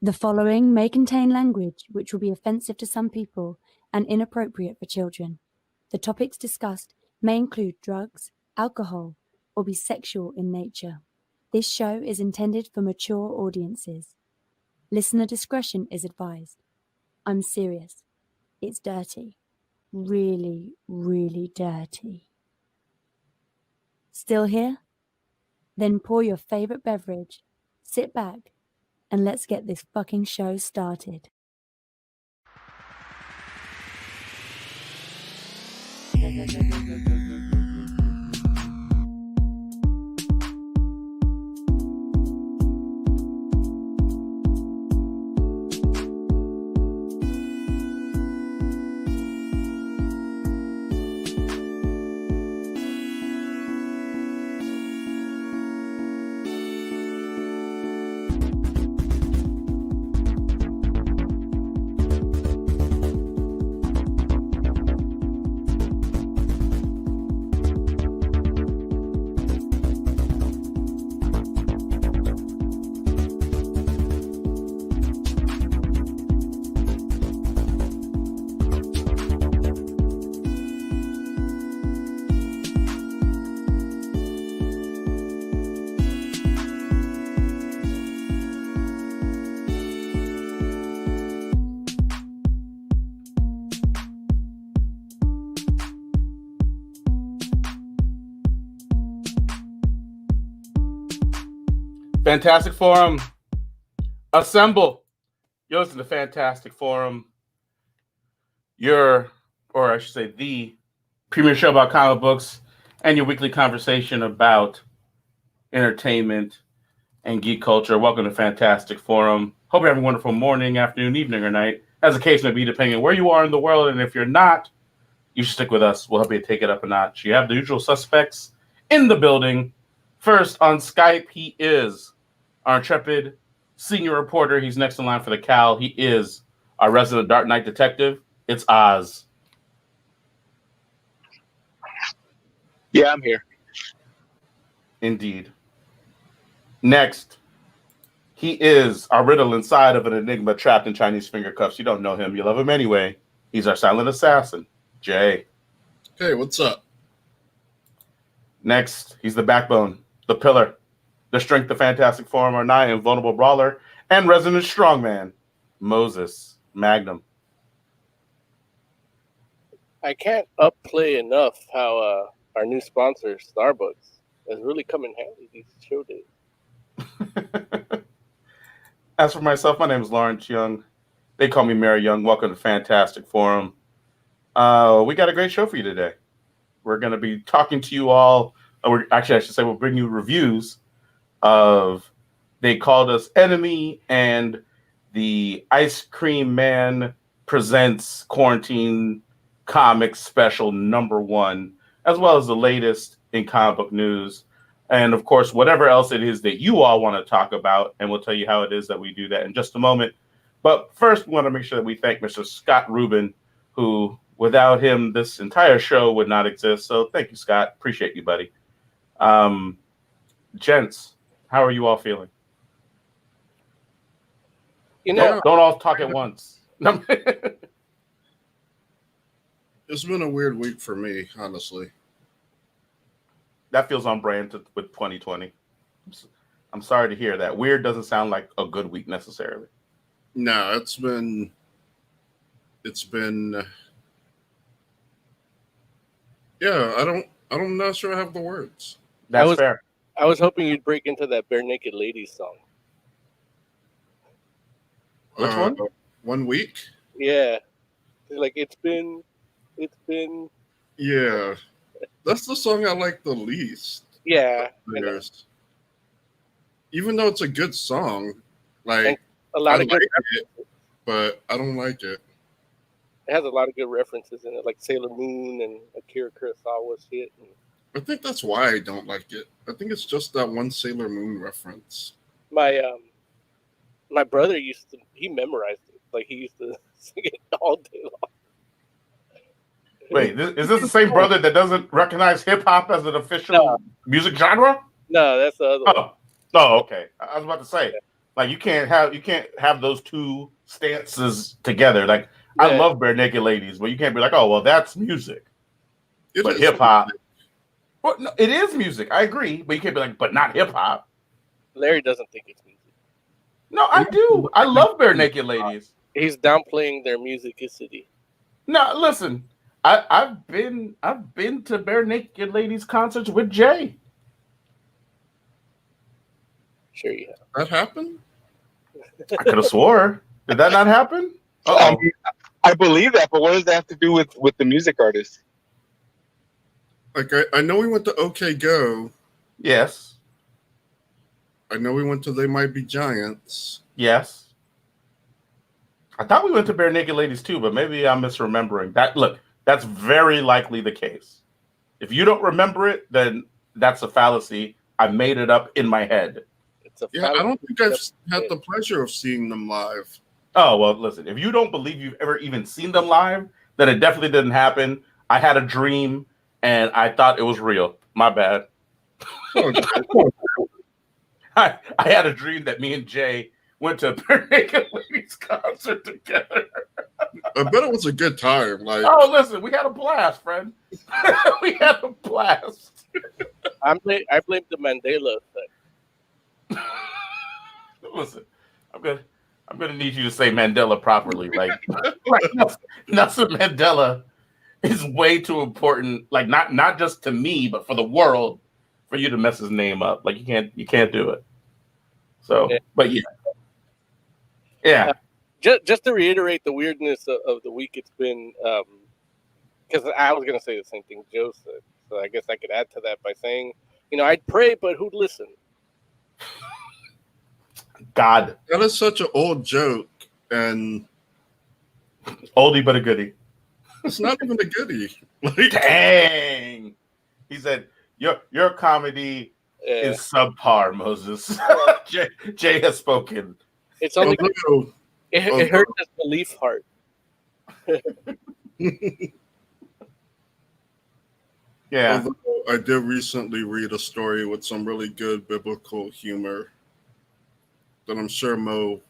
The following may contain language which will be offensive to some people and inappropriate for children. The topics discussed may include drugs, alcohol, or be sexual in nature. This show is intended for mature audiences. Listener discretion is advised. I'm serious. It's dirty. Really, really dirty. Still here? Then pour your favorite beverage, sit back, and let's get this fucking show started. Fantastic Forum, assemble. You listen to Fantastic Forum, the premier show about comic books and your weekly conversation about entertainment and geek culture. Welcome to Fantastic Forum. Hope you're having a wonderful morning, afternoon, evening, or night, as the case may be, depending on where you are in the world. And if you're not, you should stick with us. We'll help you take it up a notch. You have the usual suspects in the building. First on Skype, he is our intrepid senior reporter. He's next in line for the Cal. He is our resident Dark Knight detective. It's Oz. Yeah, I'm here. Indeed. Next, he is our riddle inside of an enigma trapped in Chinese finger cuffs. You don't know him. You love him anyway. He's our silent assassin, Jay. Hey, what's up? Next, he's the backbone, the pillar, the strength of Fantastic Forum, our nigh invulnerable brawler, and resident strongman, Moses Magnum. I can't upplay enough how our new sponsor, Starbucks, has really come in handy these show days. As for myself, my name is Lawrence Young. They call me Mary Young. Welcome to Fantastic Forum. We got a great show for you today. We're going to be talking to you all. We'll bring you reviews of They Called Us Enemy and the Ice Cream Man Presents Quarantine Comics Special #1, as well as the latest in comic book news. And, of course, whatever else it is that you all want to talk about, and we'll tell you how it is that we do that in just a moment. But first, we want to make sure that we thank Mr. Scott Rubin, who, without him, this entire show would not exist. So thank you, Scott. Appreciate you, buddy. Gents, how are you all feeling? Don't all talk at once. It's been a weird week for me, honestly. That feels on brand with 2020. I'm sorry to hear that. Weird doesn't sound like a good week necessarily. No, it's been yeah, I'm not sure I have the words. That's fair. I was hoping you'd break into that Bare Naked Ladies song. Which one? 1 week? Yeah. Like it's been Yeah. That's the song I like the least. Yeah. Even though it's a good song, like a lot of good it, but I don't like it. It has a lot of good references in it, like Sailor Moon and Akira Kurosawa shit. I think that's why I don't like it. I think it's just that one Sailor Moon reference. My brother he memorized it. Like he used to sing it all day long. Wait, is this the same brother that doesn't recognize hip hop as an official music genre? No, that's the other one. Oh, okay. I was about to say, Like you can't have those two stances together. Like I Yeah. love Bare Naked Ladies, but you can't be like, oh well, that's music. It But is hip hop. Well, no, it is music. I agree, but you can't be like, but not hip hop. Larry doesn't think it's music. No, I do. I love Bare Naked Ladies. He's downplaying their musicicity. No, listen. I've been to Bare Naked Ladies concerts with Jay. Sure you have. That happened? I could have swore. Did that not happen? I mean, I believe that, but what does that have to do with the music artist? Like I know we went to OK Go. Yes. I know we went to They Might Be Giants. Yes. I thought we went to Bare Naked Ladies too, but maybe I'm misremembering. That's very likely the case. If you don't remember it, then that's a fallacy. I made it up in my head. It's a Yeah, I don't think I've had the pleasure of seeing them live. Oh, well, listen, if you don't believe you've ever even seen them live, then it definitely didn't happen. I had a dream and I thought it was real. My bad. I had a dream that me and Jay went to a Bare Naked Ladies concert together. I bet it was a good time. Like, Oh, listen, we had a blast, friend. We had a blast. I blame the Mandela effect. Listen, I'm gonna need you to say Mandela properly. Like Nelson Mandela is way too important. Like not just to me, but for the world, for you to mess his name up. Like you can't do it. So, Yeah. but yeah. Just to reiterate the weirdness of the week it's been, because I was going to say the same thing Joe said. So I guess I could add to that by saying, I'd pray, but who'd listen? God, that is such an old joke, and oldie but a goodie. it's not even a goodie. Like, Dang, he said your comedy Yeah. is subpar, Moses. Jay has spoken. It's only although, it hurt his belief heart. Yeah. although I did recently read a story with some really good biblical humor that I'm sure Mo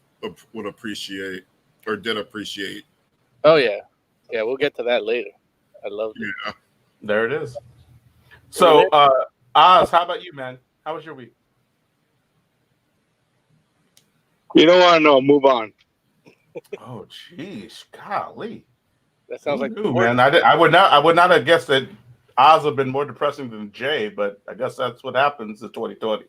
would appreciate or did appreciate. Oh yeah, we'll get to that later. I love it. Yeah. There it is. So, Oz, how about you, man? How was your week? You don't want to know. Move on. Oh, jeez, golly. That sounds like Ooh, man. I would not have guessed that Oz would have been more depressing than Jay, but I guess that's what happens in 2020.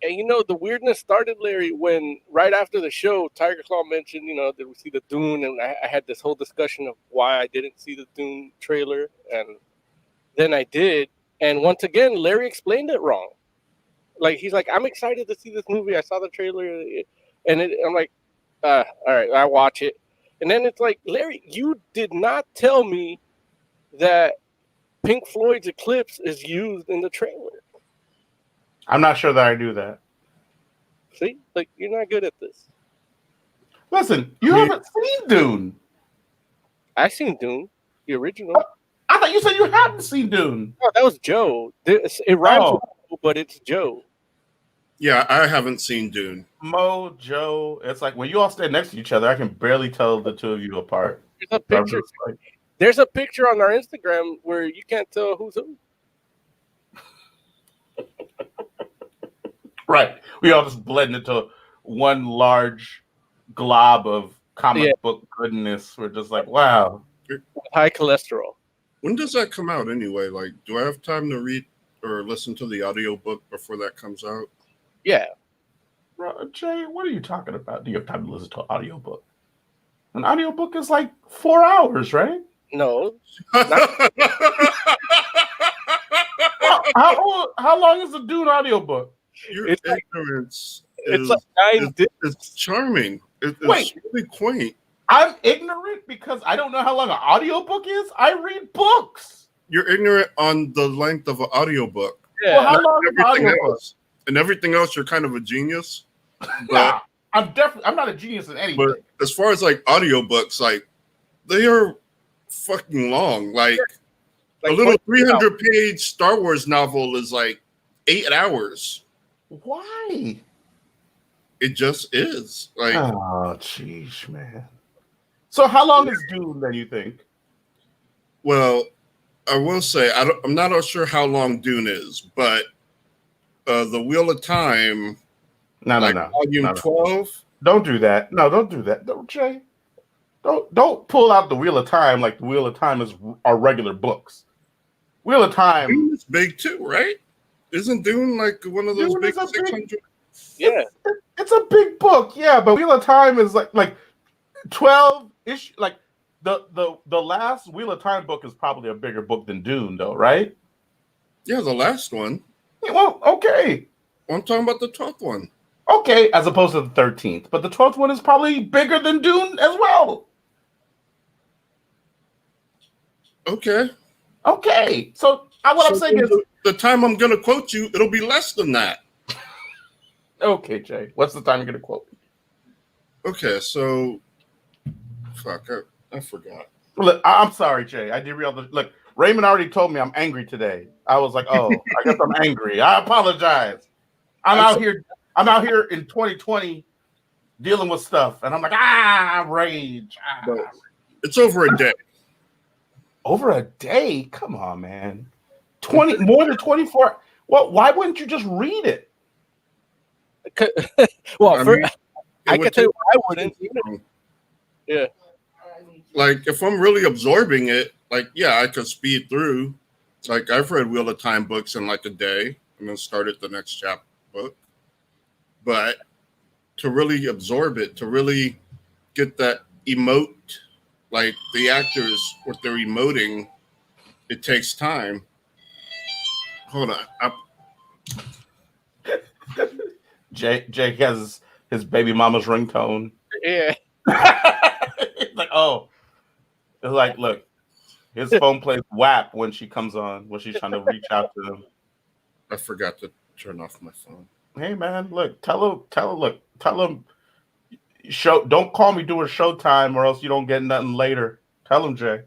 And the weirdness started, Larry, when right after the show, Tiger Claw mentioned, did we see the Dune? And I had this whole discussion of why I didn't see the Dune trailer. And then I did. And once again, Larry explained it wrong. Like, he's like, I'm excited to see this movie. I saw the trailer. And I'm like, all right, I watch it. And then it's like, Larry, you did not tell me that Pink Floyd's Eclipse is used in the trailer. I'm not sure that I do that. See? Like, you're not good at this. Listen, you haven't seen Dune. I seen Dune, the original. I thought you said you hadn't seen Dune. Oh, that was Joe. It rhymes with Joe, but it's Joe. Yeah, I haven't seen Dune. Mo, Joe, it's like when you all stand next to each other, I can barely tell the two of you apart. There's a picture. There's a picture on our Instagram where you can't tell who's who. Right. We all just blend into one large glob of comic book goodness. We're just like, wow. High cholesterol. When does that come out anyway? Like, do I have time to read or listen to the audiobook before that comes out? Yeah. Jay, what are you talking about? Do you have time to listen to an audiobook? An audiobook is like 4 hours, right? No. How long is the Dune audiobook? Your It's like- ignorance It's is like 9 it's charming. It's Wait. really quaint. I'm ignorant because I don't know how long an audiobook is. I read books. You're ignorant on the length of an audiobook. Yeah. Well, how long is an Everything audiobook? else. And everything else, you're kind of a genius. Nah, I'm not a genius in anything. But as far as like audiobooks, like they are fucking long. Like a little 300-page Star Wars novel is like 8 hours. Why? It just is. Like, Oh, jeez, man. So how long is Dune, then, you think? well, I will say I'm not sure how long Dune is, but the Wheel of Time, No, like volume no. 12. Don't do that. No, don't do that. Don't, Jay. Don't pull out the Wheel of Time like the Wheel of Time is our regular books. Wheel of Time. Dune is big too, right? Isn't Dune like one of those Dune big is a 600? Yeah. It's a big book, yeah, but Wheel of Time is like 12 ish. Like the last Wheel of Time book is probably a bigger book than Dune, though, right? Yeah, the last one. Yeah, well, okay. I'm talking about the 12th one. Okay, as opposed to the 13th. But the 12th one is probably bigger than Dune as well. Okay. Okay. So what I'm saying is the time I'm going to quote you, it'll be less than that. okay, Jay. What's the time you're gonna quote? Okay, so fuck, I forgot. Look, I'm sorry, Jay. I derailed the look. Raymond already told me I'm angry today. I was like, oh, I guess I'm angry. I apologize. I'm out here in 2020 dealing with stuff, and I'm like, rage. It's over a day. Over a day? Come on, man. 20 more than 24. Well, why wouldn't you just read it? Well, I would can tell you take- why I wouldn't. Yeah. Like, if I'm really absorbing it, like, yeah, I could speed through. Like, I've read Wheel of Time books in like a day and then started the next chapter book. But to really absorb it, to really get that emote, like the actors, what they're emoting, it takes time. Hold on. Jake has his baby mama's ringtone. Yeah. It's like, oh. It's like, look, his phone plays WAP when she comes on, when she's trying to reach out to him. I forgot to turn off my phone. Hey man, look, tell him don't call me during showtime or else you don't get nothing later. Tell him, Jay.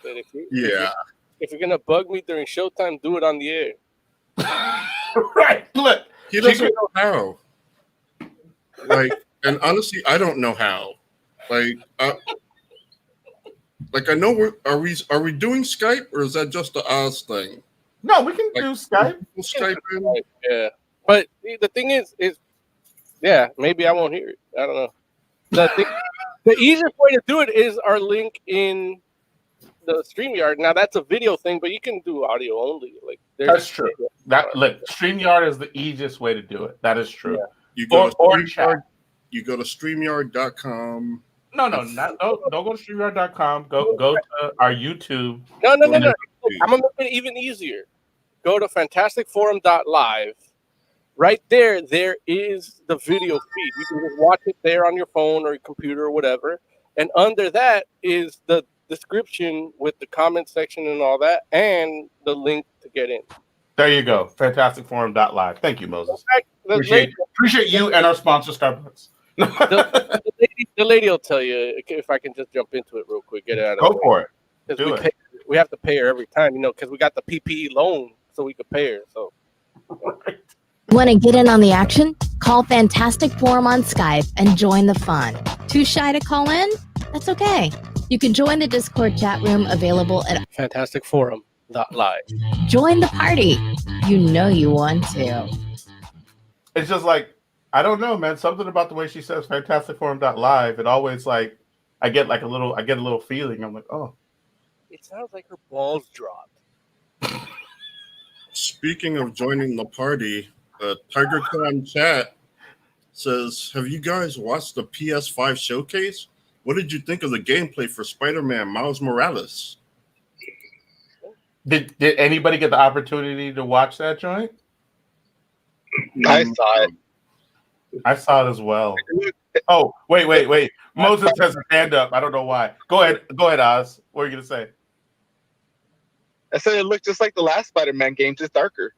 If you're gonna bug me during showtime, do it on the air. Right. Look. He doesn't know how. Like, and honestly, I don't know how. Like I know are we doing Skype, or is that just the Oz thing? No, we can do Skype. Skype in. Yeah. But the thing is yeah, maybe I won't hear it. I don't know. The easiest way to do it is our link in the StreamYard. Now that's a video thing, but you can do audio only. Like that's true. Look, StreamYard is the easiest way to do it. That is true. Yeah. You go to or StreamYard. You go to StreamYard.com. No, don't go to StreamYard.com. Go to our YouTube. No. I'm gonna make it even easier. Go to fantasticforum.live. Right there is the video feed. You can just watch it there on your phone or your computer or whatever. And under that is the description with the comment section and all that, and the link to get in. There you go. Fantasticforum.live. Thank you, Moses. The Appreciate you and our sponsor, Starbucks. the lady will tell you if I can just jump into it real quick. Get it out of the way. Go for it. We have to pay her every time, because we got the PPE loan, so we could pay her. So. Want to get in on the action? Call Fantastic Forum on Skype and join the fun. Too shy to call in? That's okay. You can join the Discord chat room available at fantasticforum.live. Join the party. You know you want to. It's just like, I don't know, man. Something about the way she says fantasticforum.live, it always like I get a little feeling. I'm like, oh. It sounds like her balls dropped. Speaking of joining the party, TigerCon chat says, have you guys watched the PS5 showcase? What did you think of the gameplay for Spider-Man Miles Morales? Did anybody get the opportunity to watch that joint? I saw it. I saw it as well. Oh, wait. Moses has his hand up. I don't know why. Go ahead, Oz. What are you gonna say? I said it looked just like the last Spider-Man game, just darker.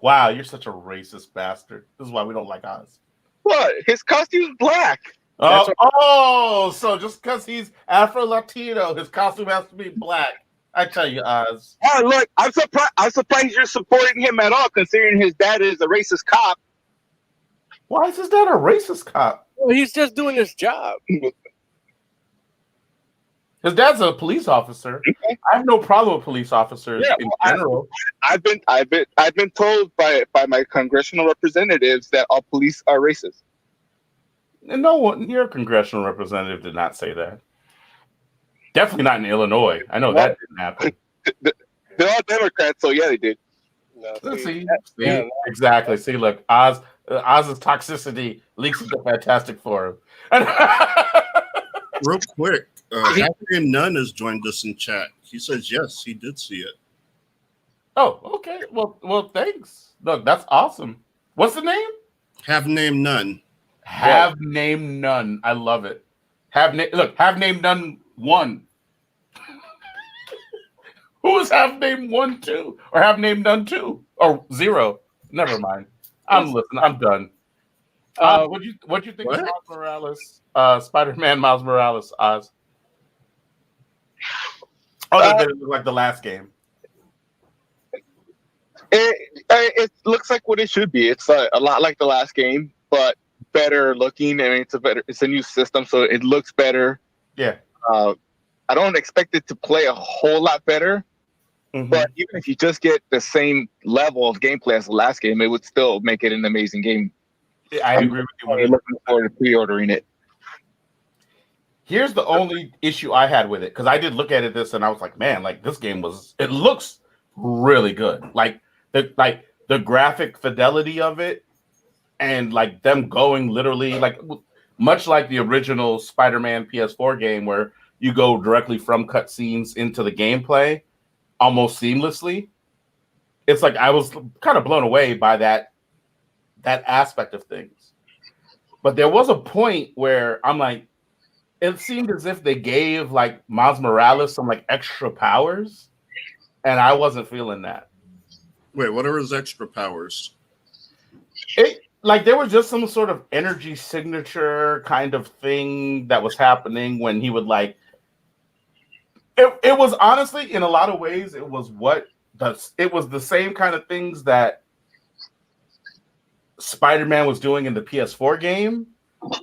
Wow, you're such a racist bastard. This is why we don't like Oz. What? His costume's black. So just because he's Afro-Latino, his costume has to be black. I tell you, Oz. Oh, look, I'm surprised. I'm surprised you're supporting him at all, considering his dad is a racist cop. Why is his dad a racist cop? Well, he's just doing his job. His dad's a police officer. I have no problem with police officers Yeah, in well, general. I've been told by my congressional representatives that all police are racist. And no one, your congressional representative did not say that. Definitely not in Illinois. I know that didn't happen. They're all Democrats, so yeah, they did. No, See, yeah. exactly. See, look, Oz's toxicity leaks into Fantastic Forum. Real quick, Adrian Nunn has joined us in chat. He says yes, he did see it. Oh, okay. Well, thanks. Look, that's awesome. What's the name? Have name none. Have name none. I love it. Have name none 1. Who is have name 1 2 or have name none 2 or 0? Never mind. I'm listening. I'm done. What do you think of Miles Morales? Spider-Man Miles Morales, Oz. Other than it looked like the last game. It looks like what it should be. It's a lot like the last game, but better looking, and it's a new system, so it looks better. Yeah. I don't expect it to play a whole lot better, Mhm. but even if you just get the same level of gameplay as the last game, it would still make it an amazing game. I agree with you. I'm looking forward to pre-ordering it. Here's the only issue I had with it, because I did look at this and I was like, man, like this game it looks really good. Like the graphic fidelity of it, and like them going literally like much like the original Spider-Man PS4 game where you go directly from cutscenes into the gameplay almost seamlessly. It's like I was kind of blown away by that aspect of things. But there was a point where I'm like, it seemed as if they gave like Miles Morales some like extra powers, and I wasn't feeling that. Wait, what are his extra powers? Like there was just some sort of energy signature kind of thing that was happening when he would like. It was honestly, in a lot of ways, it was the same kind of things that Spider-Man was doing in the PS4 game,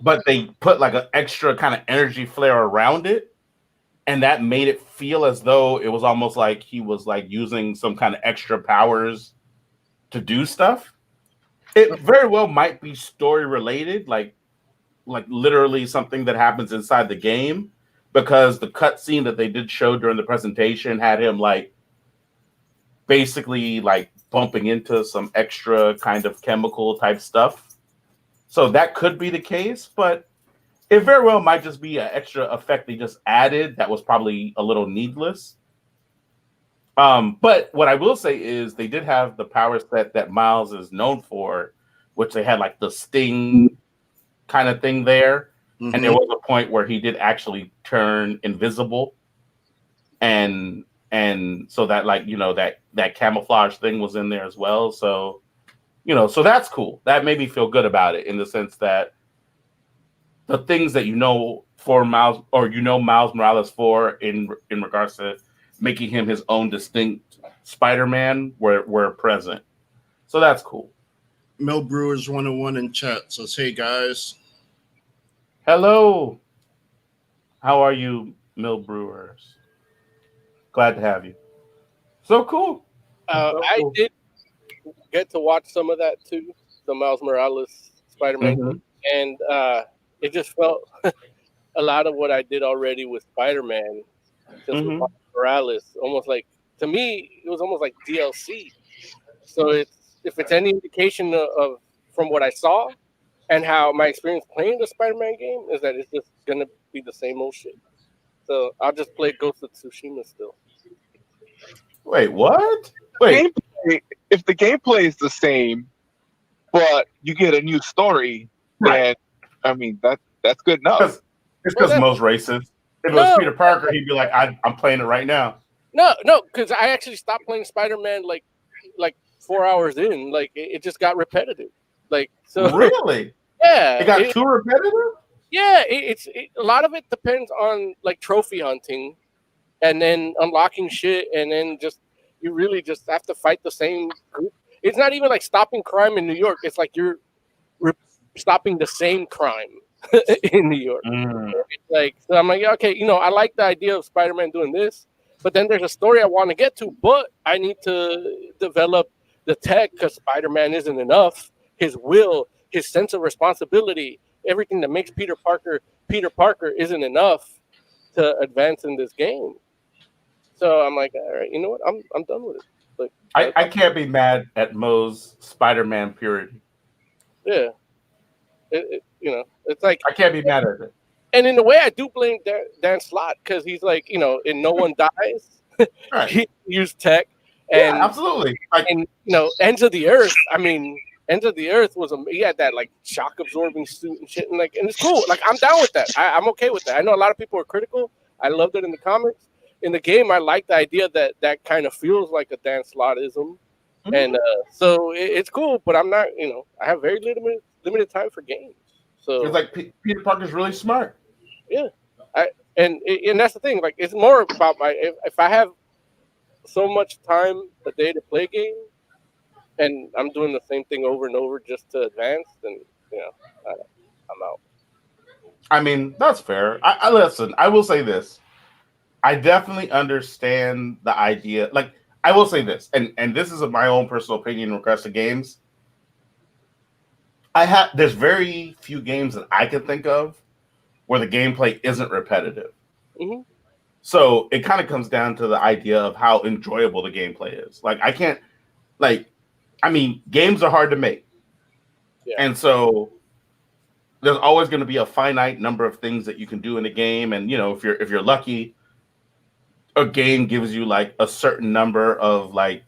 but they put like an extra kind of energy flare around it, and that made it feel as though it was almost like he was like using some kind of extra powers to do stuff. It very well might be story related, like literally something that happens inside the game, because the cutscene that they did show during the presentation had him like basically like bumping into some extra kind of chemical type stuff. So that could be the case, but it very well might just be an extra effect they just added that was probably a little needless. But what I will say is they did have the power set that Miles is known for, which they had like the sting kind of thing there. Mm-hmm. And there was a point where he did actually turn invisible. And so that like, that camouflage thing was in there as well. So, so that's cool. That made me feel good about it in the sense that the things that for Miles, or Miles Morales for in regards to making him his own distinct Spider-Man were present. So that's cool. Mel Brewers 101 in chat says, hey guys. Hello. How are you, Mill Brewers? Glad to have you. So cool. I did get to watch some of that too, the Miles Morales Spider-Man, and it just felt a lot of what I did already with Spider-Man, just with Miles Morales. Almost like, to me, it was almost like DLC. So if it's any indication of from what I saw and how my experience playing the Spider-Man game, is that it's just gonna be the same old shit. So I'll just play Ghost of Tsushima still. Wait, what? Wait. If the gameplay is the same, but you get a new story, then I mean that's good enough. It's because most racist. If it was Peter Parker, he'd be like, "I'm playing it right now." No, because I actually stopped playing Spider-Man like 4 hours in. Like it just got repetitive. Like so. Really? Yeah. It got too repetitive. Yeah, it's a lot of it depends on like trophy hunting, and then unlocking shit, and then just you really just have to fight the same group. It's not even like stopping crime in New York. It's like you're stopping the same crime in New York. It's like, so I'm like, yeah, okay, I like the idea of Spider-Man doing this, but then there's a story I want to get to, but I need to develop the tech because Spider-Man isn't enough. His will, his sense of responsibility, everything that makes Peter Parker isn't enough to advance in this game. So I'm like, all right, you know what? I'm done with it. Like, I can't be mad at Mo's Spider-Man purity. yeah, it's like I can't be mad at it. And in a way, I do blame Dan Slott because he's like, in No One Dies, Right. he used tech, and Yeah, absolutely. Like, and Ends of the Earth. I mean, Ends of the Earth he had that like shock absorbing suit and shit, and it's cool. Like I'm down with that. I'm okay with that. I know a lot of people are critical. I loved it in the comics. In the game, I like the idea that kind of feels like a Dan Slottism, and so it's cool. But I'm not, I have very limited time for games. So it's like Peter Parker's really smart. Yeah, and that's the thing. Like, it's more about if I have so much time a day to play games, and I'm doing the same thing over and over just to advance, then I'm out. I mean, that's fair. I listen. I will say this. I definitely understand the idea. Like, I will say this, and this is my own personal opinion in regards to games. There's very few games that I can think of where the gameplay isn't repetitive. Mm-hmm. So it kind of comes down to the idea of how enjoyable the gameplay is. Like, games are hard to make. Yeah. And so there's always going to be a finite number of things that you can do in a game. And, if you're lucky, a game gives you like a certain number of like,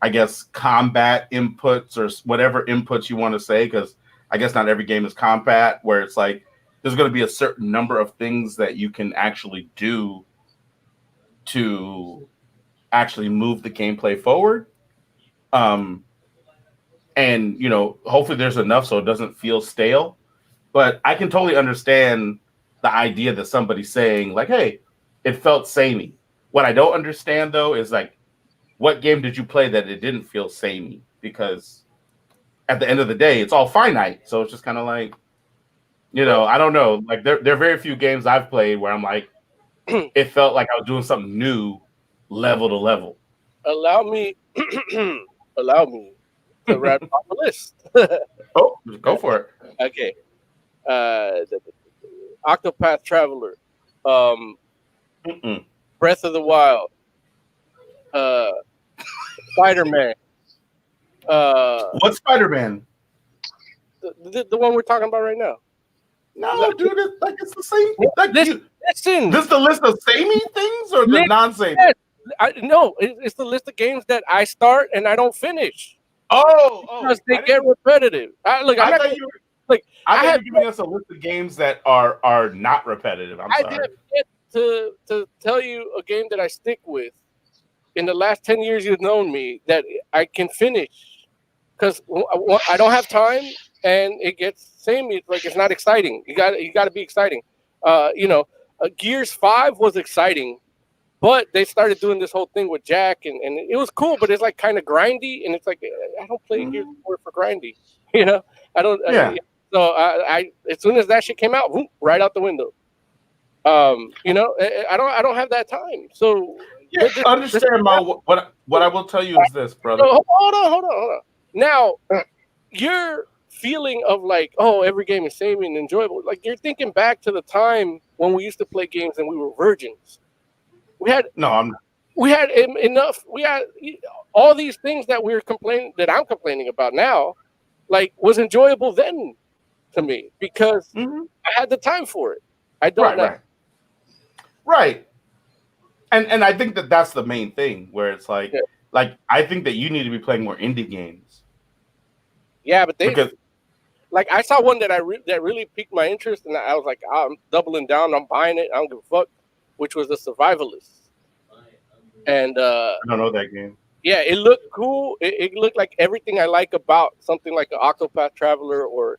I guess, combat inputs or whatever inputs you want to say, because I guess not every game is combat, where it's like there's going to be a certain number of things that you can actually do to actually move the gameplay forward. And, hopefully there's enough so it doesn't feel stale. But I can totally understand the idea that somebody's saying, like, hey, it felt samey. What I don't understand, though, is like, what game did you play that it didn't feel samey? Because at the end of the day, it's all finite. So it's just kind of like, I don't know. Like, there are very few games I've played where I'm like, it felt like I was doing something new, level to level. Allow me to wrap up the list. Oh, go for it. Okay. Octopath Traveler. Breath of the Wild. Spider-Man. What Spider-Man? The one we're talking about right now. No, dude, it's the same. Listen. This is the list of samey things or the non-samey? No, it's the list of games that I start and I don't finish. Because they get repetitive. I thought you were giving us a list of games that are not repetitive. I'm sorry. I didn't get to tell you a game that I stick with. In the last 10 years you've known me, that I can finish, because I don't have time and it gets samey. It's like, it's not exciting. You got to be exciting. Gears 5 was exciting, but they started doing this whole thing with Jack, and it was cool, but it's like kind of grindy, and it's like, I don't play Gears 4 for grindy. I don't. Yeah. So I as soon as that shit came out, whoop, right out the window. I don't have that time. So yeah, understand, Mo. What I will tell you is this, brother. So, hold on. Now, your feeling of like, oh, every game is samey and enjoyable. Like, you're thinking back to the time when we used to play games and we were virgins. We had enough. We had all these things that I'm complaining about now, like, was enjoyable then to me because I had the time for it. I don't know. Right. And I think that's the main thing, where it's like, I think that you need to be playing more indie games. Yeah, but I saw one that that really piqued my interest, and I was like, I'm doubling down, I'm buying it, I don't give a fuck, which was The Survivalists. And I don't know that game. Yeah, it looked cool. It looked like everything I like about something like an Octopath Traveler or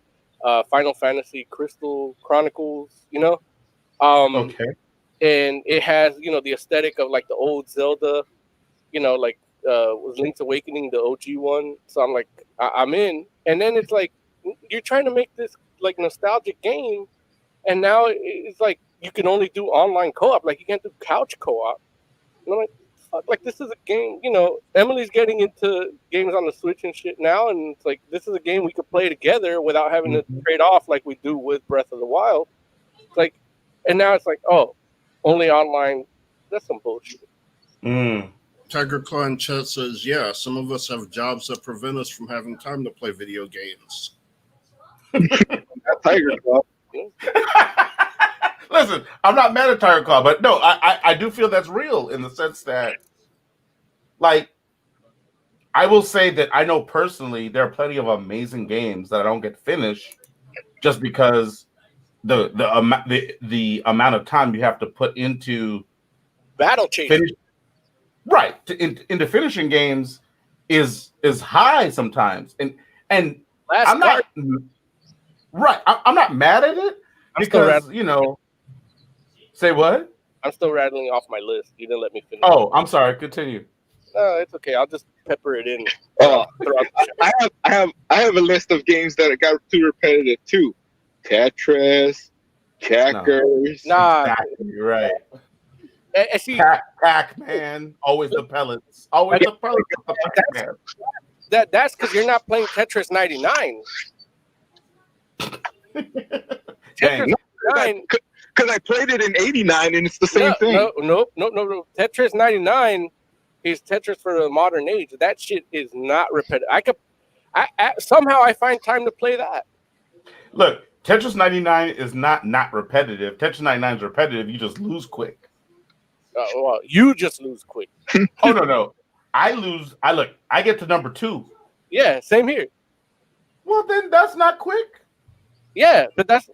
Final Fantasy Crystal Chronicles, Okay. and it has, you know, the aesthetic of like the old Zelda, you know, like was Link's Awakening, the OG one. So I'm like, I'm in. And then it's like you're trying to make this like nostalgic game, and now it's like you can only do online co-op. Like you can't do couch co-op. And I'm like, fuck, like this is a game. You know, Emily's getting into games on the Switch and shit now, and it's like this is a game we could play together without having to trade off like we do with Breath of the Wild. It's like, and now it's like, oh, only online. That's some bullshit. Tiger Claw in chat says, yeah, some of us have jobs that prevent us from having time to play video games. That Tiger Claw. Listen, I'm not mad at Tiger Claw, but no, I do feel that's real in the sense that, like, I will say that I know personally there are plenty of amazing games that I don't get finished just because the amount of time you have to put into Battle chasing. Into finishing games is high sometimes, and Last I'm not right. I'm not mad at it because you know. Say what? I'm still rattling off my list. You didn't let me finish. Oh, I'm sorry. Continue. No, it's okay. I'll just pepper it in. Oh, throughout the show. I have a list of games that got too repetitive too. Tetris, checkers. Nah, Exactly, right. and see, Pac-Man, always the pellets. Always the pellets. Pac-Man. that's because you're not playing Tetris 99. Tetris Dang. 99. Because I played it in '89 and it's the same thing. No. Tetris 99 is Tetris for the modern age. That shit is not repetitive. Somehow I find time to play that. Look, Tetris 99 is not repetitive. Tetris 99 is repetitive. You just lose quick. Well, you just lose quick. Oh no. I lose. I get to number 2. Yeah, same here. Well, then that's not quick. Yeah, but that's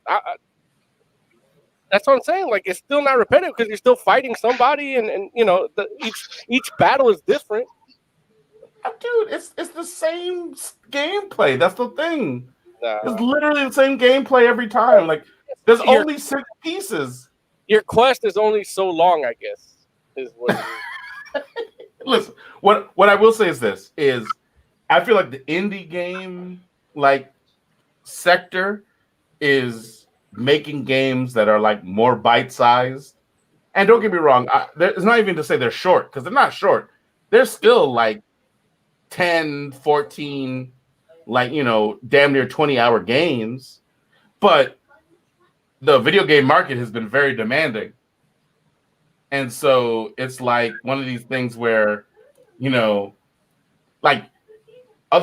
what I'm saying. Like, it's still not repetitive because you're still fighting somebody, and you know, each battle is different. Dude, it's the same gameplay. That's the thing. Nah. It's literally the same gameplay every time. Like, there's only 6 pieces. Your quest is only so long, I guess. Is what it is. Listen, what I will say is this: I feel like the indie game like sector is making games that are like more bite-sized. And don't get me wrong, it's not even to say they're short, because they're not short. They're still like 10, 14, like, you know, damn near 20-hour games. But the video game market has been very demanding. And so it's like one of these things where, you know, like,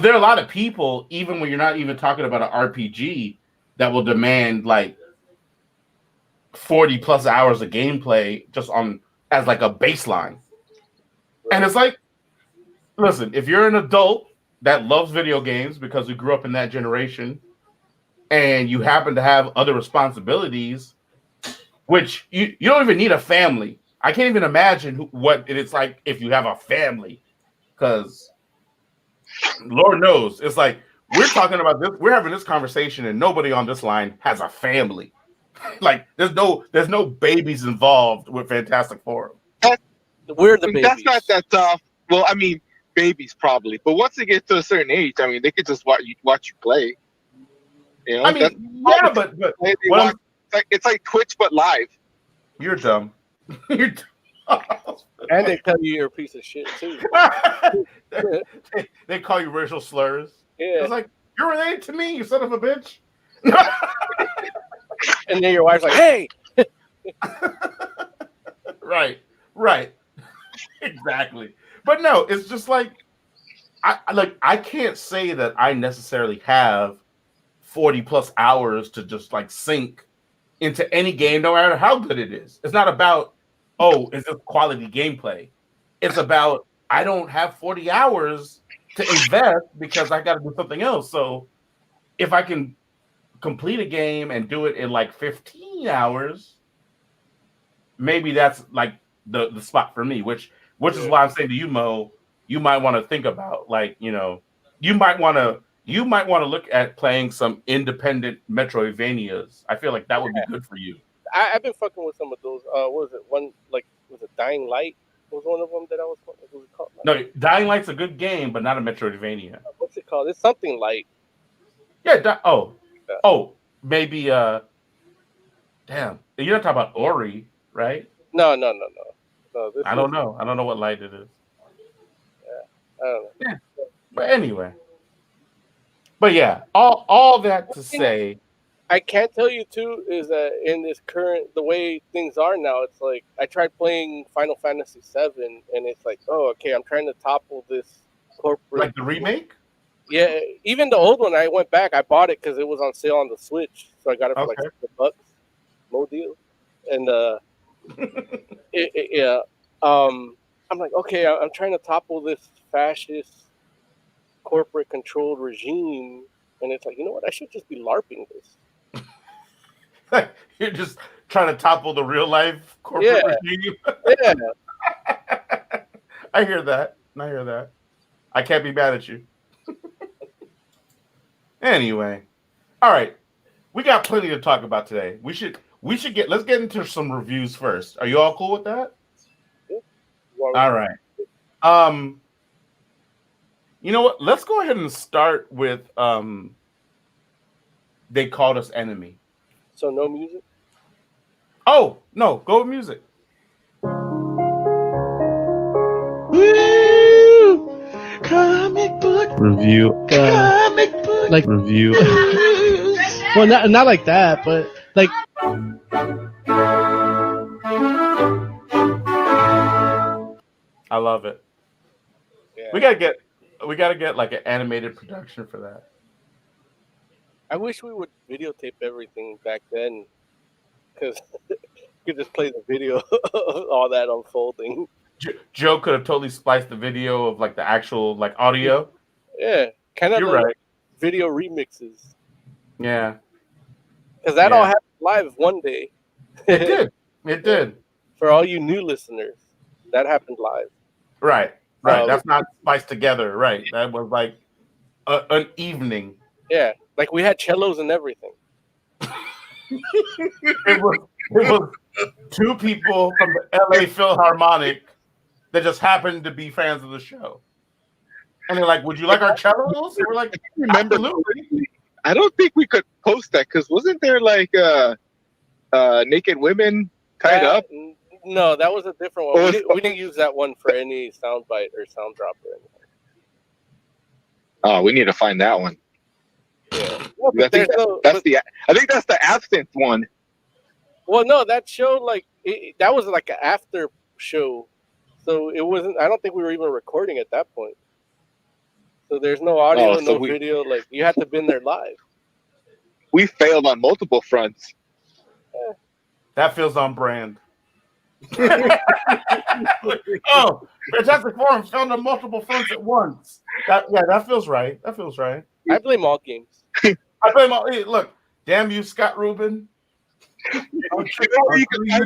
there are a lot of people, even when you're not even talking about an RPG, that will demand like 40 plus hours of gameplay just on as like a baseline. And it's like, listen, if you're an adult that loves video games because we grew up in that generation and you happen to have other responsibilities, which you don't even need a family. I can't even imagine what it's like if you have a family, because Lord knows, it's like we're talking about this, we're having this conversation, and nobody on this line has a family. Like there's no babies involved with Fantastic Forum. We're the babies. That's not that tough. Well, I mean, babies probably, but once they get to a certain age, I mean, they could just watch you play. You know, I mean, yeah, but it's like Twitch but live. You're dumb. You're dumb. And they tell you you're a piece of shit too. They call you racial slurs. Yeah. It's like, you're related to me, you son of a bitch. And then your wife's like, hey. Right. Exactly. But no, it's just like I can't say that I necessarily have 40 plus hours to just like sink into any game, no matter how good it is. It's not about, oh, is this quality gameplay? It's about, I don't have 40 hours to invest because I got to do something else. So if I can complete a game and do it in like 15 hours, maybe that's like the spot for me, which is why I'm saying to you, Mo, you might want to think about, like, you know, you might want to look at playing some independent Metroidvanias. I feel like that would be good for you. I've been fucking with some of those. What was it? One was it Dying Light? Was one of them that I was. What was it called? No, Dying Light's a good game, but not a Metroidvania. What's it called? It's something light. Yeah. Maybe. Damn, you're not talking about Ori, right? No. I don't know. I don't know what light it is. I don't know. Yeah. But anyway. But yeah, all that to say, I can't tell you too is that in this the way things are now, it's like I tried playing Final Fantasy VII, and it's like, oh, okay, I'm trying to topple this corporate. like the remake. Yeah, even the old one, I went back. I bought it because it was on sale on the Switch, so I got it for like $60, no deal. And I'm like, okay, I'm trying to topple this fascist corporate controlled regime, and it's like, you know what? I should just be LARPing this. You're just trying to topple the real life corporate regime. Yeah. I hear that. I can't be mad at you. Anyway, all right, we got plenty to talk about today. Let's get into some reviews first. Are you all cool with that? Yeah. All right. You know what? Let's go ahead and start with They Called Us Enemy. So no music? Oh, no, go with music. Woo! Comic book review. Comic book Like review. Well, not like that, but like. I love it. Yeah. We gotta get like an animated production for that. I wish we would videotape everything back then, because you could just play the video of all that unfolding. Joe could have totally spliced the video of like the actual like audio. Yeah, kind of You're like right. video remixes. Yeah, because that all happened live one day. it did. For all you new listeners, that happened live. Right. That's not spliced together. Right. That was like an evening. Yeah, like we had cellos and everything. It was two people from the LA Philharmonic that just happened to be fans of the show. And they're like, would you like our cellos? And we're like, absolutely. I don't think we could post that, because wasn't there like naked women tied up? No, that was a different one. We didn't use that one for any soundbite or sound drop or anything. Oh, we need to find that one. Yeah. I think that's the absinthe one. Well, no, that show that was like an after show, so it wasn't. I don't think we were even recording at that point. So there's no audio, no video. Like you had to have been there live. We failed on multiple fronts. Yeah. That feels on brand. Oh, Fantastic Forum failed on multiple fronts at once. That feels right. I blame all games. I blame all. Hey, look, damn you, Scott Rubin. You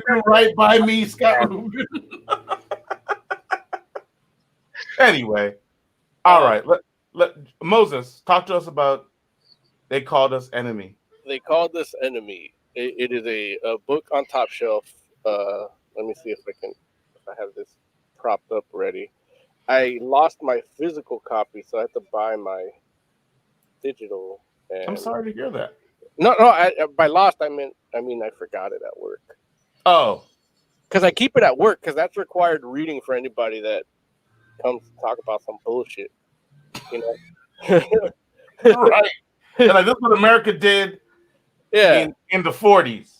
can right by me, Scott Rubin. Anyway, all right. Let Moses talk to us about They Called Us Enemy. They Called Us Enemy. It is a book on Top Shelf. Let me see if I have this propped up ready. I lost my physical copy, so I had to buy my digital. And I'm sorry to hear that. No. By lost, I mean I forgot it at work. Oh, because I keep it at work, because that's required reading for anybody that comes to talk about some bullshit. You know, right? And like this is what America did. Yeah, in the 40s.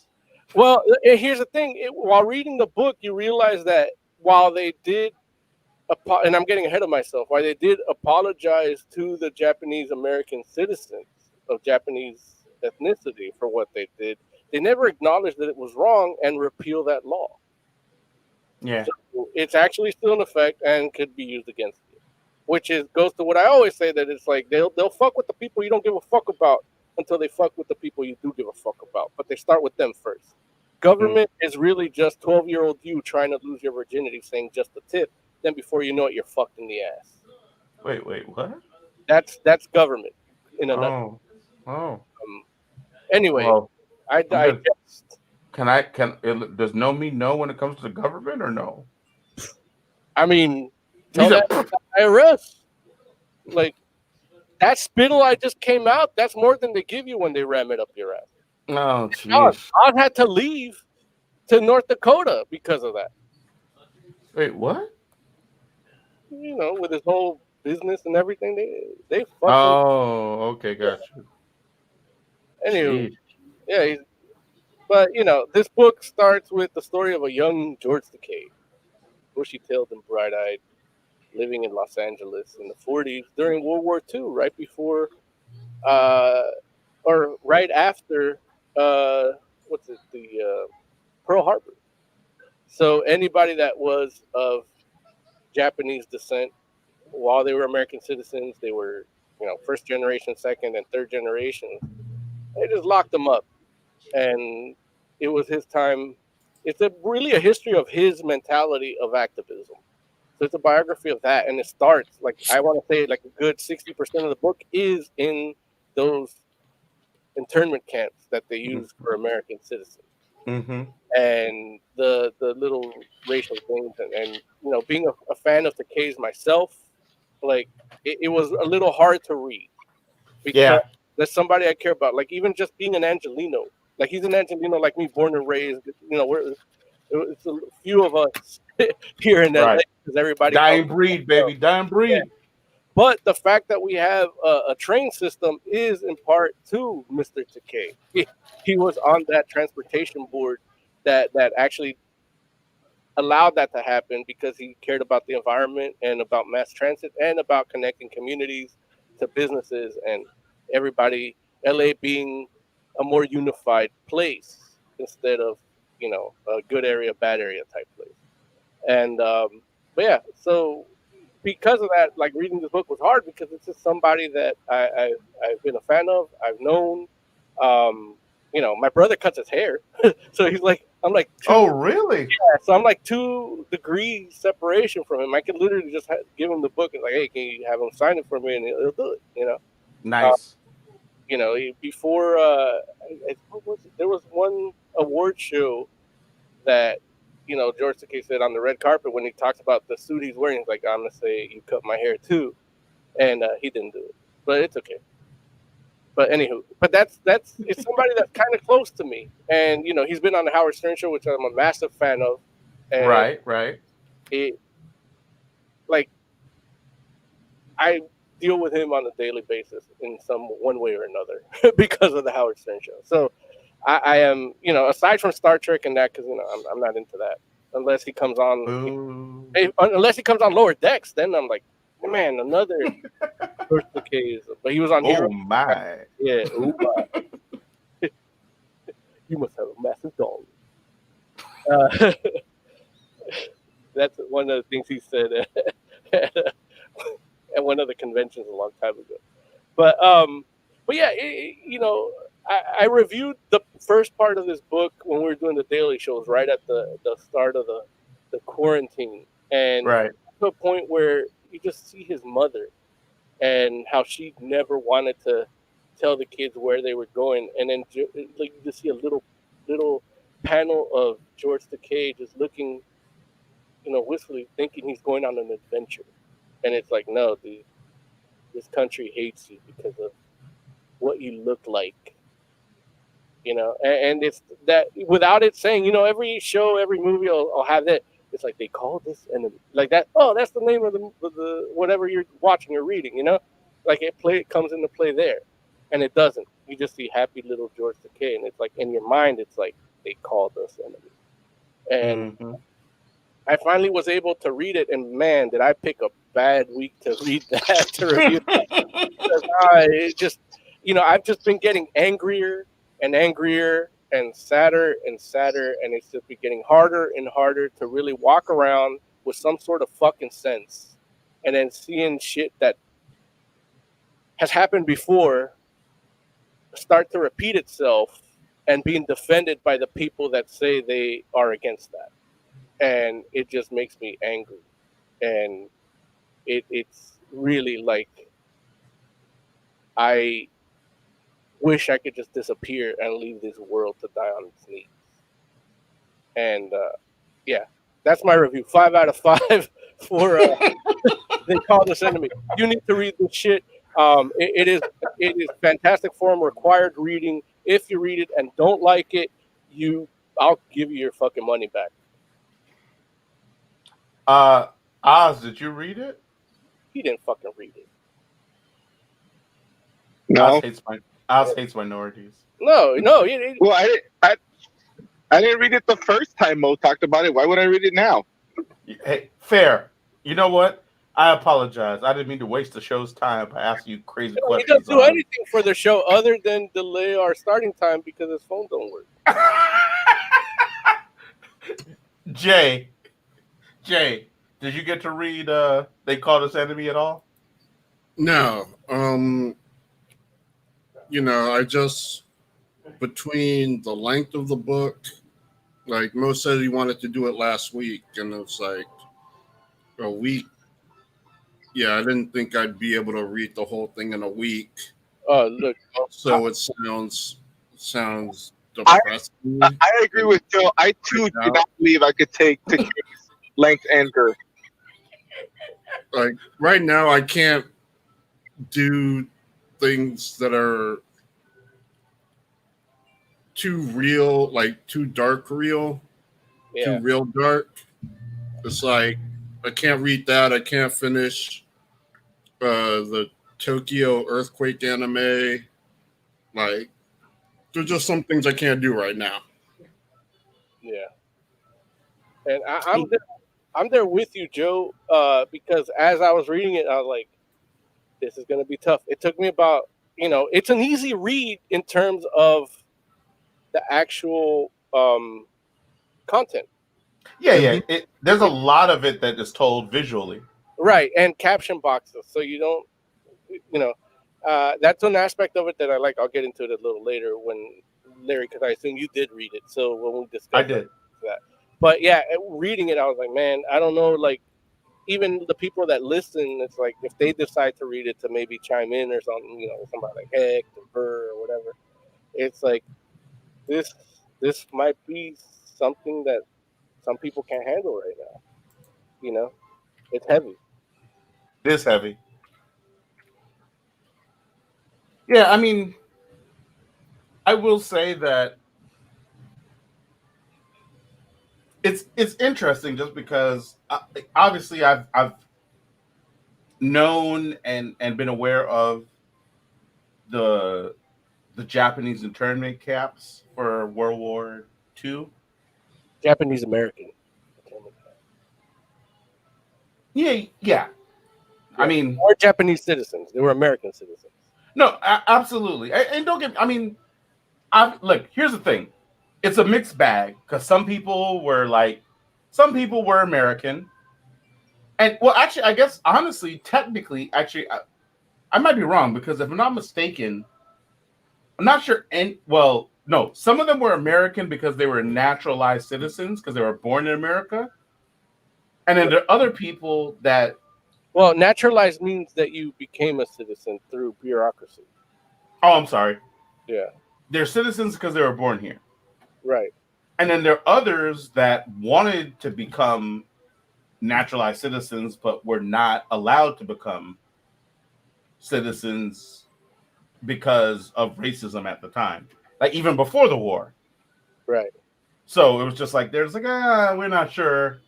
Well, here's the thing. While reading the book, you realize that while they did, and I'm getting ahead of myself, while they did apologize to the Japanese American citizens of Japanese ethnicity for what they did, they never acknowledged that it was wrong and repeal that law. Yeah. So it's actually still in effect and could be used against you, which goes to what I always say, that it's like they'll fuck with the people you don't give a fuck about until they fuck with the people you do give a fuck about, but they start with them first. Government is really just 12-year-old you trying to lose your virginity, saying just a tip. Then before you know it, you're fucked in the ass. Wait, what? That's government in a nutshell. Oh. Anyway, well, I digest. Does no mean no when it comes to the government or no? I mean, He's tell that a, to the IRS. Like, that spittle I just came out, that's more than they give you when they ram it up your ass. oh, jeez. I had to leave to North Dakota because of that. Wait, what? You know, with his whole business and everything, they fucking. Oh, okay, gotcha. Anyway, Jeez. yeah, but you know, this book starts with the story of a young George Takei, bushy-tailed and bright-eyed, living in Los Angeles in the 40s during World War II, right before, or right after, the Pearl Harbor. So anybody that was of Japanese descent while they were American citizens, they were, you know, first generation, second, and third generation. They just locked them up, and it was his time. It's really a history of his mentality of activism. So it's a biography of that, and it starts like I want to say like a good 60% of the book is in those internment camps that they use for American citizens, Mm-hmm. and the little racial things, and you know, being a fan of the K's myself, like it was a little hard to read because Yeah. there's somebody I care about, like even just being an Angelino, like he's an Angelino like me, born and raised. You know, it's a few of us here in LA Right. because everybody Dying breed, baby. Dying breed. Yeah. But the fact that we have a train system is in part to Mr. Takei. He was on that transportation board that actually allowed that to happen because he cared about the environment and about mass transit and about connecting communities to businesses and everybody. LA being a more unified place instead of, you know, a good area, bad area type place. And but yeah, so because of that, like reading this book was hard because it's just somebody that I've been a fan of, I've known. You know, my brother cuts his hair, so he's like, I'm like, Oh, really? so I'm like 2 degrees separation from him. I could literally just give him the book and like, hey, can you have him sign it for me, and he'll do it. You know, Nice. you know, before what was it? There was one award show that, you know, George Takei said on the red carpet when he talks about the suit he's wearing, he's like, I'm gonna say you cut my hair too, and he didn't do it, but it's okay. But anywho, but that's it's somebody that's kind of close to me, and you know, he's been on the Howard Stern show, which I'm a massive fan of. And Right. it, like, I deal with him on a daily basis in some one way or another because of the Howard Stern show. So I am, you know, aside from Star Trek and that, because you know I'm not into that unless he comes on. Ooh. Unless he comes on Lower Decks, then I'm like, man, another first case. But he was on Oh Hero. my. Yeah, ooh, my. You must have a massive dog. That's one of the things he said at one of the conventions a long time ago. But yeah, you know, I reviewed the first part of this book when we were doing the daily shows right at the start of the quarantine, and Right. to a point where you just see his mother and how she never wanted to tell the kids where they were going, and then like you just see a little panel of George Takei just looking, you know, wistfully thinking he's going on an adventure, and it's like, no, dude, this country hates you because of what you look like, you know, and it's that without it saying, you know, every show, every movie will have that. It's like they call this enemy, like that. Oh, that's the name of the whatever you're watching or reading, you know, like it comes into play there, and it doesn't. You just see happy little George Takei, and it's like in your mind, it's like they called us enemy, and Mhm. I finally was able to read it, and man, did I pick a bad week to read that to review that. Because it just, you know, I've just been getting angrier and angrier and sadder, and it's just been getting harder and harder to really walk around with some sort of fucking sense, and then seeing shit that has happened before start to repeat itself and being defended by the people that say they are against that. And it just makes me angry, and it's really like I wish I could just disappear and leave this world to die on its knees. And yeah, that's my review. 5 out of 5 for They Call Us Enemy. You need to read this shit. It is fantastic form, required reading. If you read it and don't like it, I'll give you your fucking money back. Oz, did you read it? He didn't fucking read it. No. Oz hates minorities. No. Well, I didn't read it the first time Mo talked about it. Why would I read it now? Hey, fair. You know what? I apologize. I didn't mean to waste the show's time by asking you crazy He questions. doesn't do anything for the show other than delay our starting time because his phone don't work. Jay, did you get to read They Called Us Enemy at all? No. I just, between the length of the book, like Mo said he wanted to do it last week, and it's like a week. Yeah, I didn't think I'd be able to read the whole thing in a week. Look. So it sounds depressing. I agree with Joe. I too did not believe I could take the length and girth. Like right now, I can't do things that are too real, like too dark real, too real dark. It's like I can't read that. I can't finish the Tokyo earthquake anime. Like there's just some things I can't do right now. Yeah, and I'm there with you, Joe. Because as I was reading it, I was like, "This is gonna be tough." It took me about, it's an easy read in terms of the actual content. Yeah. There's a lot of it that is told visually. Right, and caption boxes, so you don't, that's an aspect of it that I like. I'll get into it a little later when Larry, because I assume you did read it. So when we discuss, I did that. But yeah, reading it, I was like, man, I don't know. Like, even the people that listen, it's like if they decide to read it to maybe chime in or something, somebody like Heck or Burr or whatever, it's like this might be something that some people can't handle right now. It's heavy. This heavy. Yeah, I mean, I will say that it's interesting just because obviously I've known and been aware of the Japanese internment camps for World War II. Japanese American. Yeah. I mean, or Japanese citizens. They were American citizens. No, absolutely. And don't get. I mean, look. Here's the thing. It's a mixed bag because some people were American, and well, actually, I guess honestly, technically, actually, I might be wrong because if I'm not mistaken, I'm not sure. No, some of them were American because they were naturalized citizens because they were born in America, and then there are other people that. Well, naturalized means that you became a citizen through bureaucracy. Oh, I'm sorry. Yeah. They're citizens because they were born here. Right. And then there are others that wanted to become naturalized citizens, but were not allowed to become citizens because of racism at the time. Like even before the war. Right. So it was just like, there's like, we're not sure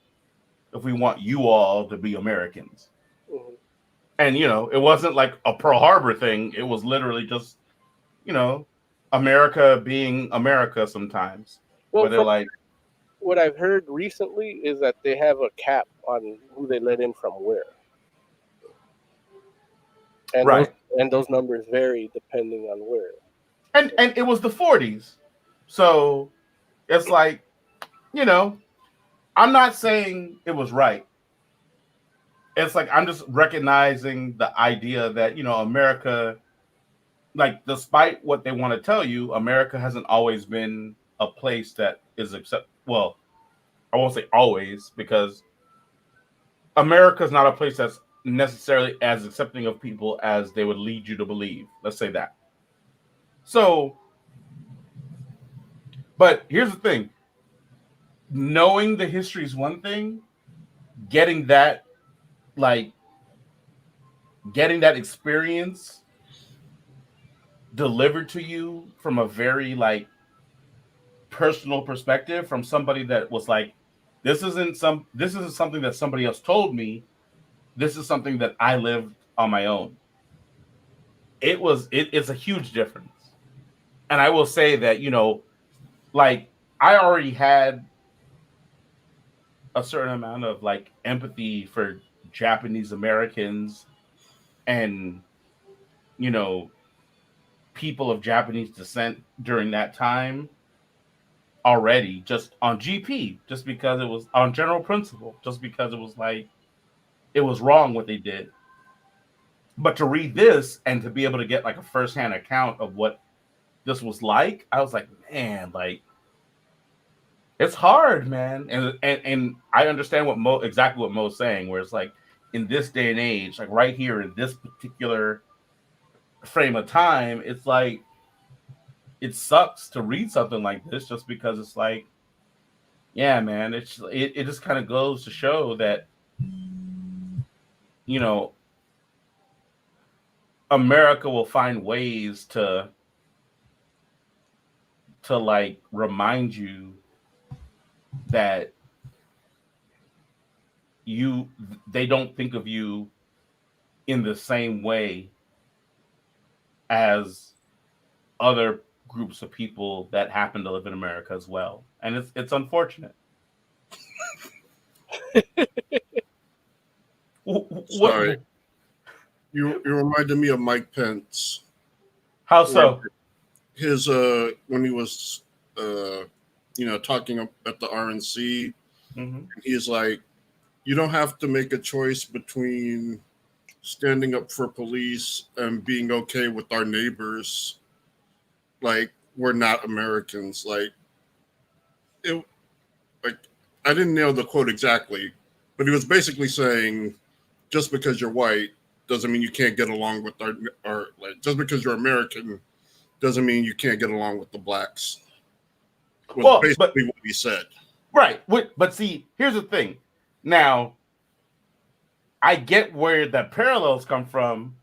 if we want you all to be Americans. Mm-hmm. And, it wasn't like a Pearl Harbor thing. It was literally just, America being America sometimes. Well, they're like, what I've heard recently is that they have a cap on who they let in from where. And right. Those numbers vary depending on where. And it was the 40s. So it's like, I'm not saying it was right. It's like I'm just recognizing the idea that, America, like, despite what they want to tell you, America hasn't always been a place that is well, I won't say always, because America is not a place that's necessarily as accepting of people as they would lead you to believe. Let's say that. So, but here's the thing. knowing the history is one thing, getting that experience delivered to you from a very like personal perspective from somebody that was like, this isn't something that somebody else told me. This is something that I lived on my own. It's a huge difference. And I will say that, like I already had a certain amount of like empathy for Japanese Americans and, people of Japanese descent during that time already, just on GP, just because it was on general principle, just because it was like, it was wrong what they did. But to read this and to be able to get like a firsthand account of what this was like, I was like, man, like it's hard, man. And I understand exactly what Mo's saying, where it's like in this day and age, like right here in this particular frame of time, it's like it sucks to read something like this just because it's like, yeah, man, it just kind of goes to show that, America will find ways to like remind you that they don't think of you in the same way as other groups of people that happen to live in America as well. And it's unfortunate. Sorry. You reminded me of Mike Pence. How so? His when he was talking at the RNC, he's like, you don't have to make a choice between standing up for police and being okay with our neighbors. Like, we're not Americans. Like I didn't nail the quote exactly, but he was basically saying, just because you're white doesn't mean you can't get along with our like, just because you're American doesn't mean you can't get along with the blacks. Was basically what he said. Right. But see, here's the thing. Now, I get where the parallels come from,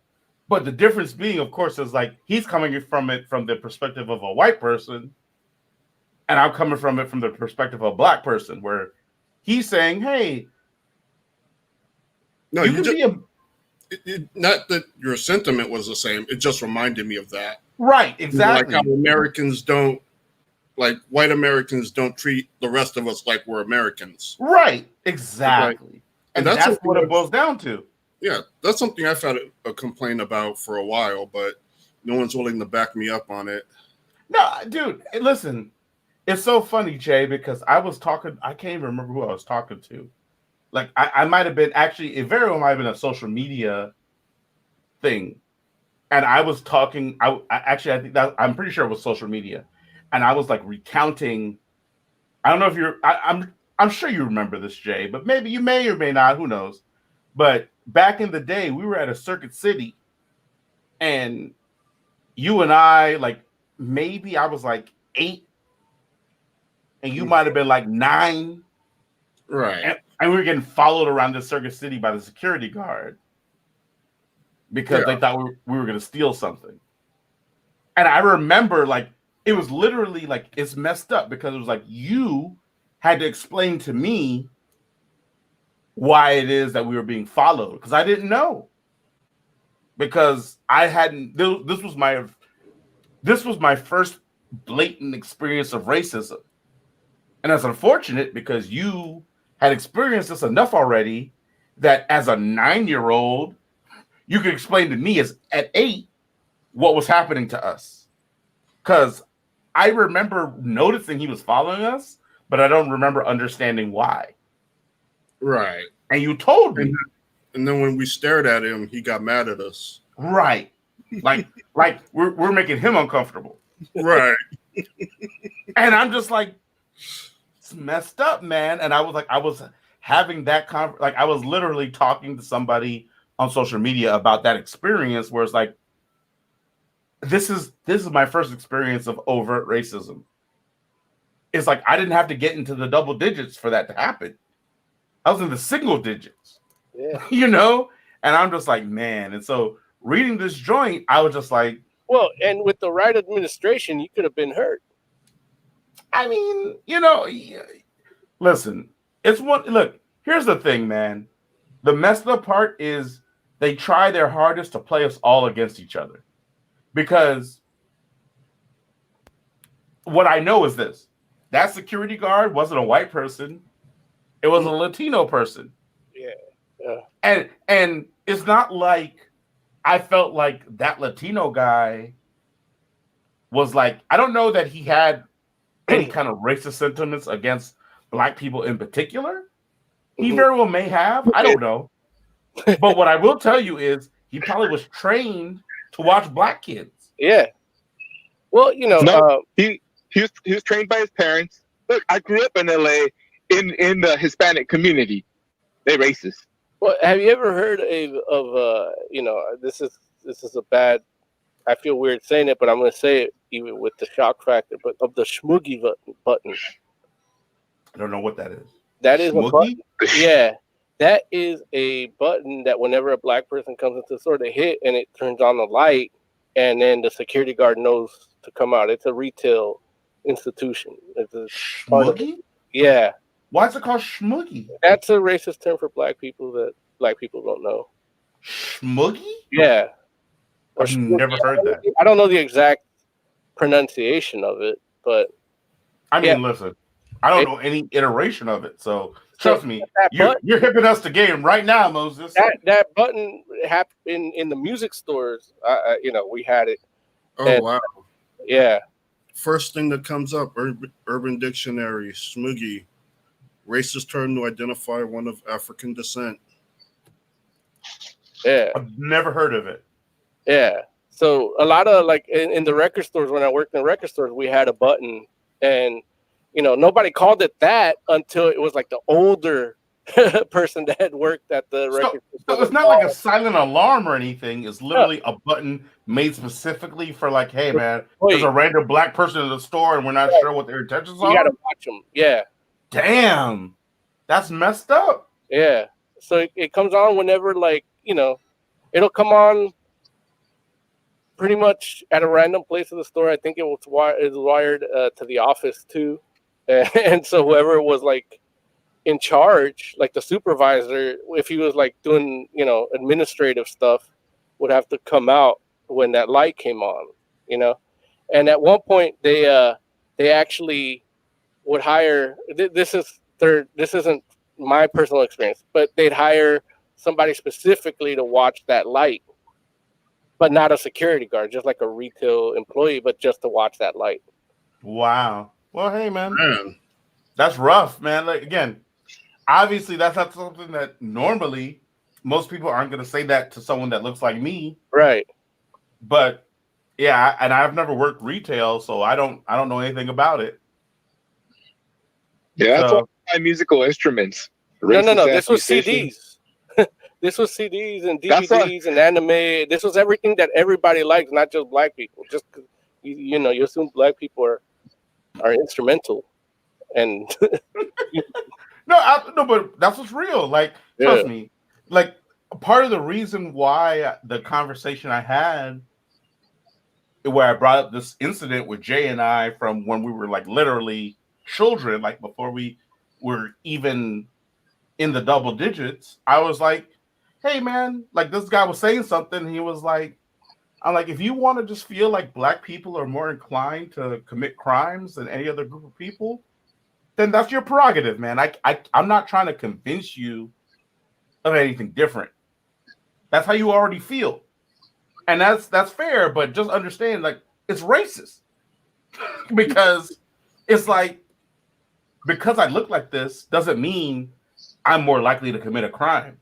but the difference being, of course, is like he's coming from it from the perspective of a white person, and I'm coming from it from the perspective of a black person, where he's saying, hey, no, you can not that your sentiment was the same. It just reminded me of that. Right, exactly. Like how Americans don't, like white Americans don't treat the rest of us like we're Americans. Right, exactly. Like, and that's what it boils down to. Yeah, that's something I've had a complaint about for a while, but no one's willing to back me up on it. No, dude, listen, it's so funny, Jay, because I can't even remember who I was talking to. Like, I might have been, actually, it very well might have been a social media thing. And I was talking, I think that, I'm pretty sure it was social media. And I was like recounting, I don't know if I'm sure you remember this, Jay, but maybe you may or may not, who knows. But back in the day, we were at a Circuit City, and you and I, like, maybe I was like 8, and you might have been like 9. Right. And we were getting followed around the Circuit City by the security guard because they thought we were going to steal something. And I remember, like, it was literally like, it's messed up because it was like you had to explain to me why it is that we were being followed, because I didn't know. Because I hadn't, this was my first blatant experience of racism. And that's unfortunate because you had experienced this enough already that as a 9-year-old, you could explain to me at 8 what was happening to us. Because I remember noticing he was following us, but I don't remember understanding why. Right. And you told me. And then when we stared at him, he got mad at us. Right. Like we're making him uncomfortable. Right. And I'm just like, it's messed up, man. And I was having that I was literally talking to somebody on social media about that experience where it's like, this is my first experience of overt racism. it's like I didn't have to get into the double digits for that to happen. I was in the single digits, Yeah. you know? And I'm just like, man. And so reading this joint, I was just like, Well, and with the right administration, you could have been hurt. I mean, you know, listen, it's one. Look, here's the thing, man. The messed up part is they try their hardest to play us all against each other. Because what I know is this: that security guard wasn't a white person; it was a Latino person. Yeah. And it's not like I felt like that Latino guy was like, I don't know that he had any kind of racist sentiments against black people in particular. He very well may have. I don't know. But what I will tell you is he probably was trained to watch black kids. Yeah. Well, you know, No, he was trained by his parents. Look, I grew up in LA in the Hispanic community. They're racist. well, have you ever heard of you know, this is a bad. I feel weird saying it, but I'm going to say it even with the shock factor. But of the Schmoogie button. I don't know what that is. That is a Schmoogie? button. Yeah, that is a button that whenever a black person comes into the store, they hit and it turns on the light, and then the security guard knows to come out. It's a retail institution. It's a part of it. Schmoogie? Yeah, Why is it called Schmoogie? that's a racist term for black people that black people don't know. Schmoogie? Yeah, or I've never heard that. I don't know the exact pronunciation of it, but I mean, Yeah. listen, I don't know any iteration of it. So trust me, that you're hipping us to game right now, Moses. that button happened in the music stores. You know, we had it. Oh, And- wow. Yeah. First thing that comes up, Urban Dictionary, Smoogie, racist term to identify one of African descent. Yeah. I've never heard of it. Yeah. So a lot of like in the record stores, when I worked in record stores, we had a button, and you know, nobody called it that until it was like the older person that had worked at the record store. So it's not like a silent alarm or anything. It's literally a button made specifically for like, hey man, there's a random black person in the store and we're not sure what their intentions You are. gotta watch them. Yeah. Damn, that's messed up. Yeah. So it comes on whenever, like, you know, it'll come on pretty much at a random place in the store. I think it was wired to the office too. And so whoever was like in charge, like the supervisor, if he was like doing, you know, administrative stuff, would have to come out when that light came on, you know. And at one point they actually would hire, this isn't my personal experience, but they'd hire somebody specifically to watch that light, but not a security guard, just like a retail employee, but just to watch that light. Wow. Well, hey man, Man, that's rough, man. Like again, obviously that's not something that normally most people aren't going to say that to someone that looks like me. Right. But yeah, and I've never worked retail, so I don't know anything about it. Yeah, that's So- why I buy musical instruments. No. Racist This was musicians. CDs. This was CDs and That's why- DVDs and anime. This was everything that everybody likes, not just black people. Just 'cause you know, you assume black people are instrumental, and No, but that's what's real. Like, trust me. Like, part of the reason why the conversation I had, where I brought up this incident with Jay and I from when we were like literally children, like before we were even in the double digits, I was like, "Hey, man!" Like this guy was saying something. He was like, "I'm like, if you want to just feel like black people are more inclined to commit crimes than any other group of people, then that's your prerogative, man. I'm not trying to convince you of anything different. That's how you already feel, and that's fair. But just understand, like, it's racist because it's like because I look like this doesn't mean I'm more likely to commit a crime.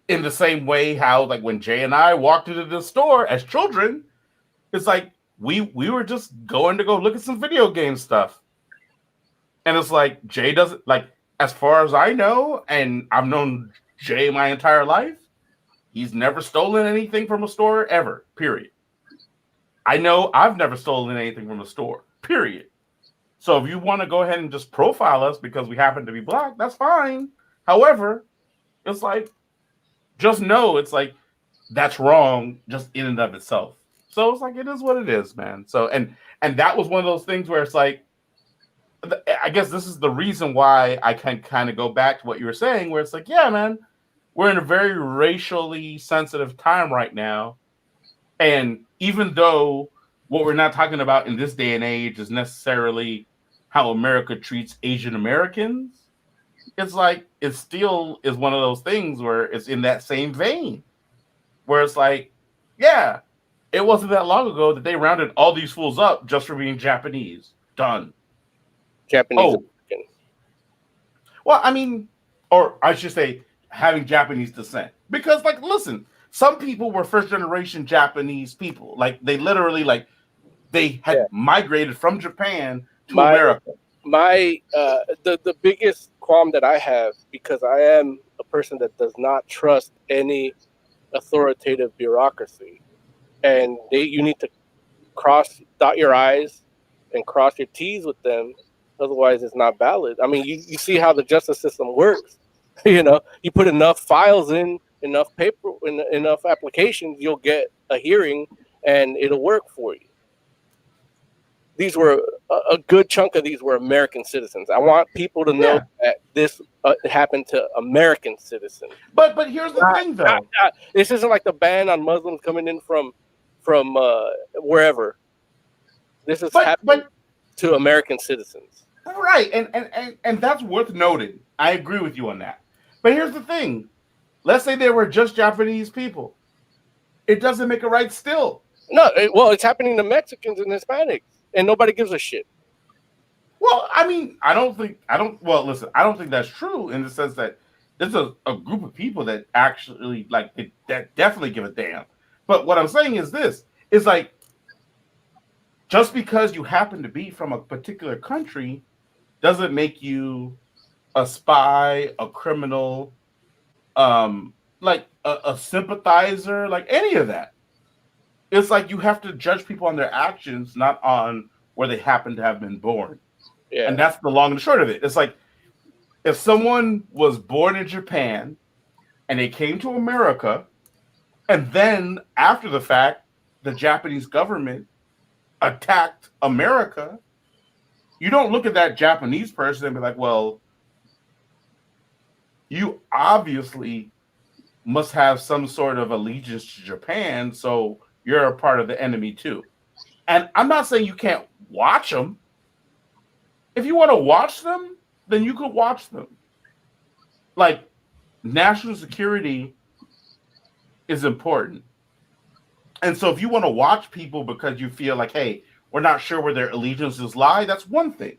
In the same way, how like when Jay and I walked into the store as children, it's like we were just going to go look at some video game stuff. And it's like Jay doesn't like, as far as I know, and I've known Jay my entire life, he's never stolen anything from a store ever, period. I know I've never stolen anything from a store, period. So if you want to go ahead and just profile us because we happen to be black, that's fine. However, it's like, just know it's like that's wrong just in and of itself. So it's like it is what it is, man. So and that was one of those things where it's like, I guess this is the reason why I can kind of go back to what you were saying, where it's like, yeah, man, we're in a very racially sensitive time right now. And even though what we're not talking about in this day and age is necessarily how America treats Asian Americans, it's like it still is one of those things where it's in that same vein, where it's like, yeah, it wasn't that long ago that they rounded all these fools up just for being Japanese. Done. Japanese. Oh. Well, I mean, or I should say, having Japanese descent. Because, like, listen, some people were first generation Japanese people. Like, they literally, like, they had migrated from Japan to America. The biggest qualm that I have, because I am a person that does not trust any authoritative bureaucracy, and you need to dot your I's and cross your T's with them, otherwise it's not valid. I mean, you see how the justice system works. You know, you put enough files in, enough paper, enough applications, you'll get a hearing and it'll work for you. These were a good chunk of these were American citizens. I want people to know that this happened to American citizens. But here's the thing, though. This isn't like the ban on Muslims coming in from wherever. This is happening to American citizens. Right, and that's worth noting. I agree with you on that. But here's the thing. Let's say they were just Japanese people. It doesn't make it right still. No, it's happening to Mexicans and Hispanics, and nobody gives a shit. Well, I mean, I don't think that's true in the sense that there's a group of people that actually, like, that definitely give a damn. But what I'm saying is this, is like, just because you happen to be from a particular country doesn't make you a spy, a criminal, like a sympathizer, like any of that. It's like you have to judge people on their actions, not on where they happen to have been born. Yeah. And that's the long and the short of it. It's like if someone was born in Japan and they came to America, and then after the fact, the Japanese government attacked America, you don't look at that Japanese person and be like, well, you obviously must have some sort of allegiance to Japan, so you're a part of the enemy too. And I'm not saying you can't watch them. If you want to watch them, then you could watch them. Like, national security is important. And so if you want to watch people because you feel like, hey, we're not sure where their allegiances lie, that's one thing.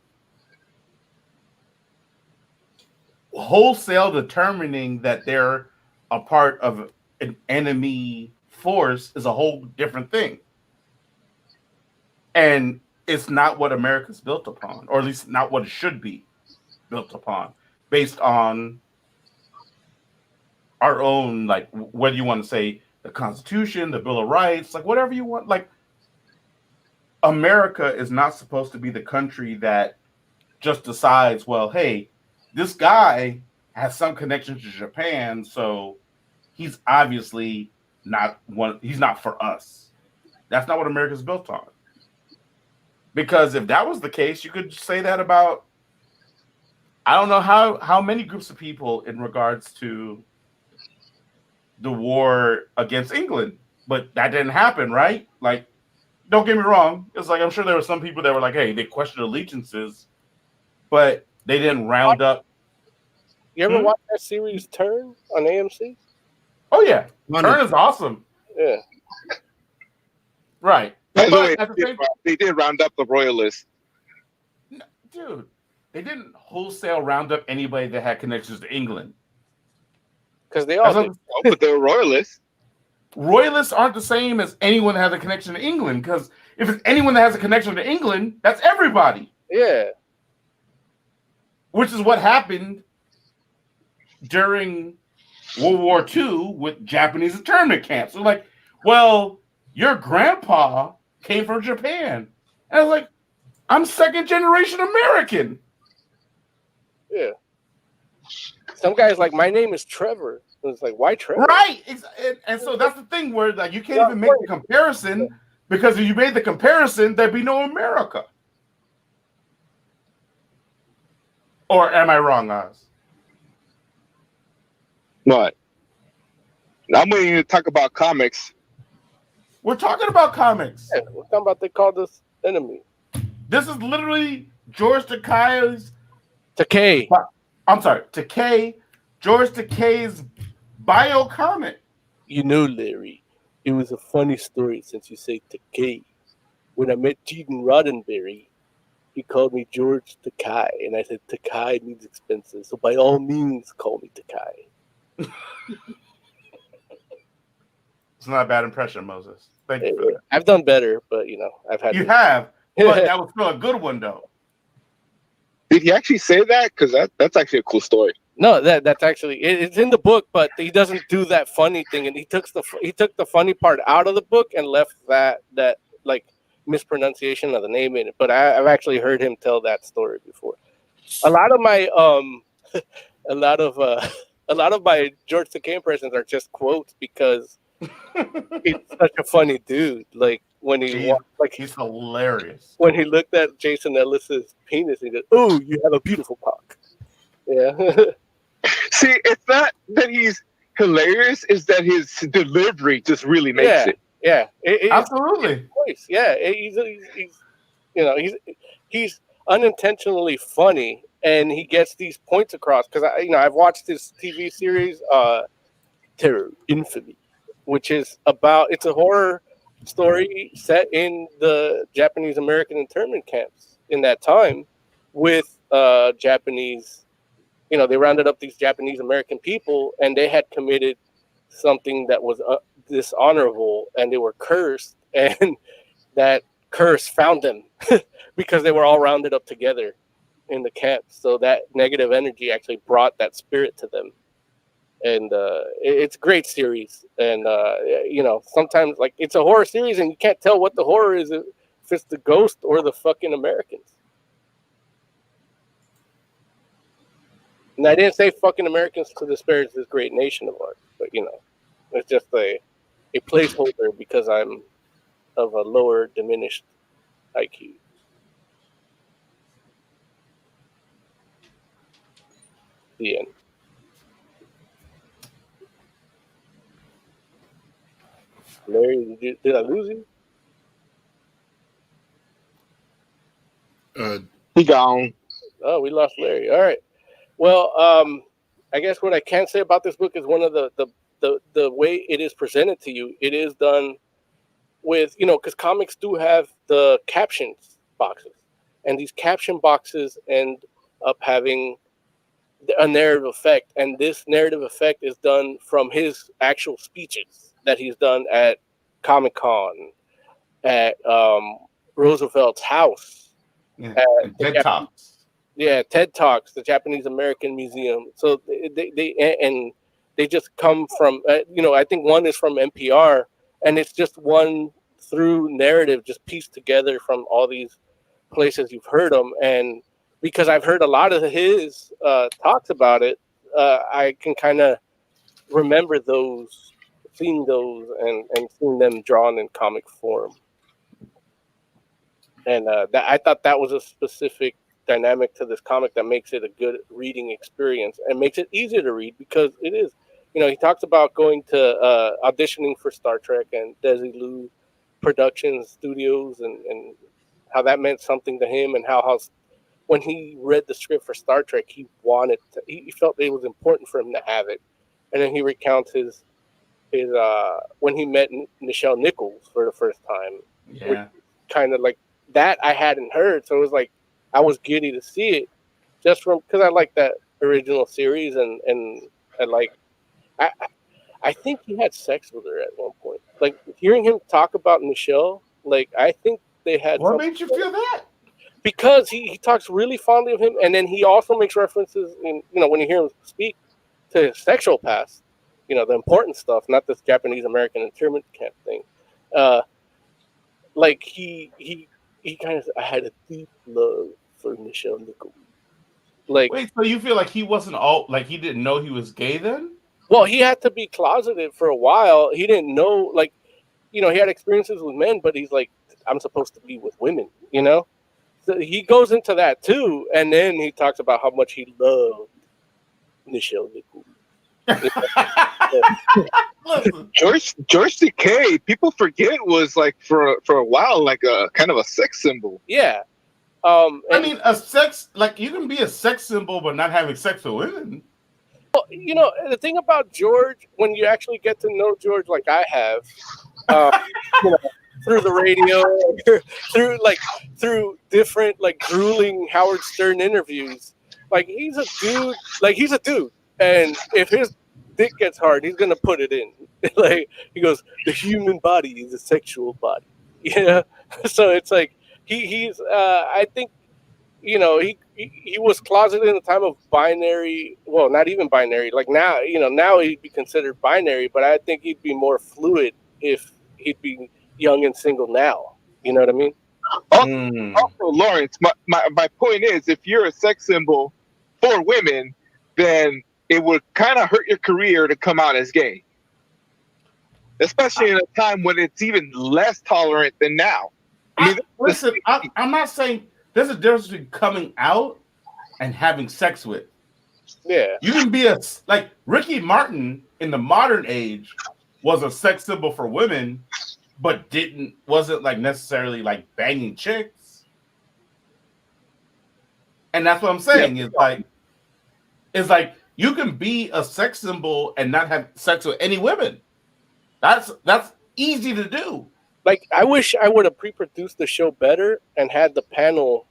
Wholesale determining that they're a part of an enemy force is a whole different thing. And it's not what America's built upon, or at least not what it should be built upon, based on our own, like, whether you want to say the Constitution, the Bill of Rights, like whatever you want. Like, America is not supposed to be the country that just decides, well, hey, this guy has some connection to Japan, so he's obviously not one. He's not for us. That's not what America's built on. Because if that was the case, you could say that about, I don't know how many groups of people in regards to the war against England, but that didn't happen, right? Like, don't get me wrong. It's like, I'm sure there were some people that were like, hey, they questioned allegiances, but they didn't round up. You ever watch that series Turn on AMC? Oh, yeah. Turn is awesome. Yeah. Right. By the way, they did round up the royalists. Dude, they didn't wholesale round up anybody that had connections to England. Because they all did. But they were royalists. Royalists aren't the same as anyone that has a connection to England. Because if it's anyone that has a connection to England, that's everybody. Yeah. Which is what happened during World War II with Japanese internment camps. So like, well, your grandpa came from Japan. And I was like, I'm second generation American. Yeah. Some guys like, my name is Trevor. And it's like, why Trevor? Right. And so that's the thing where like you can't even make the comparison, because if you made the comparison, there'd be no America. Or am I wrong, Oz? What? I'm waiting to talk about comics. We're talking about comics. Yeah, we're talking about they called us enemy. This is literally George Takei's. Takei. I'm sorry, Takei. George Takei's bio comic. You know, Larry, it was a funny story since you say Takei. When I met Gene Roddenberry, he called me George Takei, and I said Takei means expensive, so by all means, call me Takei. It's not a bad impression, Moses. Thank you for that. I've done better, but I've had. You have, but that was still a good one, though. Did he actually say that? Because that's actually a cool story. No, that's actually it's in the book, but he doesn't do that funny thing, and he took the funny part out of the book and left that like mispronunciation of the name in it. But I've actually heard him tell that story before. A lot of my a lot of my George Takei impressions are just quotes because he's such a funny dude. Like when he's hilarious. When he looked at Jason Ellis's penis, he goes, "Oh, you have a beautiful cock." Yeah. See, it's not that he's hilarious; it's that his delivery just really makes it. Yeah, absolutely. Yeah, he's unintentionally funny, and he gets these points across. Because I've watched this TV series, Terror Infamy, which is it's a horror story set in the Japanese American internment camps in that time, with Japanese. They rounded up these Japanese American people, and they had committed something that was dishonorable, and they were cursed, and that curse found them because they were all rounded up together in the camp. So that negative energy actually brought that spirit to them, and it's a great series. And sometimes like it's a horror series, and you can't tell what the horror is if it's the ghost or the fucking Americans. And I didn't say fucking Americans to disparage this great nation of ours, but it's just a placeholder because I'm of a lower diminished IQ. The end. Larry, did I lose you? He gone. Oh, we lost Larry. All right. Well, I guess what I can say about this book is one of the way it is presented to you. It is done with, because comics do have the captions boxes, and these caption boxes end up having a narrative effect. And this narrative effect is done from his actual speeches that he's done at Comic-Con, at Roosevelt's house, at TED Talks. Yeah, TED Talks, the Japanese American Museum. So they just come from, I think one is from NPR, and it's just one through narrative just pieced together from all these places you've heard them. And because I've heard a lot of his talks about it, I can kind of remember those, seeing those and seeing them drawn in comic form. And I thought that was a specific dynamic to this comic that makes it a good reading experience and makes it easier to read, because it is, he talks about going to auditioning for Star Trek and Desilu Productions Studios and how that meant something to him, and how when he read the script for Star Trek, he felt it was important for him to have it. And then he recounts his when he met Nichelle Nichols for the first time. Yeah. Kind of like that I hadn't heard. So it was like, I was giddy to see it just because I like that original series, and I like, I think he had sex with her at one point. Like hearing him talk about Nichelle, like I think they had. What made you feel that? Because he talks really fondly of him, and then he also makes references in, when you hear him speak, to his sexual past, the important stuff, not this Japanese American internment camp thing. Like he he kind of I had a deep love for Nichelle Nichols. Like, Wait, so you feel like he wasn't all like he didn't know he was gay then? well, he had to be closeted for a while. He didn't know, like, you know, he had experiences with men, but he's like, I'm supposed to be with women, you know? So he goes into that too, and then he talks about how much he loved Nichelle Nichols. Listen, George Takei, people forget, was like for a while like a kind of a sex symbol. Yeah. I And, mean, a sex like you can be a sex symbol but not having sex with women. you know, the thing about George, when you actually get to know George like I have, you know, through the radio, through different like grueling Howard Stern interviews, like he's a dude, and if his dick gets hard, he's gonna put it in. Like he goes, the human body is a sexual body, yeah. So it's like he's I think, you know, he was closeted in the time of binary. Well, not even binary. Like now, you know, now he'd be considered binary, but I think he'd be more fluid if he'd be young and single now. You know what I mean? Also, Lawrence, my point is, if you're a sex symbol for women, then it would kind of hurt your career to come out as gay, especially in a time when it's even less tolerant than now. Listen, I'm not saying there's a difference between coming out and having sex with. Yeah. You can be like Ricky Martin in the modern age was a sex symbol for women, but wasn't like necessarily like banging chicks. And that's what I'm saying is like you can be a sex symbol and not have sex with any women. That's easy to do. Like, I wish I would have pre-produced the show better and had the panel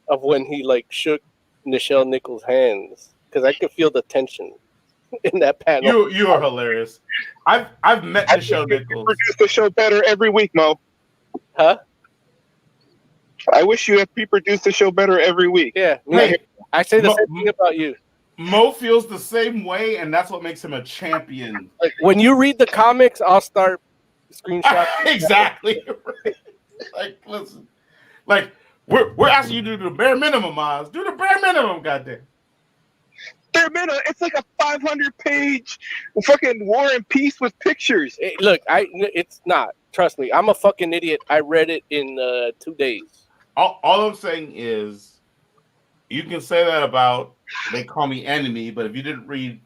of when he like shook Nichelle Nichols' hands, because I could feel the tension in that panel. You are hilarious. I've met Nichelle Nichols. Produce the show better every week, Mo. Huh? I wish you had pre-produced the show better every week. Yeah. Hey, I say the same thing about you. Mo feels the same way, and that's what makes him a champion. Like, when you read the comics, I'll start screenshots. Exactly. Like, listen, like we're asking you to do the bare minimum, Oz. Do the bare minimum, goddamn. Bare minimum. It's like a 500-page fucking War and Peace with pictures. Look, it's not. Trust me, I'm a fucking idiot. I read it in 2 days. All I'm saying is, you can say that about They Call Me Enemy, but if you didn't read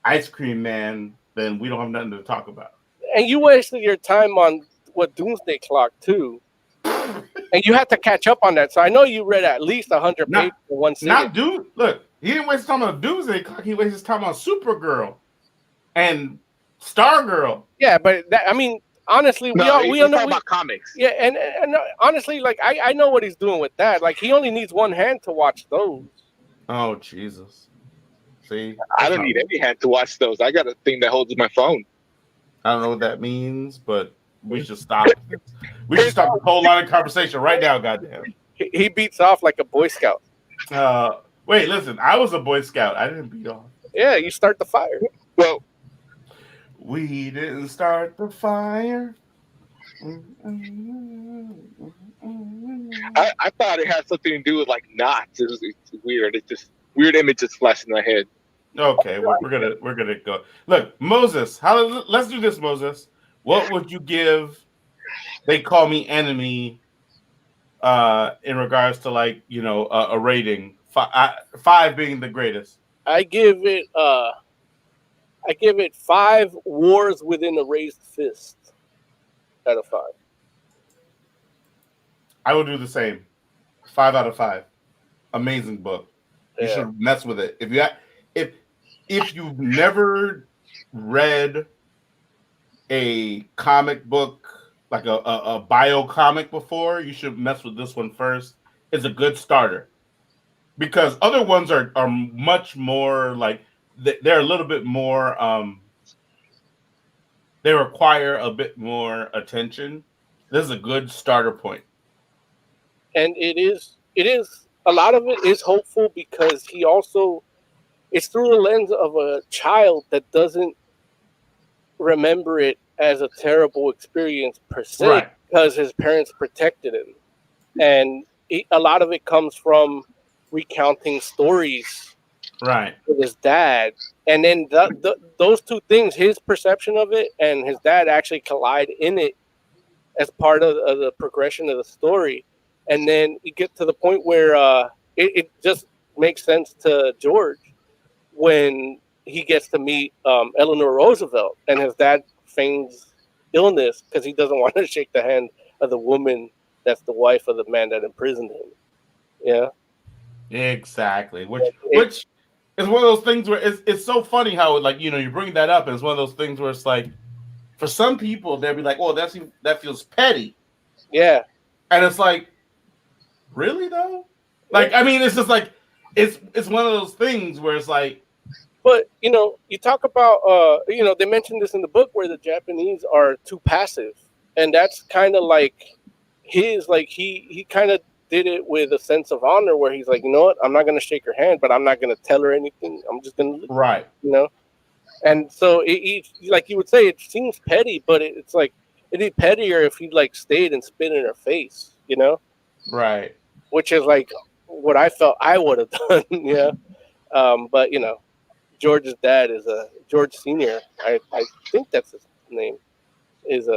Ice Cream Man, then we don't have nothing to talk about. And you wasted your time on Doomsday Clock too, and you had to catch up on that. So I know you read at least 100 pages in one sitting. Look, he didn't waste time on Doomsday Clock. He wasted his time on Supergirl and Stargirl. Yeah, but I mean, honestly, we all know about comics. Yeah, and honestly, like I know what he's doing with that. Like he only needs one hand to watch those. Oh Jesus! See, I don't need any hand to watch those. I got a thing that holds my phone. I don't know what that means, but we should stop. We should stop the whole line of conversation right now. Goddamn! He beats off like a Boy Scout. Wait, listen. I was a Boy Scout. I didn't beat off. Yeah, you start the fire. Well, we didn't start the fire. I thought it had something to do with like knots. It's weird. It's just weird images flash in my head. Okay, well, we're gonna go. Look, Moses. Let's do this, Moses. What would you give They Call Me Enemy in regards to, like, you know, a rating? 5 being the greatest. I give it 5 wars within a raised fist out of 5. I would do the same. 5 out of 5. Amazing book. You should mess with it. If you've never read a comic book, like a bio comic before, you should mess with this one first. It's a good starter. Because other ones are much more like, they're a little bit more, they require a bit more attention. This is a good starter point. And it is a lot of it is hopeful because it's through the lens of a child that doesn't remember it as a terrible experience per se, right, because his parents protected him. and a lot of it comes from recounting stories Right. with his dad, and then those two things, his perception of it and his dad, actually collide in it as part of the progression of the story, and then you get to the point where it just makes sense to George when he gets to meet Eleanor Roosevelt, and his dad feigns illness because he doesn't want to shake the hand of the woman that's the wife of the man that imprisoned him. Yeah, exactly. Which is one of those things where it's so funny how, like, you know, you bring that up, and it's one of those things where it's like, for some people they'll be like, "Oh, that feels petty." Yeah, and it's like, really though? Like, I mean, it's just like it's one of those things where it's like. But, you know, you talk about, you know, they mentioned this in the book where the Japanese are too passive. And that's kind of like his, like, he kind of did it with a sense of honor where he's like, you know what, I'm not going to shake her hand, but I'm not going to tell her anything. I'm just going to, right, you know? And so, like you would say, it seems petty, but it's like, it'd be pettier if he, like, stayed and spit in her face, you know? Right. Which is, like, what I felt I would have done, yeah. But, you know, George's dad is George Senior. I think that's his name. Is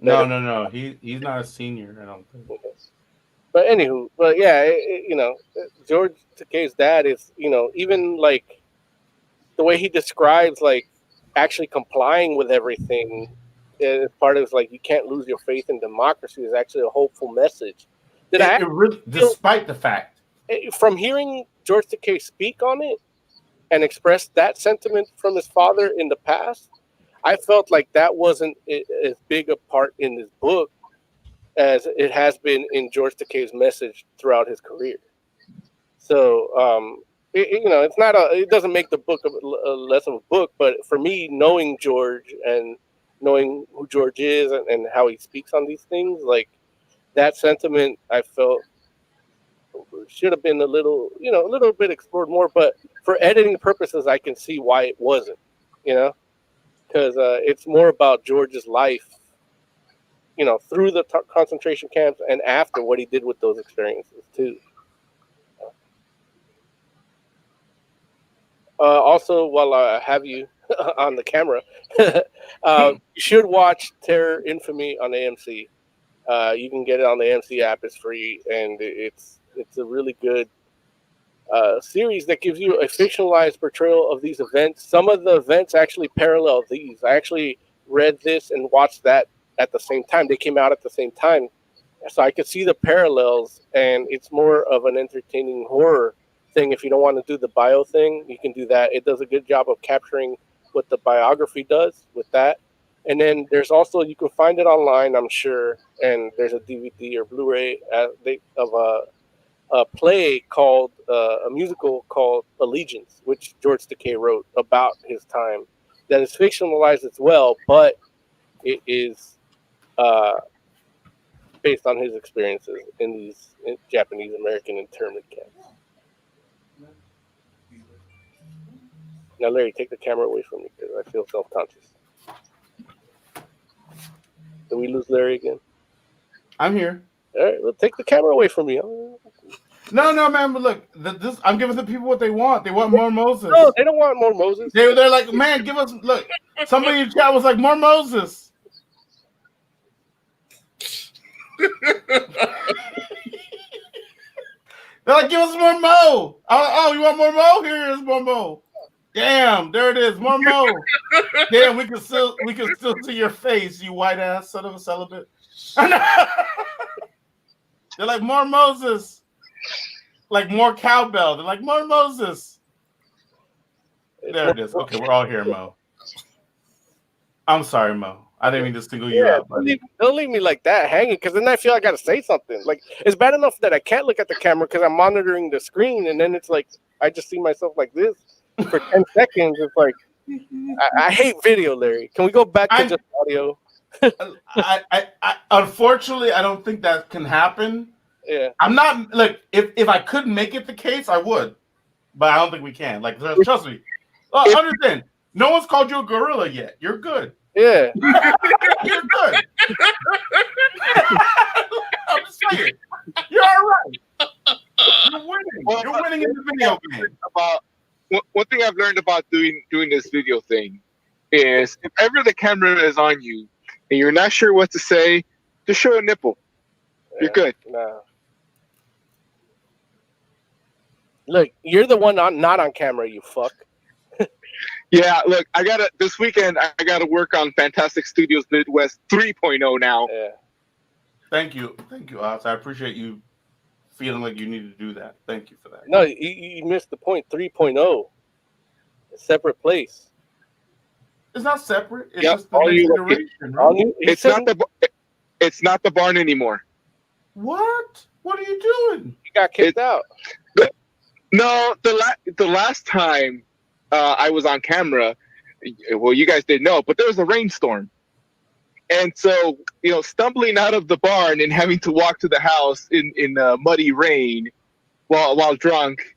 no. He's not a senior. I don't think. But anywho, you know, George Takei's dad is, you know, even like the way he describes like actually complying with everything is part of it's like you can't lose your faith in democracy is actually a hopeful message. Despite the fact from hearing George Takei speak on it and express that sentiment from his father in the past, I felt like that wasn't as big a part in this book as it has been in George Takei's message throughout his career. So, you know, it doesn't make the book less of a book, but for me, knowing George and knowing who George is and how he speaks on these things, like that sentiment, I felt should have been a little bit explored more, but for editing purposes, I can see why it wasn't, you know, because it's more about George's life, you know, through the concentration camps and after what he did with those experiences too. Also, while I have you on the camera, you should watch Terror Infamy on AMC. You can get it on the AMC app. It's free, and it's a really good series that gives you a fictionalized portrayal of these events. Some of the events actually parallel these. I actually read this and watched that at the same time. They came out at the same time, so I could see the parallels, and it's more of an entertaining horror thing. If you don't want to do the bio thing, you can do that. It does a good job of capturing what the biography does with that. And then there's also, you can find it online, I'm sure, and there's a DVD or Blu-ray of a play called, a musical called Allegiance, which George Takei wrote about his time, that is fictionalized as well, but it is based on his experiences in these Japanese American internment camps. Now, Larry, take the camera away from me because I feel self-conscious. Did we lose Larry again? I'm here. All right, well, take the camera away from me. No, man. But look, I'm giving the people what they want. They want more Moses. No, they don't want more Moses. They're like, man, give us. Look, somebody in chat was like, more Moses. They're like, give us more Mo. Oh, you want more Mo? Here's more Mo. Damn, there it is, more Mo. Damn, we can still see your face, you white ass son of a celibate. They're like, more Moses. Like more cowbell. They're like, more Moses. There it is. Okay, we're all here, Mo. I'm sorry, Mo. I didn't mean to single you out. Don't leave me like that hanging, because then I feel I got to say something. Like, it's bad enough that I can't look at the camera because I'm monitoring the screen, and then it's like I just see myself like this for 10 seconds. It's like I hate video, Larry. Can we go back to just audio? I unfortunately, I don't think that can happen. Yeah, I'm not like if I couldn't make it the case, I would, but I don't think we can. Like, trust me. Understand? No one's called you a gorilla yet. You're good. Yeah, you're good. I'm Just say it. You're all right. You're winning. You're winning in the video game. About one thing I've learned about doing this video thing is if ever the camera is on you and you're not sure what to say, just show a nipple. You're good. Nah. Look, you're the one not on camera, you fuck. Yeah, look, this weekend I gotta work on Fantastic Studios Midwest 3.0 now. Yeah. Thank you, Oz. I appreciate you feeling like you need to do that. Thank you for that. No, you missed the point. 3.0, a separate place. It's not separate. It's Yep, just the next iteration. Right? It's not the barn anymore. What? What are you doing? You got kicked out. No, the last time I was on camera, well, you guys didn't know, but there was a rainstorm. And so, stumbling out of the barn and having to walk to the house in muddy rain while drunk,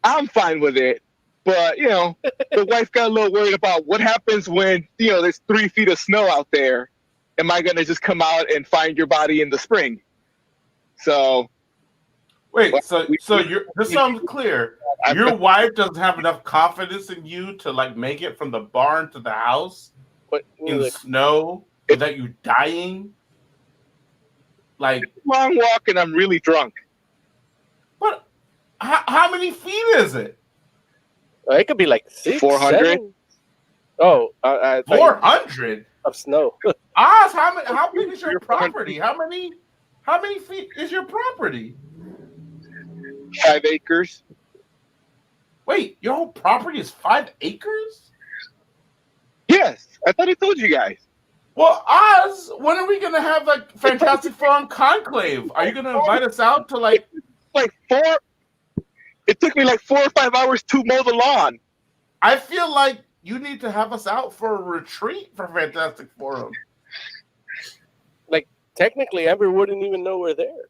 I'm fine with it. But, the wife got a little worried about what happens when, there's 3 feet of snow out there. Am I going to just come out and find your body in the spring? So... Wait, so this sounds clear. Your wife doesn't have enough confidence in you to make it from the barn to the house in snow without you dying? Long walk and I'm really drunk. But how many feet is it? It could be 600. 400. Oh, 400 of snow. Oz, how big is your property? How many feet is your property? 5 acres. Wait, your whole property is 5 acres? Yes, I thought I told you guys. Well, Oz, when are we gonna have Fantastic Forum Conclave? Are you gonna invite us out to It took me 4 or 5 hours to mow the lawn. I feel like you need to have us out for a retreat for Fantastic Forum. Technically, Amber wouldn't even know we're there.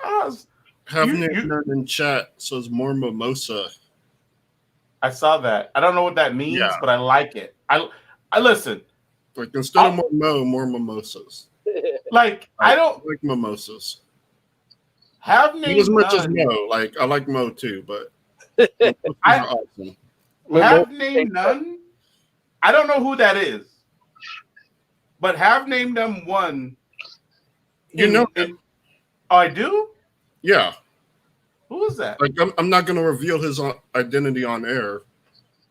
Oz, Having it in chat says more mimosa. I saw that. I don't know what that means, but I like it. I listen. Instead of more mimosas. I don't like mimosas. Have name as much none. as Mo. I like Mo too, but awesome. Have name none. I don't know who that is, but have named them one. Oh, I do? Yeah. Who is that? I'm not going to reveal his identity on air,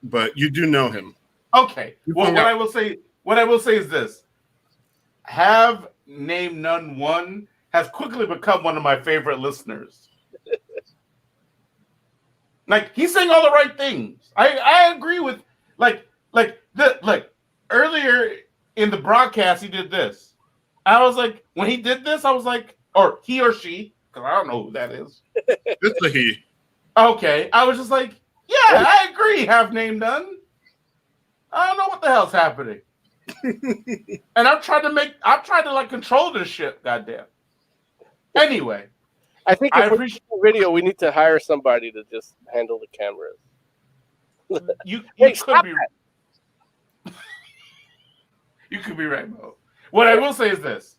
but you do know him. Okay. Well, what I will say is this: have named none one has quickly become one of my favorite listeners. He's saying all the right things. I agree with earlier in the broadcast he did this. I was like, when he did this, I was like, or he or she, because I don't know who that is. It's a he. Okay. I was just like, yeah, I agree, have name none. I don't know what the hell's happening. And I'm trying to control this shit, goddamn. Anyway. I think if we shoot a video, we need to hire somebody to just handle the cameras. You could be You could be right, Mo. What I will say is this: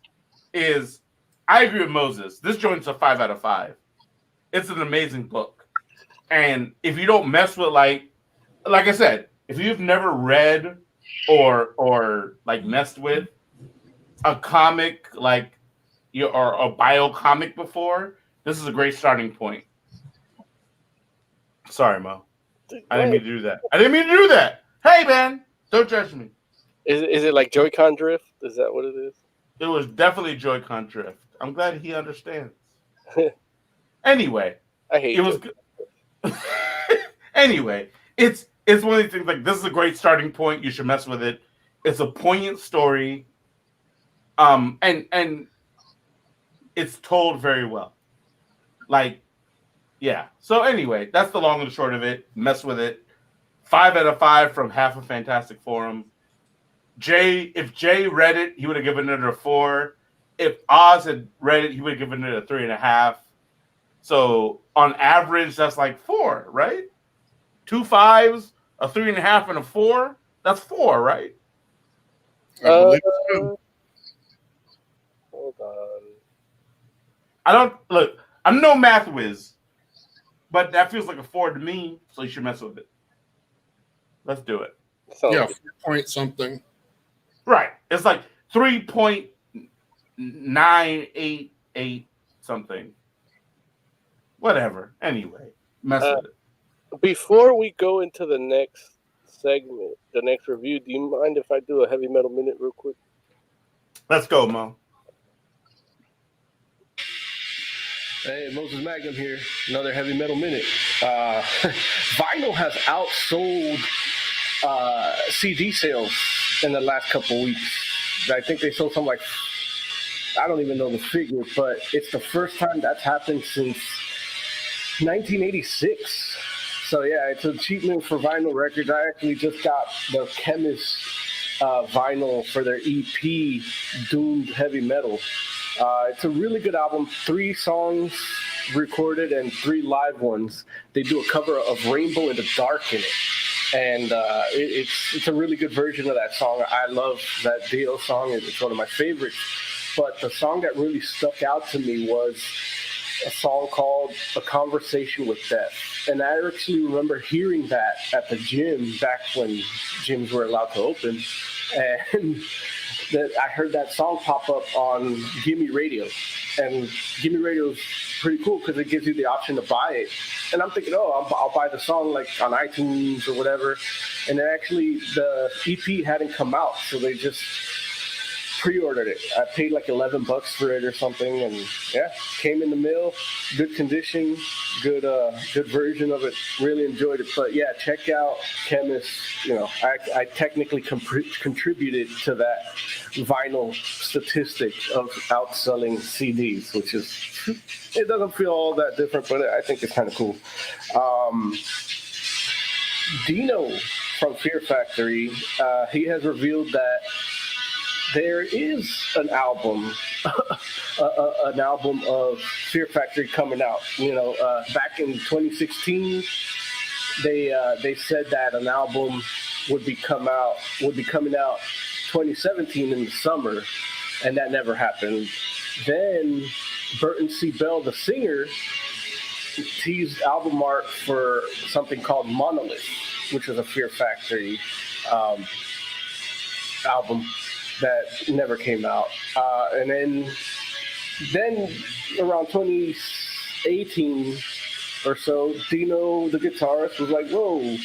I agree with Moses. This joint's a 5 out of 5. It's an amazing book, and if you don't mess with like I said, if you've never read or messed with a comic or a bio comic before, this is a great starting point. Sorry, Mo. I didn't mean to do that. Hey, man, don't judge me. Is it like Joy-Con drift? Is that what it is? It was definitely Joy-Con drift. I'm glad he understands. Anyway, I hate it. Was good. Anyway, it's one of these things this is a great starting point. You should mess with it. It's a poignant story. And it's told very well. Yeah. So anyway, that's the long and the short of it. Mess with it. 5 out of 5 from half of Fantastic Forum. If Jay read it, he would have given it a 4. If Oz had read it, he would have given it a 3.5. So on average, that's 4, right? 2 5s, a 3.5, and a 4. That's 4, right? I believe so. Hold on. I don't look. I'm no math whiz, but that feels like a 4 to me. So you should mess with it. Let's do it. So Yeah, 4 point something. Right. It's like 3.988 something. Whatever. Anyway, mess with it. before we go into the next segment, the next review, do you mind if I do a heavy metal minute real quick? Let's go, Mo. Hey, Moses Magnum here. Another heavy metal minute. Vinyl has outsold CD sales in the last couple weeks. I think they sold something like, I don't even know the figure, but it's the first time that's happened since 1986. So yeah, it's an achievement for vinyl records. I actually just got the Chemist vinyl for their EP, Doomed Heavy Metal. It's a really good album. 3 songs recorded and 3 live ones. They do a cover of Rainbow in the Dark in it. And it's a really good version of that song. I love that Dio song. It's one of my favorites. But the song that really stuck out to me was a song called A Conversation with Death. And I actually remember hearing that at the gym back when gyms were allowed to open. And that I heard that song pop up on Gimme Radio. And Gimme Radio is pretty cool because it gives you the option to buy it. And I'm thinking, I'll buy the song like on iTunes or whatever. And then actually the EP hadn't come out, so they just pre-ordered it. I paid like $11 for it or something, and yeah, came in the mail, good condition, good version of it. Really enjoyed it. But yeah, check out Chemist. I technically contributed to that vinyl statistic of outselling CDs, which is, it doesn't feel all that different, but I think it's kind of cool. Dino from Fear Factory, he has revealed that there is an album of Fear Factory coming out. Back in 2016, they said that an album would be coming out 2017 in the summer, and that never happened. Then Burton C. Bell, the singer, teased album art for something called Monolith, which was a Fear Factory album that never came out. And then around 2018 or so, Dino, the guitarist, was like, whoa,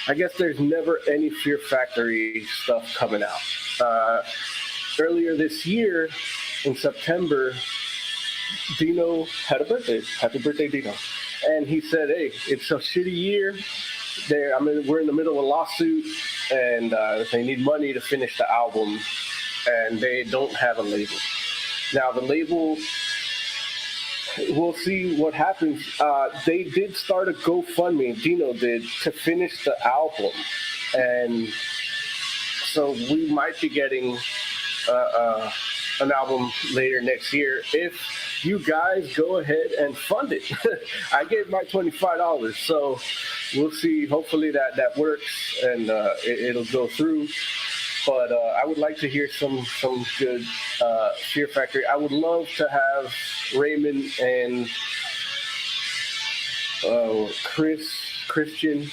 I guess there's never any Fear Factory stuff coming out. Earlier this year, in September, Dino had a birthday. Happy birthday, Dino. And he said, hey, it's a shitty year. We're in the middle of a lawsuit, and they need money to finish the album, and they don't have a label. Now, the label, we'll see what happens. They did start a GoFundMe, Dino did, to finish the album. And so we might be getting an album later next year if you guys go ahead and fund it. I gave my $25, so we'll see. Hopefully that works and it'll go through. But I would like to hear some good Fear Factory. I would love to have Raymond and Christian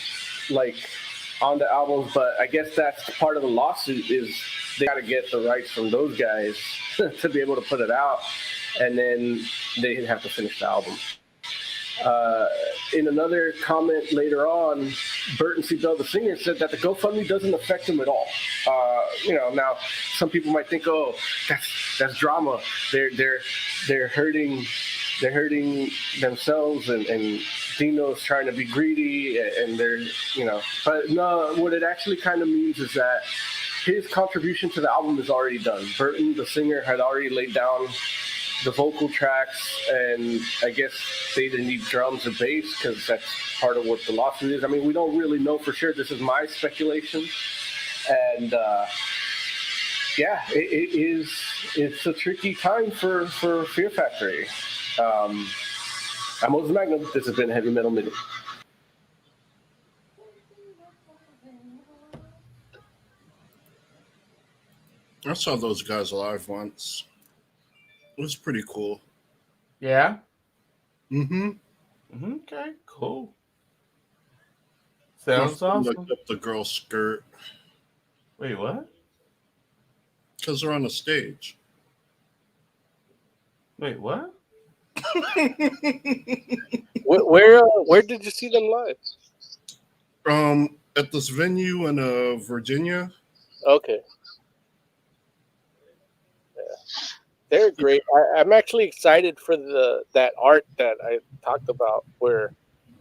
on the albums, but I guess that's part of the lawsuit is they got to get the rights from those guys to be able to put it out, and then they have to finish the album. In another comment later on, Burton C. Bell, the singer, said that the GoFundMe doesn't affect him at all. Now some people might think, oh, that's drama. They're hurting themselves, and Dino's trying to be greedy, and but no, what it actually kind of means is that his contribution to the album is already done. Burton, the singer, had already laid down the vocal tracks, and I guess they didn't need drums or bass because that's part of what the lawsuit is. I mean, we don't really know for sure. This is my speculation, and it's a tricky time for Fear Factory. I'm Moses Magnum. This has been Heavy Metal Minute. I saw those guys live once. was pretty cool. Yeah. Mm-hmm. Okay. Cool. My Sounds friend awesome. looked up the girl's skirt Wait, what? because they're on the stage. Wait, what? Where did you see them live? At this venue in Virginia. Okay. They're great. I'm actually excited for that art that I talked about, where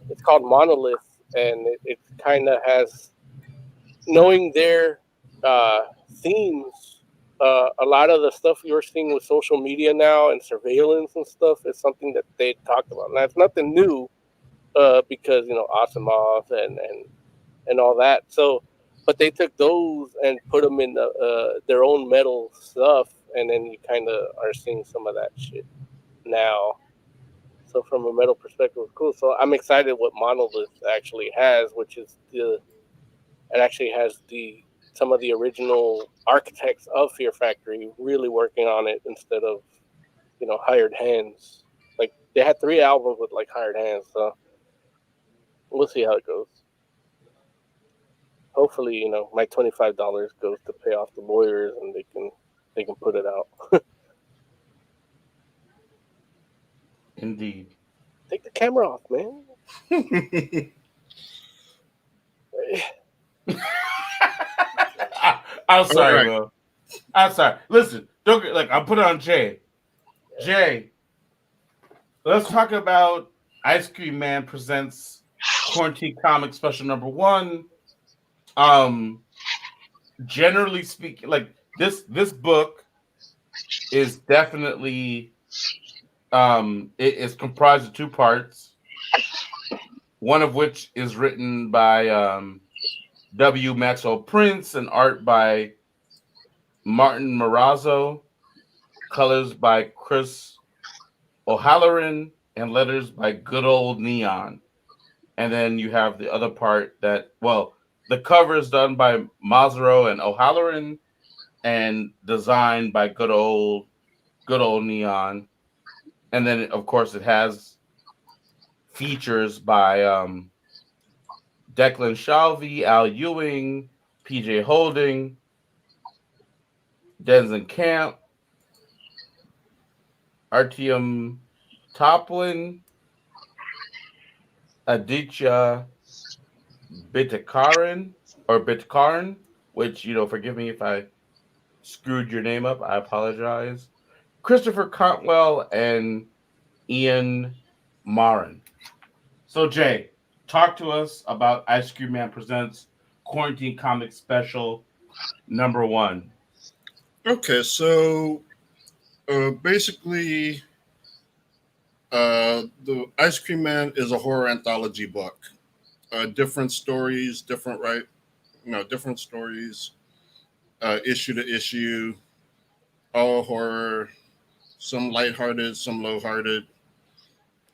it's called Monolith, and it kind of has, knowing their themes. A lot of the stuff you're seeing with social media now and surveillance and stuff is something that they talked about. Now it's nothing new, because Asimov and all that. So, but they took those and put them in their own metal stuff, and then you kind of are seeing some of that shit now. So from a metal perspective, it's cool. So I'm excited what Monolith actually has, which is it actually has some of the original architects of Fear Factory really working on it instead of hired hands. Like they had 3 albums with like hired hands, so we'll see how it goes. Hopefully, my $25 goes to pay off the lawyers and they can put it out. Indeed. Take the camera off, man. I'm sorry, All right. Will. I'm sorry. Listen, don't get I'll put it on Jay. Jay, let's talk about Ice Cream Man presents Quarantine Comics Special Number 1. Generally speaking, this book is definitely it is comprised of 2 parts. One of which is written by W. Maxwell Prince and art by Martin Marazzo, colors by Chris O'Halloran, and letters by Good Old Neon. And then you have the other part the cover is done by Mazzaro and O'Halloran and designed by Good Old Neon. And then, of course, it has features by Declan Shalvey, Al Ewing, PJ Holding, Denzen Camp, Artyom Toplin, Aditya Bitakaran, which, forgive me if I screwed your name up. I apologize. Christopher Cantwell and Ian Marin. So, Jay, talk to us about Ice Cream Man Presents Quarantine Comics Special Number 1. Okay, so basically, the Ice Cream Man is a horror anthology book. Different stories, different stories, issue to issue, all horror, some lighthearted, some low-hearted.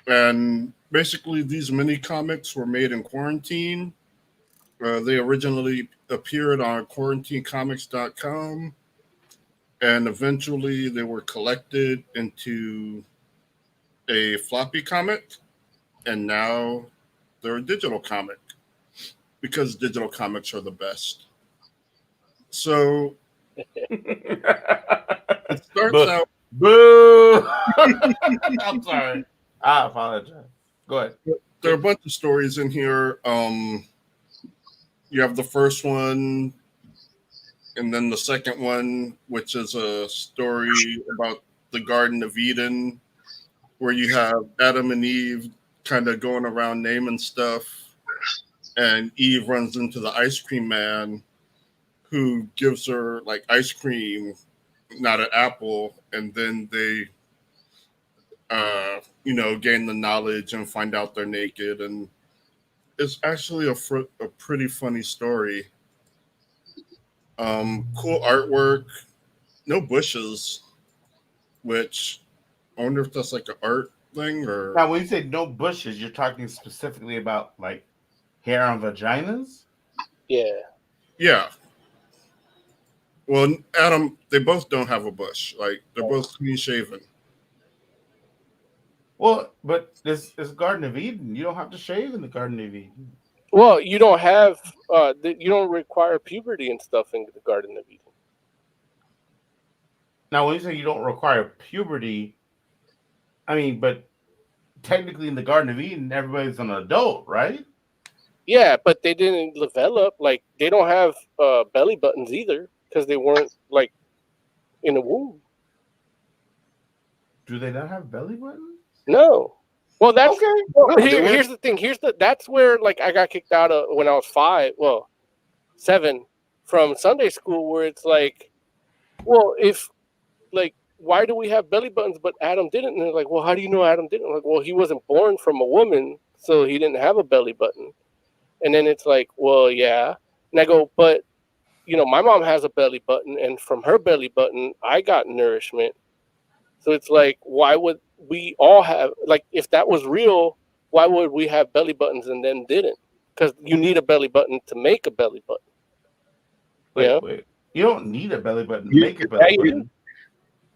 And basically, these mini comics were made in quarantine. They originally appeared on quarantinecomics.com, and eventually they were collected into a floppy comic, and now they're a digital comic because digital comics are the best. So it starts out. Boo! I'm sorry. I apologize. Go ahead. There are a bunch of stories in here. You have the first one, and then the second one, which is a story about the Garden of Eden, where you have Adam and Eve kind of going around naming stuff, and Eve runs into the Ice Cream Man, who gives her ice cream, not an apple, and then they gain the knowledge and find out they're naked. And it's actually a pretty funny story. Cool artwork, no bushes, which I wonder if that's an art thing or. Now, when you say no bushes, you're talking specifically about hair on vaginas? Yeah. Well, Adam, they both don't have a bush. They're both clean shaven. Well, but this is Garden of Eden. You don't have to shave in the Garden of Eden. Well, you don't have you don't require puberty and stuff in the Garden of Eden. Now, when you say you don't require puberty, I mean, but technically in the Garden of Eden, everybody's an adult, right? Yeah, but they didn't develop, like, they don't have belly buttons either because they weren't, like, in a womb. Do they not have belly buttons? No. Well, that's Okay. well, No, they weren't. here's the thing. That's where, like, I got kicked out of when I was 7 from Sunday school, where it's like, well, if, like, why do we have belly buttons but Adam didn't? And they're like, well, how do you know Adam didn't? I'm like, well, he wasn't born from a woman, so he didn't have a belly button. And then it's like, well, yeah. And I go, but, my mom has a belly button, and from her belly button, I got nourishment. So it's like, why would we all have, like, if that was real, why would we have belly buttons and then didn't? Because you need a belly button to make a belly button. Wait. You don't need a belly button to You- make a belly you button.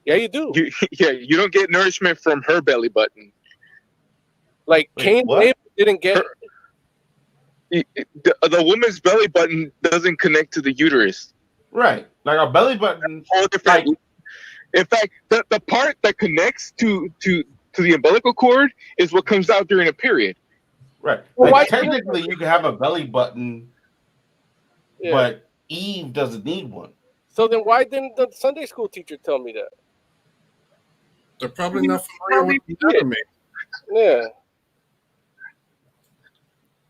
Yeah, you do. You don't get nourishment from her belly button. Like, Wait, Cain what? and Abel didn't get. The woman's belly button doesn't connect to the uterus. Right. Like a belly button. All different. In fact, the part that connects to the umbilical cord is what comes out during a period. Right. Well, Like why- technically you can have a belly button, Yeah. but Eve doesn't need one. So then why didn't the Sunday school teacher tell me that? They're probably not familiar with the anatomy. Yeah.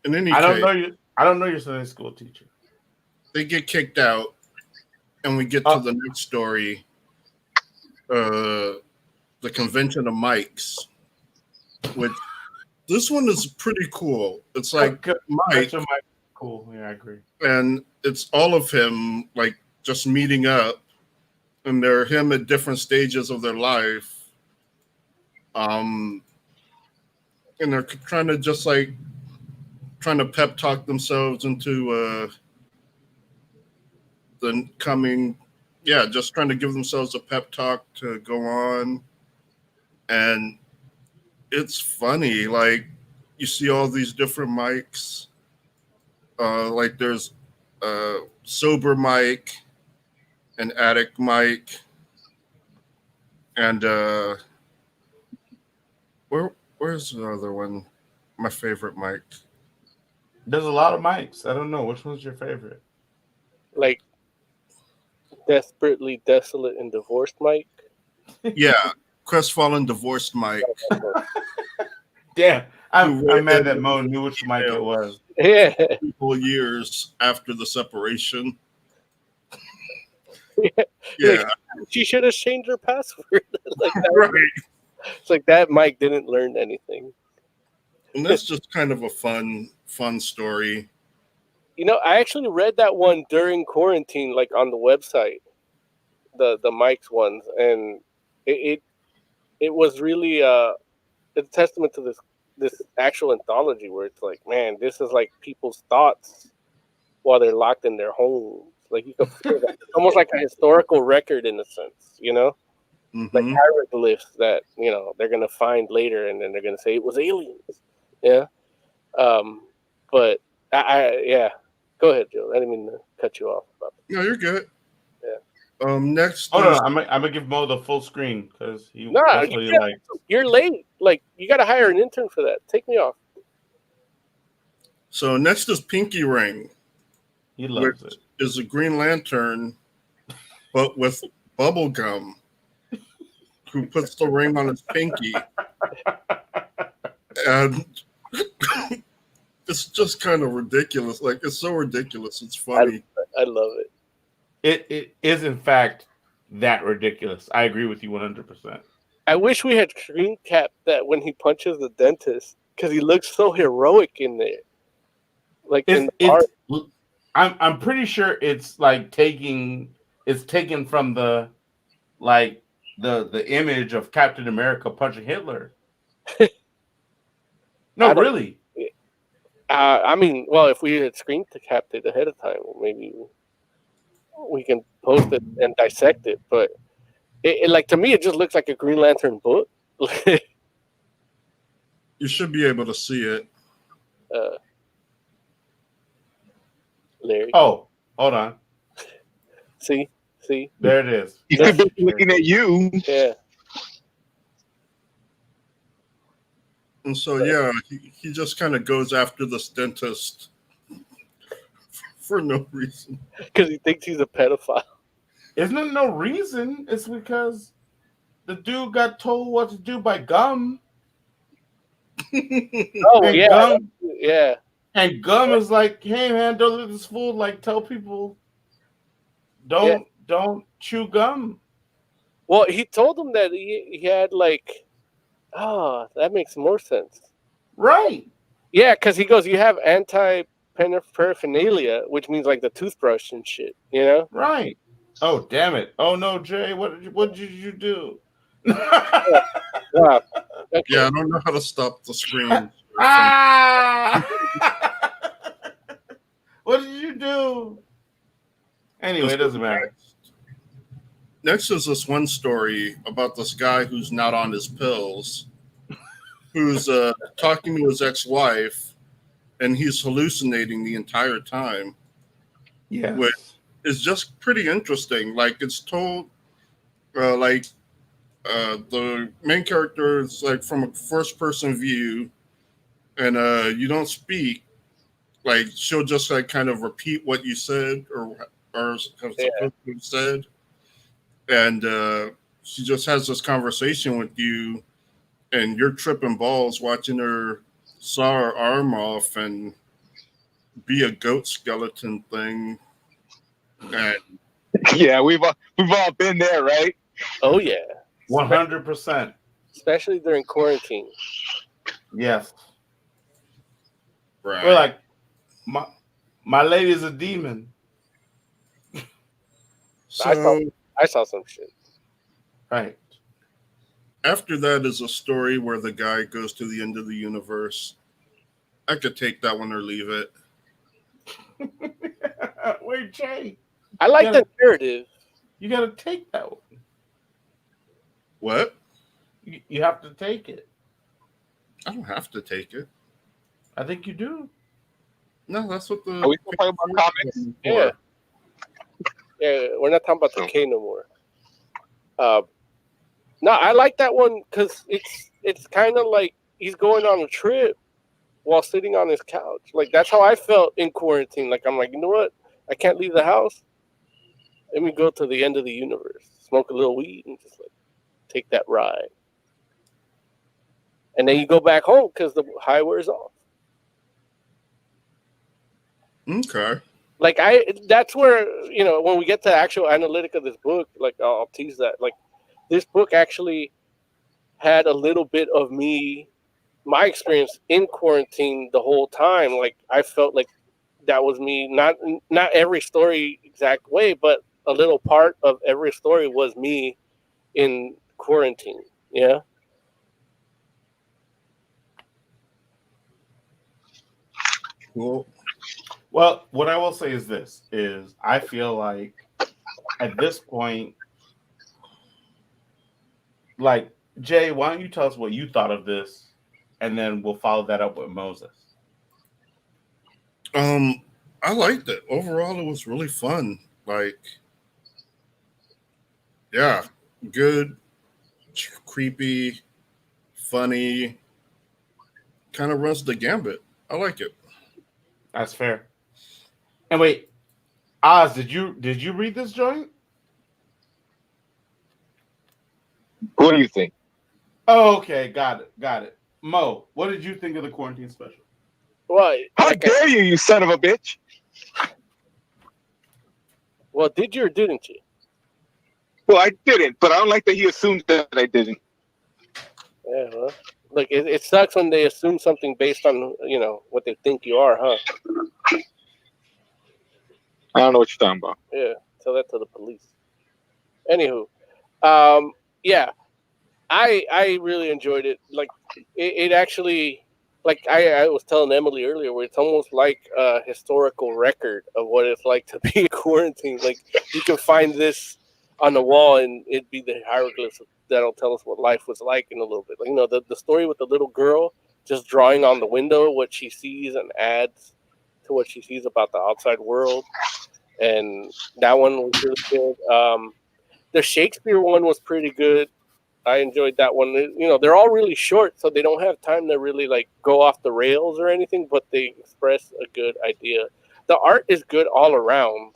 In any I don't case, know you. I don't know your Sunday school teacher. they get kicked out, and we get to the next story. The convention of mics, which this one is pretty cool. It's like Mike, Cool. Yeah, I agree. and it's all of him like just meeting up, and they're him at different stages of their life. And they're trying to pep talk themselves into the coming, just trying to give themselves a pep talk to go on. And it's funny, like you see all these different mics. Like there's sober mic, an addict mic, and where's the other one? My favorite mic. There's a lot of mics. I don't know which one's your favorite. Like, desperately desolate and divorced Mike. Yeah, crestfallen divorced mic. Damn, I'm mad that Mo knew which mic it was. Yeah. People years after the separation. Yeah. Yeah, She should have changed her password. Like that. right. It's like that Mike didn't learn anything. And that's just kind of a fun story. I actually read that one during quarantine, like on the website, the Mike's ones, and it was really a testament to this actual anthology where it's like, man, this is like people's thoughts while they're locked in their homes. Like you could feel that. It's almost like a historical record in a sense, like Mhm. hieroglyphs that they're gonna find later, and then they're gonna say it was aliens. Yeah. But I go ahead, Joe. I didn't mean to cut you off. No, you're good. Yeah. Next. Oh no, is- I'm gonna give Mo the full screen because he Nah, definitely you like. You're late. Like you got to hire an intern for that. Take me off. So next is Pinky Ring. He loves Which it. is a Green Lantern, but with bubble gum, who puts the ring on his pinky. And it's just kind of ridiculous. Like, it's so ridiculous. It's funny. I love it. It is in fact that ridiculous. I agree with you 100%. I wish we had screen capped that when he punches the dentist because he looks so heroic in there. Like in the art. I'm pretty sure it's like taken from the image of Captain America punching Hitler. No, really. I mean, well, if we had screen capped it ahead of time, maybe we can post it and dissect it. But it like to me, it just looks like a Green Lantern book. You should be able to see it. Larry. Oh, hold on. See? There it is. He could be looking at you. Yeah. And so, yeah, he just kind of goes after this dentist for no reason. Because he thinks he's a pedophile. Isn't it no reason? It's because the dude got told what to do by Gum. Oh, And yeah. Gum, Yeah. and Gum is like, hey man, don't let this fool like tell people don't chew gum. Well, he told him that he had like, that makes more sense. Right. Yeah, because he goes, you have anti-paraphernalia, which means like the toothbrush and shit, you know? Right. Oh damn it. Oh no, Jay, what did you do? Wow. Okay. Yeah, I don't know how to stop the screen. Ah! What did you do? Anyway, it doesn't matter. Next is this one story about this guy who's not on his pills, who's talking to his ex-wife, and he's hallucinating the entire time. Yeah. Which is just pretty interesting. Like, it's told, the main character is like from a first-person view, and you don't speak. Like, she'll just like kind of repeat what you said or have said. And she just has this conversation with you, and you're tripping balls watching her saw her arm off and be a goat skeleton thing. And Yeah, we've all been there, right? Oh, yeah. 100%. Especially during quarantine. Yes. right. We're like, my lady's a demon. So I saw some shit. Right. after that is a story where the guy goes to the end of the universe. I could take that one or leave it. Wait, Jay. I like Yeah. the narrative. You got to take that one. What? You have to take it. I don't have to take it. I think you do. No, that's what the. Are we still talking about comics? Yeah. Yeah, we're not talking about the K no more. No, I like that one because it's kind of like he's going on a trip while sitting on his couch. Like, that's how I felt in quarantine. Like, I'm like, you know what? I can't leave the house. Let me go to the end of the universe, smoke a little weed, and just like take that ride. And then you go back home because the high wears off. Okay. Like, that's where, you know, when we get to the actual analytic of this book, like, I'll tease that. Like, this book actually had a little bit of my experience in quarantine the whole time. Like, I felt like that was me. Not every story exact way, but a little part of every story was me in quarantine. Yeah. Cool. Well, what I will say is this: is I feel like at this point, like Jay, why don't you tell us what you thought of this, and then we'll follow that up with Moses. I liked it. Overall, it was really fun. Like, yeah, good, creepy, funny, kind of runs the gambit. I like it. That's fair. And wait, Oz, did you read this joint? What do you think? Oh, okay, got it. Mo, what did you think of the quarantine special? Well, How dare you, you son of a bitch? well, did you or didn't you? Well, I didn't, but I don't like that he assumed that I didn't. Yeah, well, look, it sucks when they assume something based on, you know, what they think you are, huh? I don't know what you're talking about. Yeah, tell that to the police. Anywho, yeah, I really enjoyed it. Like, it actually, like I was telling Emily earlier, where it's almost like a historical record of what it's like to be in quarantine. Like, you can find this on the wall, and it'd be the hieroglyphs that'll tell us what life was like in a little bit. Like, you know, the story with the little girl just drawing on the window what she sees and adds to what she sees about the outside world. And that one was really good. The Shakespeare one was pretty good. I enjoyed that one. You know, they're all really short, so they don't have time to really like go off the rails or anything, but they express a good idea. The art is good all around.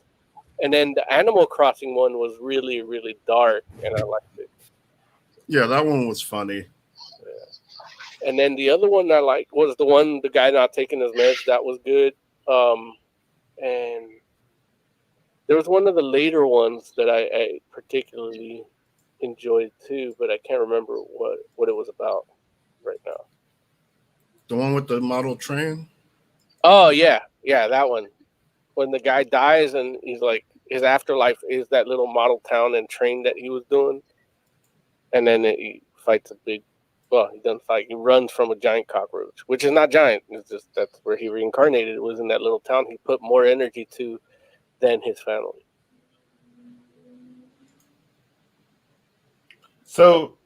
And then the Animal Crossing one was really, really dark, and I liked it. Yeah, that one was funny. Yeah. And then the other one I liked was the guy not taking his meds. That was good. And there was one of the later ones that I particularly enjoyed too, but I can't remember what it was about right now. The one with the model train? Oh yeah, that one. When the guy dies and he's like his afterlife is that little model town and train that he was doing, and then he fights he doesn't fight. He runs from a giant cockroach, which is not giant. It's just that's where he reincarnated. It was in that little town he put more energy to than his family. So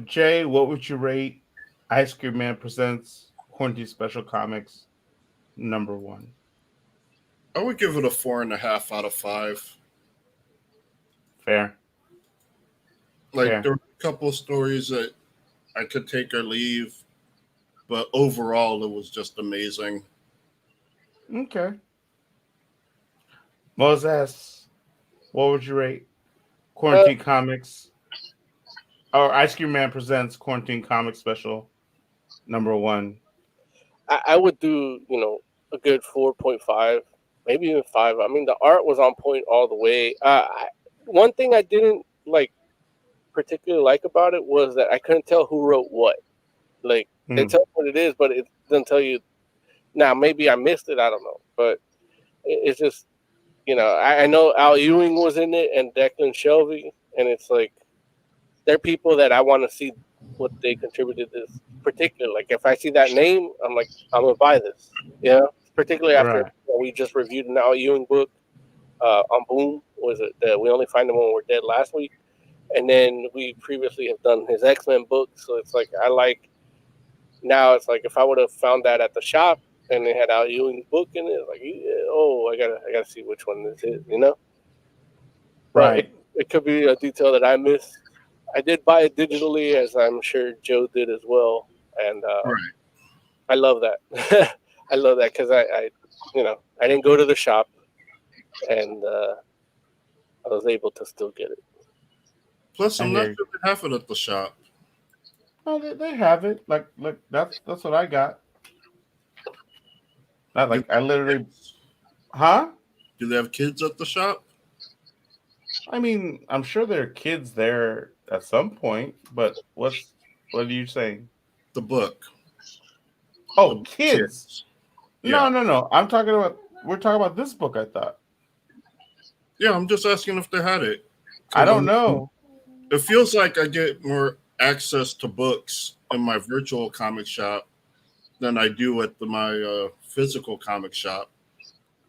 Jay, what would you rate Ice Cream Man Presents Quarantine Special Comics #1? I would give it a 4.5 out of 5. Fair. Like, there were a couple of stories that I could take or leave, but overall, it was just amazing. Okay. Moses, what would you rate Quarantine Comics or Ice Cream Man Presents Quarantine Comics Special #1? I would do, a good 4.5, maybe even 5. I mean, the art was on point all the way. One thing I didn't particularly like about it was that I couldn't tell who wrote what. Like, they tell what it is, but it doesn't tell you. Now, maybe I missed it. I don't know. But it's just, I know Al Ewing was in it and Declan Shelby. And it's like, they're people that I want to see what they contributed to this particular. Like, if I see that name, I'm like, I'm going to buy this. Particularly after we just reviewed an Al Ewing book on Boom. Was it that We Only Find Them When We're Dead last week? And then we previously have done his X-Men book. So it's like, now it's like if I would have found that at the shop and they had Al Ewing's book in it, like, I gotta see which one this is, Right. But it could be a detail that I missed. I did buy it digitally, as I'm sure Joe did as well, and I love that. I love that because I didn't go to the shop, and I was able to still get it. Plus, I'm not sure they have it at the shop. Oh, they have it. Like that's what I got. Not like I literally, huh? Do they have kids at the shop? I mean, I'm sure there are kids there at some point, but what are you saying? The book. Oh, kids. Yeah. No. We're talking about this book, I thought. Yeah, I'm just asking if they had it. I don't know. It feels like I get more access to books in my virtual comic shop than I do at my physical comic shop.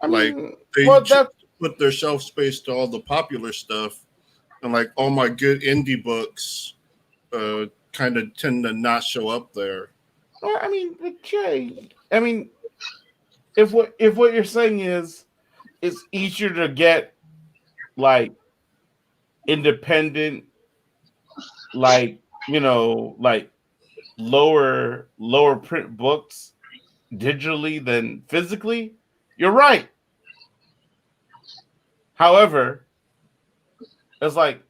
I mean, they put their shelf space to all the popular stuff, and like all my good indie books kind of tend to not show up there. I mean, Jay, if what you're saying is it's easier to get like independent, like lower print books digitally than physically, you're right. However, it's like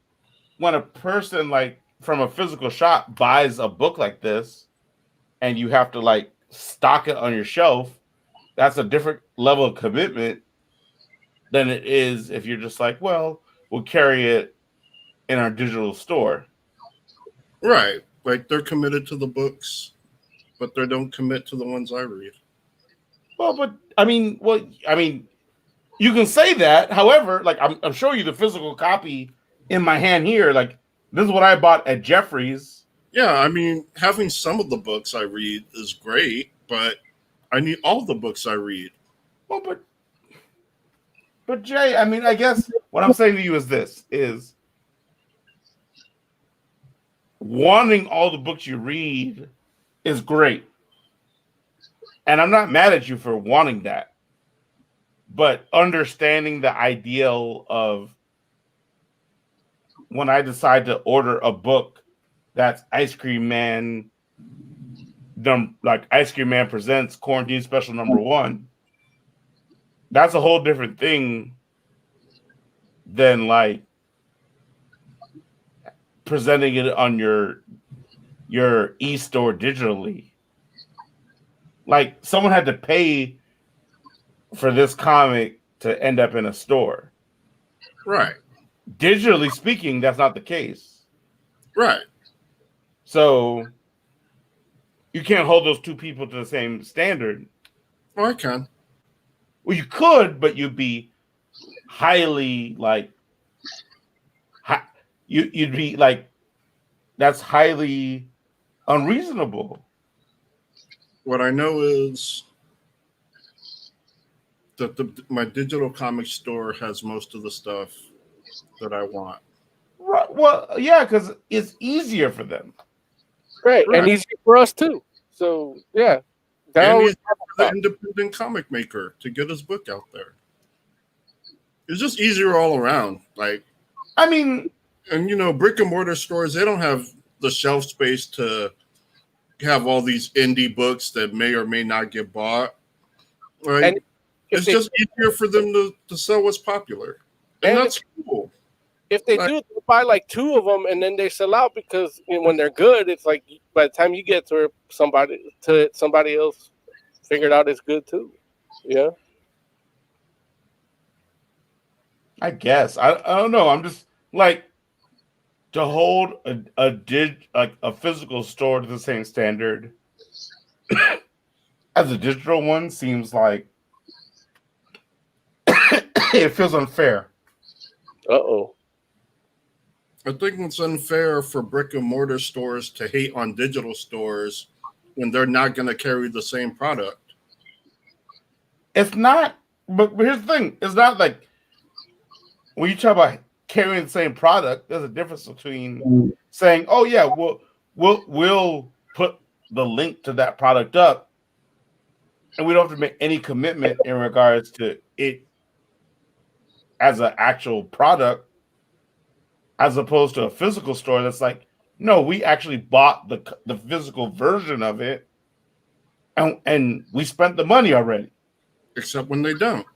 when a person like from a physical shop buys a book like this and you have to like stock it on your shelf, that's a different level of commitment than it is if you're just like, well, we'll carry it in our digital store. Right. Like they're committed to the books, but they don't commit to the ones I read. Well, you can say that. However, like I'm showing you the physical copy in my hand here. Like this is what I bought at Jeffrey's. Yeah, I mean, having some of the books I read is great, but I need all the books I read. Well, but Jay, I guess what I'm saying to you is wanting all the books you read is great. And I'm not mad at you for wanting that. But understanding the ideal of when I decide to order a book that's Ice Cream Man, like Ice Cream Man Presents Quarantine Special #1, that's a whole different thing than like presenting it on your e-store digitally. Like someone had to pay for this comic to end up in a store. Right. Digitally speaking, that's not the case. Right. So you can't hold those two people to the same standard. Well, I can. Well, you could, but you'd be highly like, you'd be like, that's highly unreasonable. What I know is that my digital comic store has most of the stuff that I want. Right. Well, yeah, because it's easier for them. Right. Right. And easier for us too. So yeah. And Down he's the independent comic maker to get his book out there. It's just easier all around. Like, I mean, and you know, brick and mortar stores, they don't have the shelf space to have all these indie books that may or may not get bought. Right. And it's just easier for them to sell what's popular. And that's cool. if they do, they buy like 2 of them and then they sell out because when they're good, it's like by the time you get to it, somebody else figured out it's good too. Yeah. I guess I don't know. I'm just like to hold a physical store to the same standard as a digital one seems like it feels unfair. Uh-oh. I think it's unfair for brick and mortar stores to hate on digital stores when they're not going to carry the same product. It's not, but here's the thing: it's not like when you talk about carrying the same product. There's a difference between saying, "Oh yeah, we'll put the link to that product up," and we don't have to make any commitment in regards to it as an actual product, as opposed to a physical store that's like, no, we actually bought the physical version of it, and we spent the money already. Except when they don't,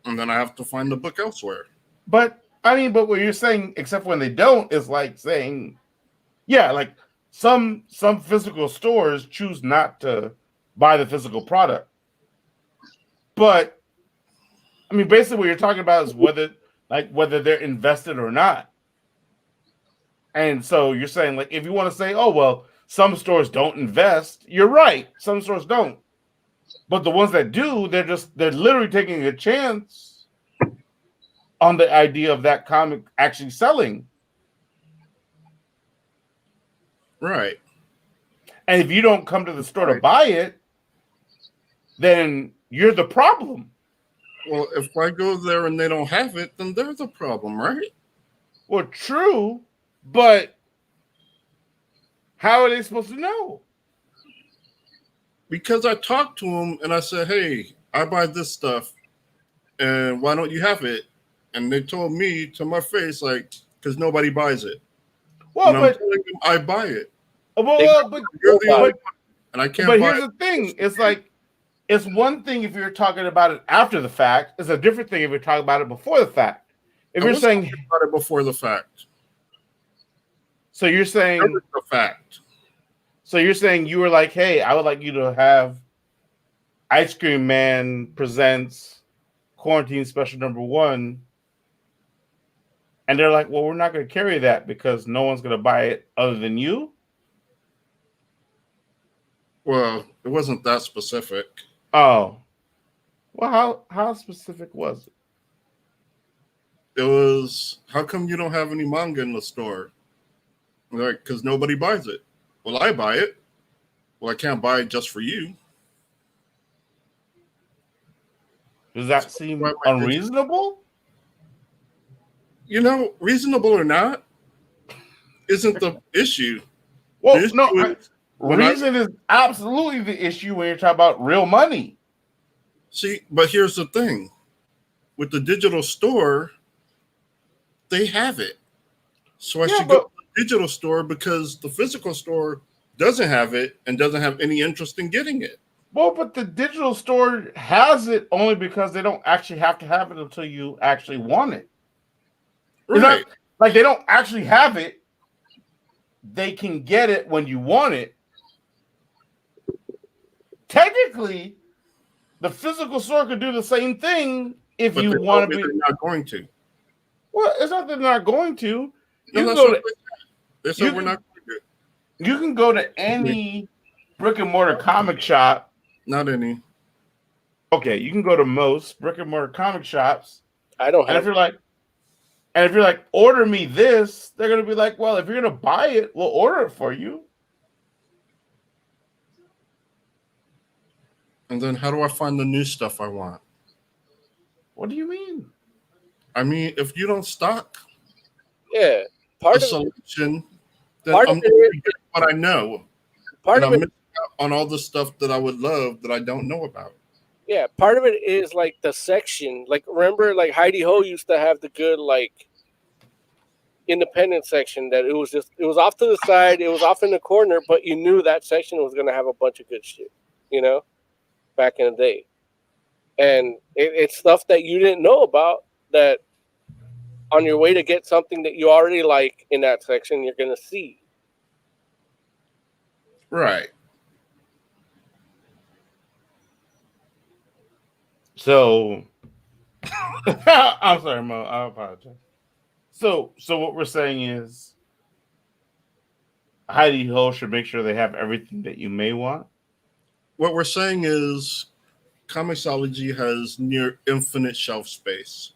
and then I have to find the book elsewhere. But I mean, but what you're saying, except when they don't, is like saying, yeah, like some physical stores choose not to buy the physical product. But I mean, basically, what you're talking about is whether they're invested or not. And so you're saying, like, if you want to say, oh well, some stores don't invest, you're right. Some stores don't. But the ones that do, they're literally taking a chance on the idea of that comic actually selling. Right. And if you don't come to the store to buy it, then you're the problem. Well, if I go there and they don't have it, then they're the problem, right? Well, true, but how are they supposed to know? Because I talked to them and I said, hey, I buy this stuff, and why don't you have it? And they told me to my face, like, because nobody buys it. Well, and I'm but telling them I buy it. well, but You're the only one, and I can't but buy here's it. the thing: it's like it's one thing if you're talking about it after the fact. It's a different thing if you're talking about it before the fact. If I you're was saying talking about it before the fact, so, you're saying that was the fact. so you're saying you were like, hey, I would like you to have Ice Cream Man Presents Quarantine Special #1. And they're like, well, we're not going to carry that because no one's going to buy it other than you. Well, it wasn't that specific. Oh, well, how specific was it? It was, how come you don't have any manga in the store? Like, because nobody buys it. Well, I buy it. Well, I can't buy it just for you. Does that seem Why am I unreasonable? You know, reasonable or not, isn't the issue. Well, The issue no, is Reason is absolutely the issue when you're talking about real money. See, but here's the thing. With the digital store, they have it. So I should go to the digital store because the physical store doesn't have it and doesn't have any interest in getting it. Well, but the digital store has it only because they don't actually have to have it until you actually want it. It's Right. not, like they don't actually have it. They can get it when you want it. Technically, the physical store could do the same thing if But you they want told me to be. they're not going to. Well, it's not that they're not going to. No, You can that's go what to, they said. you We're can- not going to. you can go to any brick and mortar comic shop. Not any. Okay, you can go to most brick and mortar comic shops. I don't And if have. you're like, order me this, they're gonna be like, well, if you're gonna buy it, we'll order it for you. And then how do I find the new stuff I want? What do you mean? I mean, if you don't stock Yeah, a part of selection, then part I'm of it only is- getting what I know. part And of I'm it. missing out on all the stuff that I would love that I don't know about. Yeah, part of it is like the section. Like remember, like Heidi Ho used to have the good like independent section that it was off to the side, it was off in the corner, but you knew that section was gonna have a bunch of good shit, you know, back in the day. And it's stuff that you didn't know about that on your way to get something that you already like in that section, you're gonna see. Right. So I'm sorry, Mo. I apologize. So what we're saying is Heidi Ho should make sure they have everything that you may want. What we're saying is Comixology has near infinite shelf space.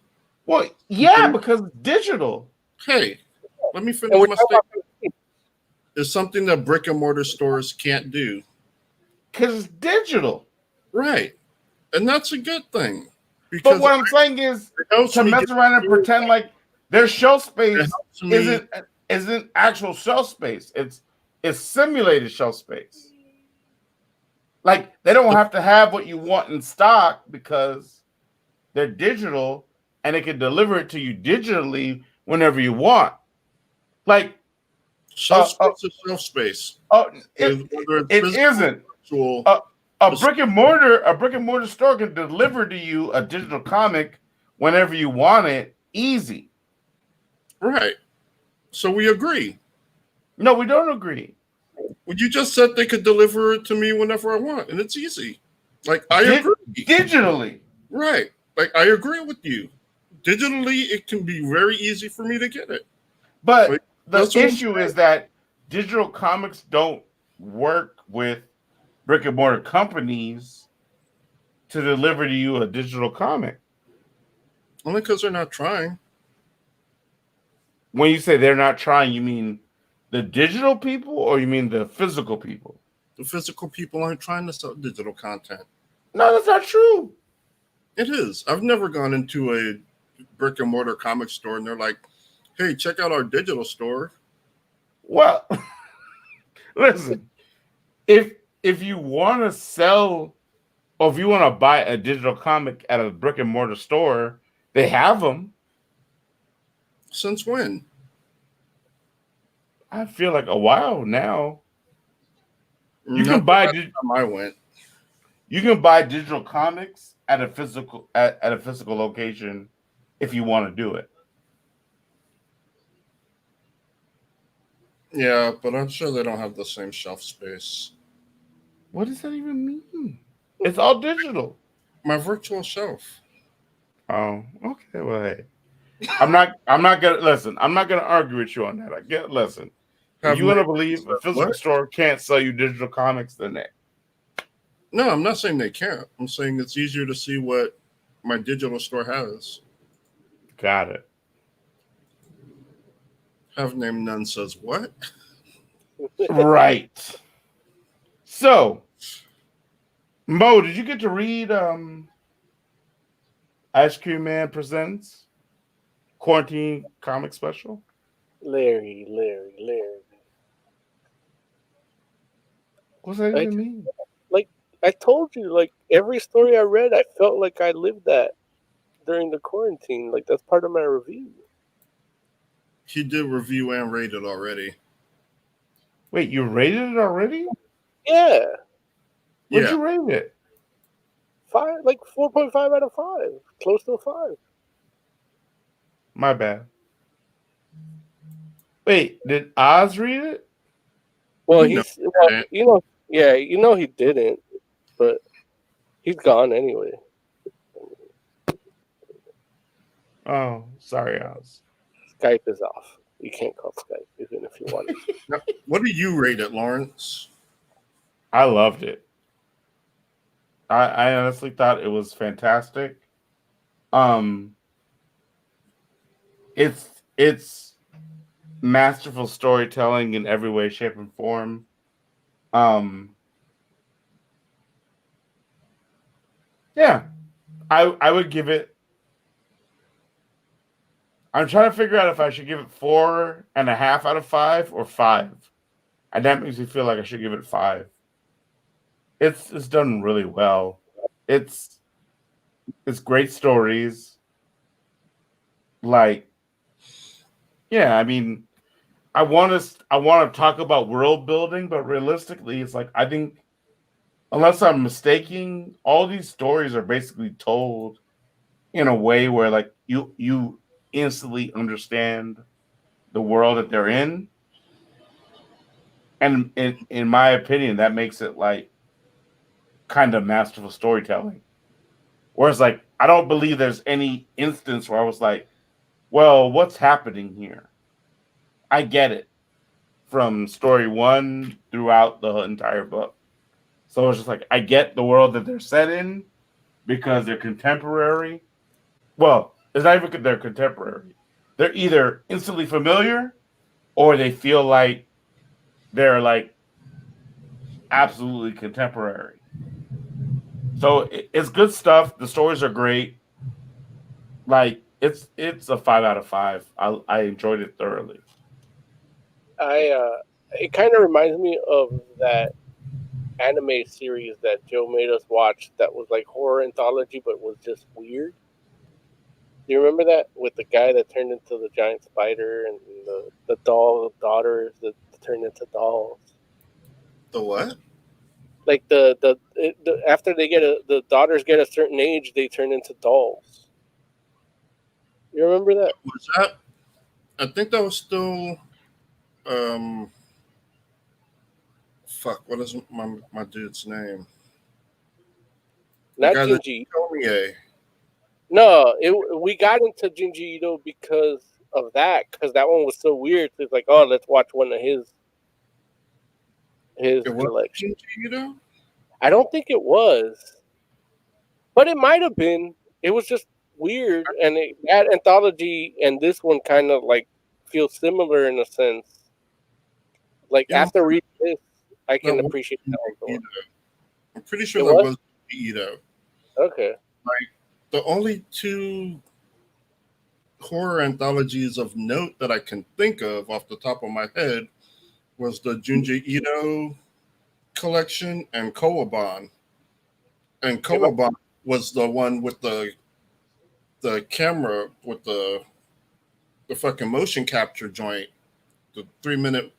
Well, yeah, Mhm. because it's digital. Hey, let me And finish we're my talking statement. about It's something that brick and mortar stores can't do. Because it's digital. Right. And that's a good thing. But Because what I'm saying is it helps to me mess get around and pretend like their shelf it space helps me isn't actual shelf space. It's simulated shelf space. Like they don't have to have what you want in stock because they're digital and they can deliver it to you digitally whenever you want. Like shelf space is shelf space. it Whether it's it physical isn't. or virtual, A brick and mortar store can deliver to you a digital comic whenever you want it, easy. right. So we agree. No, we don't agree. Well, you just said they could deliver it to me whenever I want, and it's easy. Like I agree. Digitally. Right. Like I agree with you. Digitally, it can be very easy for me to get it. But Like, the that's what I'm issue is that digital comics don't work with brick and mortar companies to deliver to you a digital comic. Only because they're not trying. When you say they're not trying, you mean the digital people or you mean the physical people? The physical people aren't trying to sell digital content. No, that's not true. It is. I've never gone into a brick and mortar comic store and they're like, hey, check out our digital store. Well, listen, if you want to sell or if you want to buy a digital comic at a brick and mortar store, they have them. Since when? I feel like a while now. You Not can buy the last time I went. you can buy digital comics at a physical location if you want to do it. Yeah, but I'm sure they don't have the same shelf space. What does that even mean? It's all digital. My virtual shelf. Oh, okay. Well, hey, I'm not gonna argue with you on that. Listen. If you want to believe a physical What? store can't sell you digital comics, then they. No, I'm not saying they can't. I'm saying it's easier to see what my digital store has. Got it. Have named none says what? Right. So, Mo, did you get to read Ice Cream Man Presents Quarantine Comic Special? Larry. What's that I, even mean? like I told you, like every story I read, I felt like I lived that during the quarantine. Like that's part of my review. He did review and rate it already. Wait, you rated it already? Yeah, What'd Yeah. you rate it? 5, like 4.5 out of 5, close to a 5. My bad. Wait, did Oz read it? Well, You know that. yeah, he didn't, but he's gone anyway. Oh, sorry, Oz. Skype is off. You can't call Skype even if you wanted to. Now, what do you rate it, Lawrence? I loved it. I honestly thought it was fantastic. Um, it's masterful storytelling in every way, shape, and form. Yeah, I would give it. I'm trying to figure out if I should give it 4.5 out of 5 or 5, and that makes me feel like I should give it 5. It's done really well. It's great stories. Like, yeah, I mean, I want to talk about world building, but realistically, it's like I think unless I'm mistaking, all these stories are basically told in a way where like you instantly understand the world that they're in. And in my opinion, that makes it like kind of masterful storytelling. Whereas like I don't believe there's any instance where I was like, well, what's happening here? I get it from story one throughout the entire book. So it's just like I get the world that they're set in because they're contemporary. Well, it's not even they're contemporary. They're either instantly familiar or they feel like they're like absolutely contemporary. So it's good stuff. The stories are great. Like it's a 5 out of 5. I enjoyed it thoroughly. It kind of reminds me of that anime series that Joe made us watch that was like horror anthology but was just weird. Do you remember that with the guy that turned into the giant spider and the doll daughters that turned into dolls? The what? Like after the daughters get a certain age, they turn into dolls. You remember that? Was that? I think that was still. Um, fuck. What is my dude's name? Not guy that- Jinji. Tomie. No, we got into Junji Ito because of that, because that one was so weird. It's like, oh, let's watch one of his It was collection. Junji Ito? I don't think it was, but it might have been. It was just weird, and that anthology and this one kind of like feel similar in a sense. Like Yeah. after reading this, I can No, appreciate that one. Ito. I'm pretty sure It that was? was Ito. Okay. The only two horror anthologies of note that I can think of off the top of my head was the Junji Ito collection and Kowaban. And Kowaban was the one with the camera with the fucking motion capture joint, the 3-minute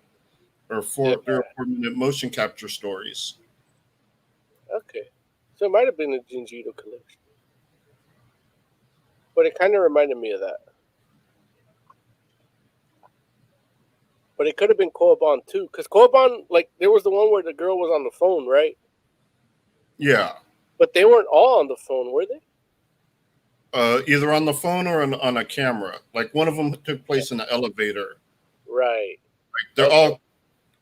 or 3 or 4 minute motion capture stories. Okay. So it might have been a Junji Ito collection. But it kind of reminded me of that. But it could have been Koaban too, because Koaban, like, there was the one where the girl was on the phone, right? Yeah. But they weren't all on the phone, were they? Either on the phone or on a camera. Like one of them took place in the elevator. Right. Like they're all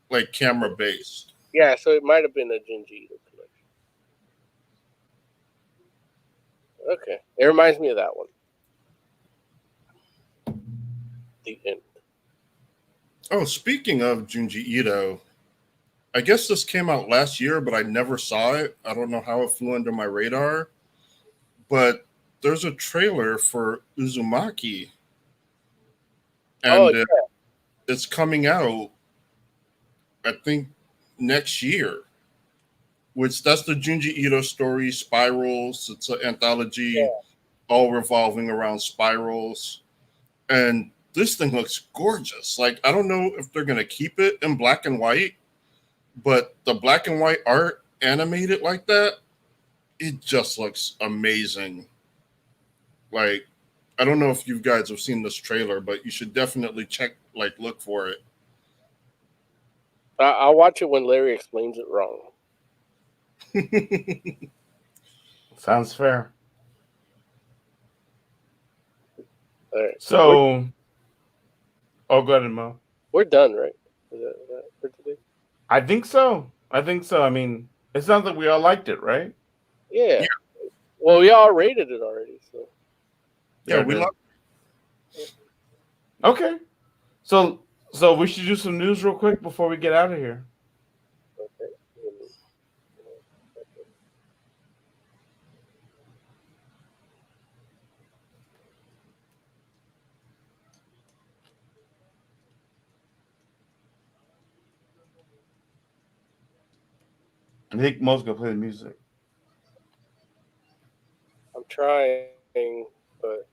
like camera based. Yeah, so it might have been a Junji Ito collection. Okay. It reminds me of that one. The end. Oh, speaking of Junji Ito, I guess this came out last year, but I never saw it. I don't know how it flew under my radar. But there's a trailer for Uzumaki. And it's coming out, I think, next year. which that's the Junji Ito story, Spirals. It's an anthology all revolving around spirals. And this thing looks gorgeous. Like, I don't know if they're going to keep it in black and white, but the black and white art animated like that, it just looks amazing. Like, I don't know if you guys have seen this trailer, but you should definitely look for it. I'll watch it when Larry explains it wrong. Sounds fair. All right. So, go ahead, Mo. We're done, right? Is that for today? I think so. I mean, it sounds like we all liked it, right? Yeah. Well, we all rated it already, so. Yeah, we love it. Okay. So we should do some news real quick before we get out of here. Okay. I think Mo's gonna play the music. I'm trying, but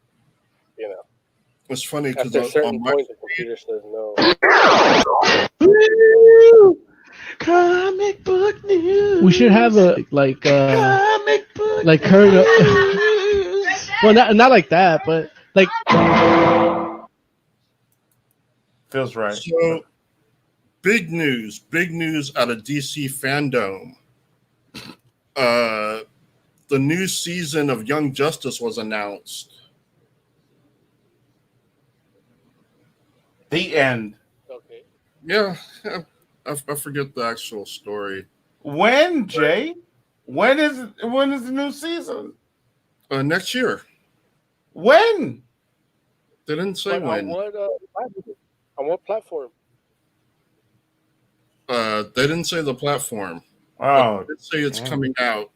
you know. It's funny because after a certain point, the computer says no. Comic book news. We should have a comic book like her. Well, not like that, but like feels right. So big news out of DC fandom. The new season of Young Justice was announced. The end. Okay. Yeah, I forget the actual story. When, Jay? When is the new season? Next year. When? They didn't say when. On what platform? They didn't say the platform. Oh, they did say it's coming out.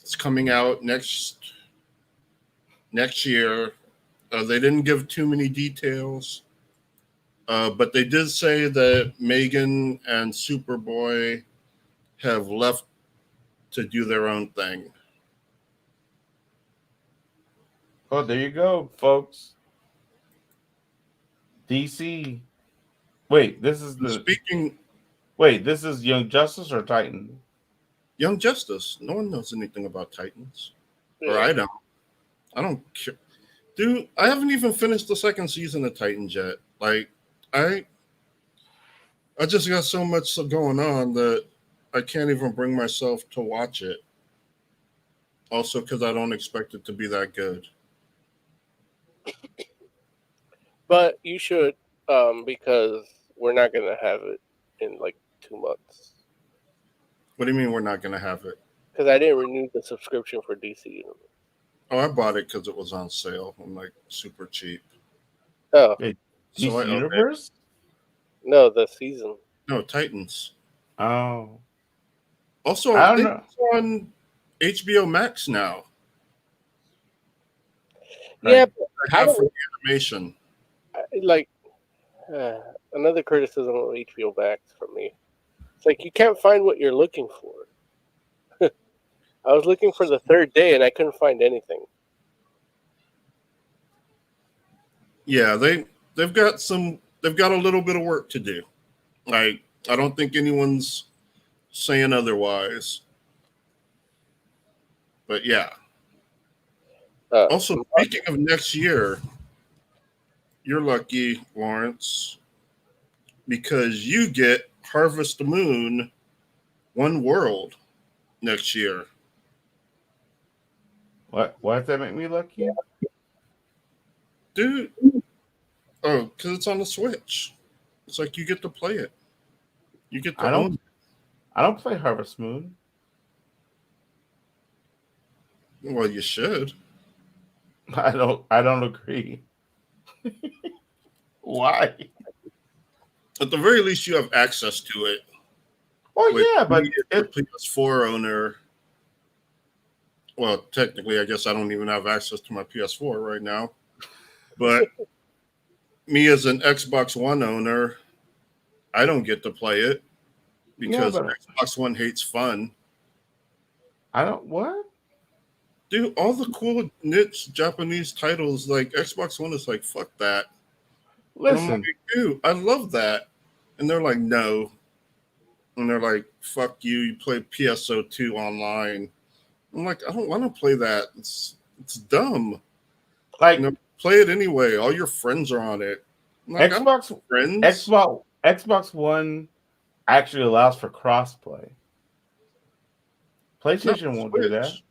It's coming out next year. They didn't give too many details, but they did say that Megan and Superboy have left to do their own thing. Oh, there you go, folks. DC. Wait, this is this is Young Justice or Titan? Young Justice. No one knows anything about Titans. Or I don't. I don't care. Dude, I haven't even finished the second season of Titans yet. Like, I just got so much going on that I can't even bring myself to watch it. Also, because I don't expect it to be that good. But you should, because we're not going to have it in like 2 months. What do you mean we're not going to have it? Because I didn't renew the subscription for DC Universe. Oh, I bought it because it was on sale. I'm like super cheap. Oh, DC Universe? No, the season. No, Titans. Oh. Also, I I think don't know. it's on HBO Max now. Yeah, Right. but I have for the animation. Another criticism of HBO Max from me. It's like you can't find what you're looking for. I was looking for the third day and I couldn't find anything. Yeah, they've got a little bit of work to do. Like, I don't think anyone's saying otherwise. But yeah. Also, speaking of next year, you're lucky, Lawrence, because you get Harvest Moon One World next year. Why does that make me lucky? Dude. Oh, because it's on the Switch. It's like you get to play it. You get to own it. I don't play Harvest Moon. Well, you should. I don't agree. Why? At the very least, you have access to it. Oh yeah, but PS4 owner. Well, technically, I guess I don't even have access to my PS4 right now. But me as an Xbox One owner, I don't get to play it. because but Xbox One hates fun. I don't what? Dude, all the cool niche Japanese titles, like Xbox One is like, fuck that. And I'm like, Listen, dude, I love that. And they're like, no. And they're like, fuck you, you play PSO2 online. I'm like, I don't want to play that. It's dumb. like Play it anyway. All your friends are on it. I'm like, I don't Xbox have friends. Xbox One actually allows for crossplay. PlayStation Not won't do that. Switch.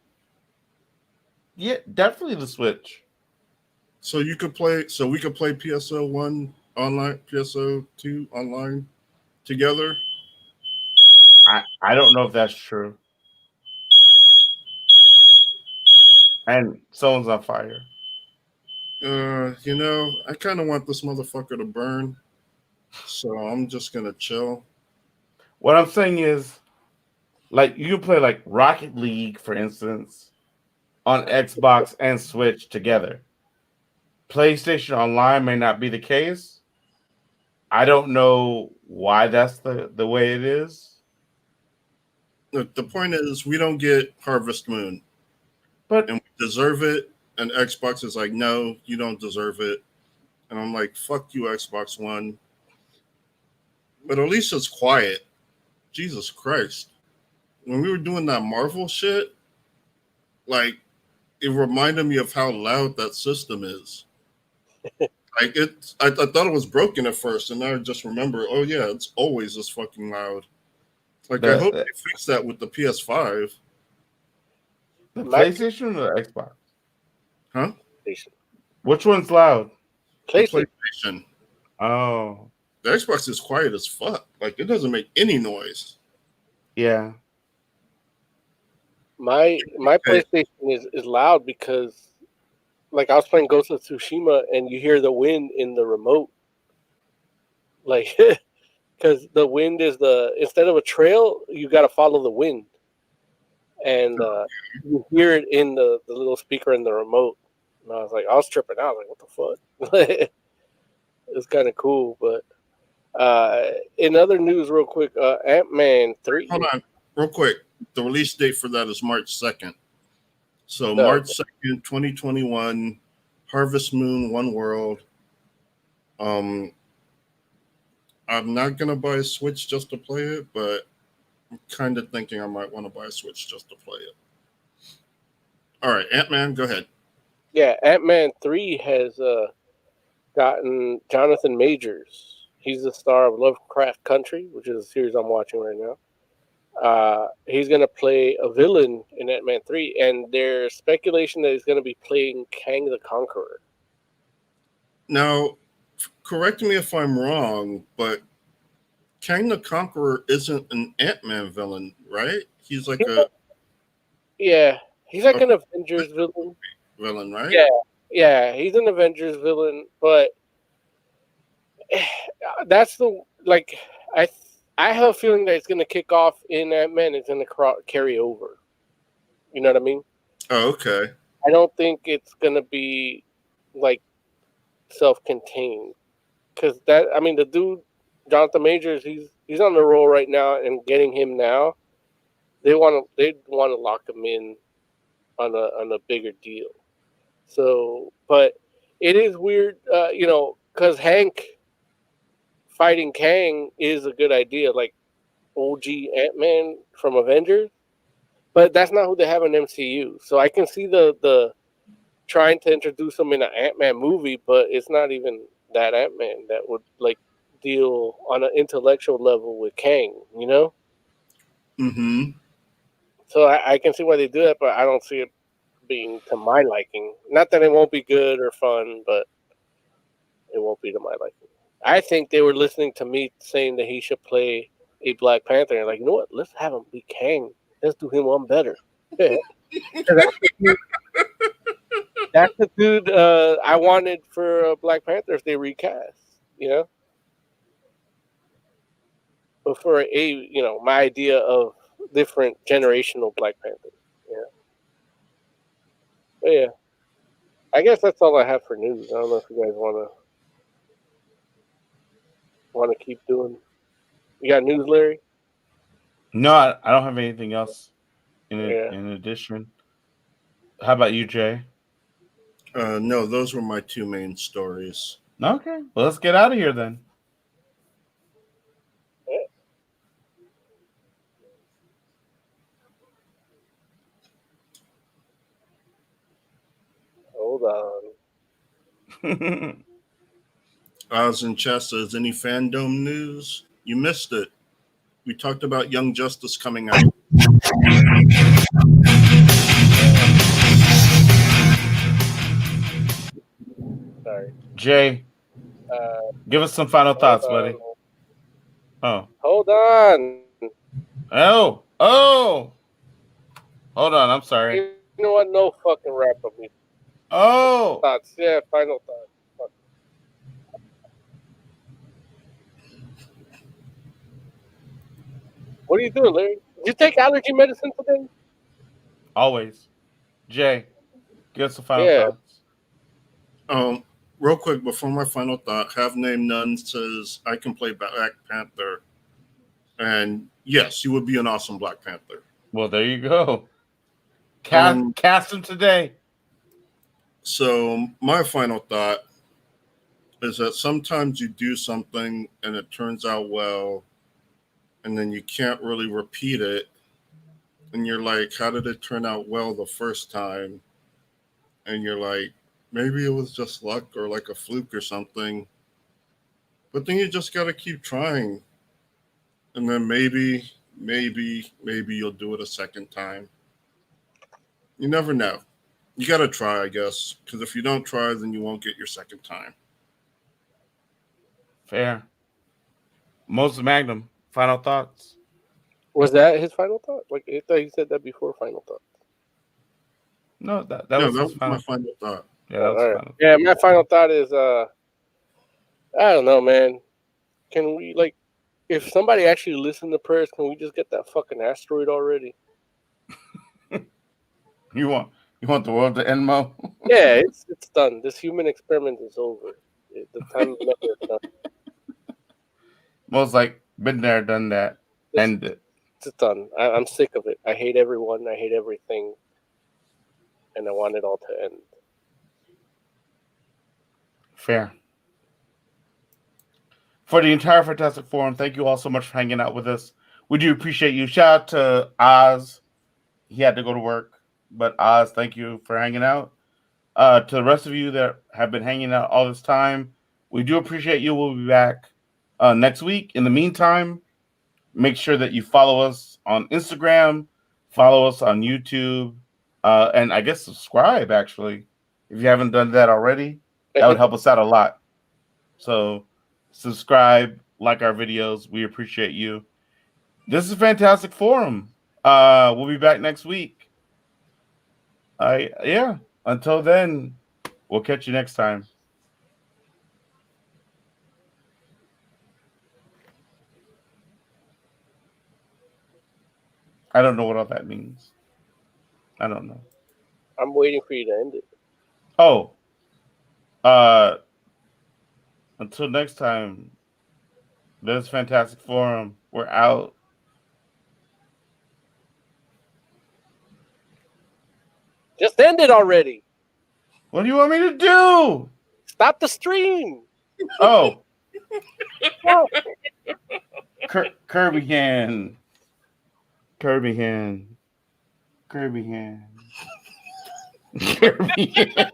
Yeah, definitely the Switch. So we could play PSO1 online, PSO2 online together. I don't know if that's true. And someone's on fire. I kind of want this motherfucker to burn. So I'm just gonna chill. What I'm saying is, like, you can play like Rocket League, for instance, on Xbox and Switch together. PlayStation Online may not be the case. I don't know why that's the way it is. Look, the point is, we don't get Harvest Moon, But and we deserve it. And Xbox is like, no, you don't deserve it. And I'm like, fuck you, Xbox One. But at least it's quiet. Jesus Christ. When we were doing that Marvel shit, like, it reminded me of how loud that system is. Like, I thought it was broken at first, and now I just remember, oh yeah, it's always this fucking loud. Like, I hope they fix that with the PS5. The PlayStation or the Xbox? Huh? PlayStation. Which one's loud? PlayStation. Oh. The Xbox is quiet as fuck. Like, it doesn't make any noise. Yeah. My PlayStation is loud because, like, I was playing Ghost of Tsushima and you hear the wind in the remote, like, because the wind is instead of a trail, you got to follow the wind, and you hear it in the little speaker in the remote. And I was tripping out, like, what the fuck? It's kind of cool, but in other news, real quick, Ant-Man 3. Hold on, real quick. The release date for that is March 2nd. So No. March 2nd, 2021, Harvest Moon, One World. I'm not gonna buy a Switch just to play it, but I'm kind of thinking I might want to buy a Switch just to play it. All right, Ant-Man, go ahead. Yeah, Ant-Man 3 has gotten Jonathan Majors. He's the star of Lovecraft Country, which is a series I'm watching right now. He's going to play a villain in Ant-Man 3, and there's speculation that he's going to be playing Kang the Conqueror. Now, correct me if I'm wrong, but Kang the Conqueror isn't an Ant-Man villain, right? He's like he's like an Avengers villain, right? Yeah, he's an Avengers villain, but that's I have a feeling that it's going to kick off in Ant-Man. It's going to carry over. You know what I mean? Oh, okay. I don't think it's going to be like self-contained, because the dude Jonathan Majors, he's on the roll right now, and getting him now, they want to lock him in on a bigger deal. So, but it is weird, because Hank fighting Kang is a good idea, like OG Ant-Man from Avengers, but that's not who they have in MCU. So I can see the trying to introduce him in an Ant-Man movie, but it's not even that Ant-Man that would like deal on an intellectual level with Kang, you know? Mm-hmm. So I can see why they do that, but I don't see it being to my liking. Not that it won't be good or fun, but it won't be to my liking. I think they were listening to me saying that he should play a Black Panther, and like, you know what? Let's have him be Kang. Let's do him one better. That's the dude I wanted for Black Panther if they recast, you know. But for my idea of different generational Black Panther, yeah. But yeah, I guess that's all I have for news. I don't know if you guys want to keep doing. You got news, Larry? No, I don't have anything else Yeah. in addition. How about you, Jay? No, those were my two main stories. Okay, well, let's get out of here then. Hold on. Oz and Chessa, is any fandom news? You missed it. We talked about Young Justice coming out. Sorry. Jay, give us some final thoughts, buddy. Oh. Hold on. Oh. Oh. Hold on. I'm sorry. You know what? No fucking wrap up. Oh. Thoughts. Yeah, final thoughts. Fuck. What are you doing, Larry? Did you take allergy medicine today? Always. Jay, give us some final Yeah. thoughts. Real quick, before my final thought, Have Name None says I can play Black Panther. And yes, you would be an awesome Black Panther. Well, there you go. Cast him today. So my final thought is that sometimes you do something and it turns out well, and then you can't really repeat it. And you're like, how did it turn out well the first time? And you're like, maybe it was just luck or like a fluke or something. But then you just got to keep trying. And then maybe you'll do it a second time. You never know. You got to try, I guess. Because if you don't try, then you won't get your second time. Fair. Moses Magnum, final thoughts. Was that his final thought? Like, I thought he said that before final thought. No, that Yeah, was that his was final. my final thought. Yeah, that was All right. final. Yeah, my final thought is, I don't know, man. Can we, like, if somebody actually listened to prayers, can we just get that fucking asteroid already? You want the world to end, Mo? Yeah, it's done. This human experiment is over. The time is never done. Mo's like, been there, done that. End it. It's done. I'm sick of it. I hate everyone. I hate everything. And I want it all to end. Fair. For the entire Fantastic Forum, thank you all so much for hanging out with us. We do appreciate you. Shout out to Oz. He had to go to work. But Oz, thank you for hanging out. To the rest of you that have been hanging out all this time, we do appreciate you. We'll be back next week. In the meantime, make sure that you follow us on Instagram, follow us on YouTube, and I guess subscribe, actually. If you haven't done that already, that would help us out a lot. So subscribe, like our videos. We appreciate you. This is a Fantastic Forum. We'll be back next week. Yeah. Until then, we'll catch you next time. I don't know what all that means. I don't know. I'm waiting for you to end it. Oh. Until next time, this is Fantastic Forum. We're out. Just end it already. What do you want me to do? Stop the stream. Oh. Kirby hand. Kirby hand. Kirby hand. Kirby hand.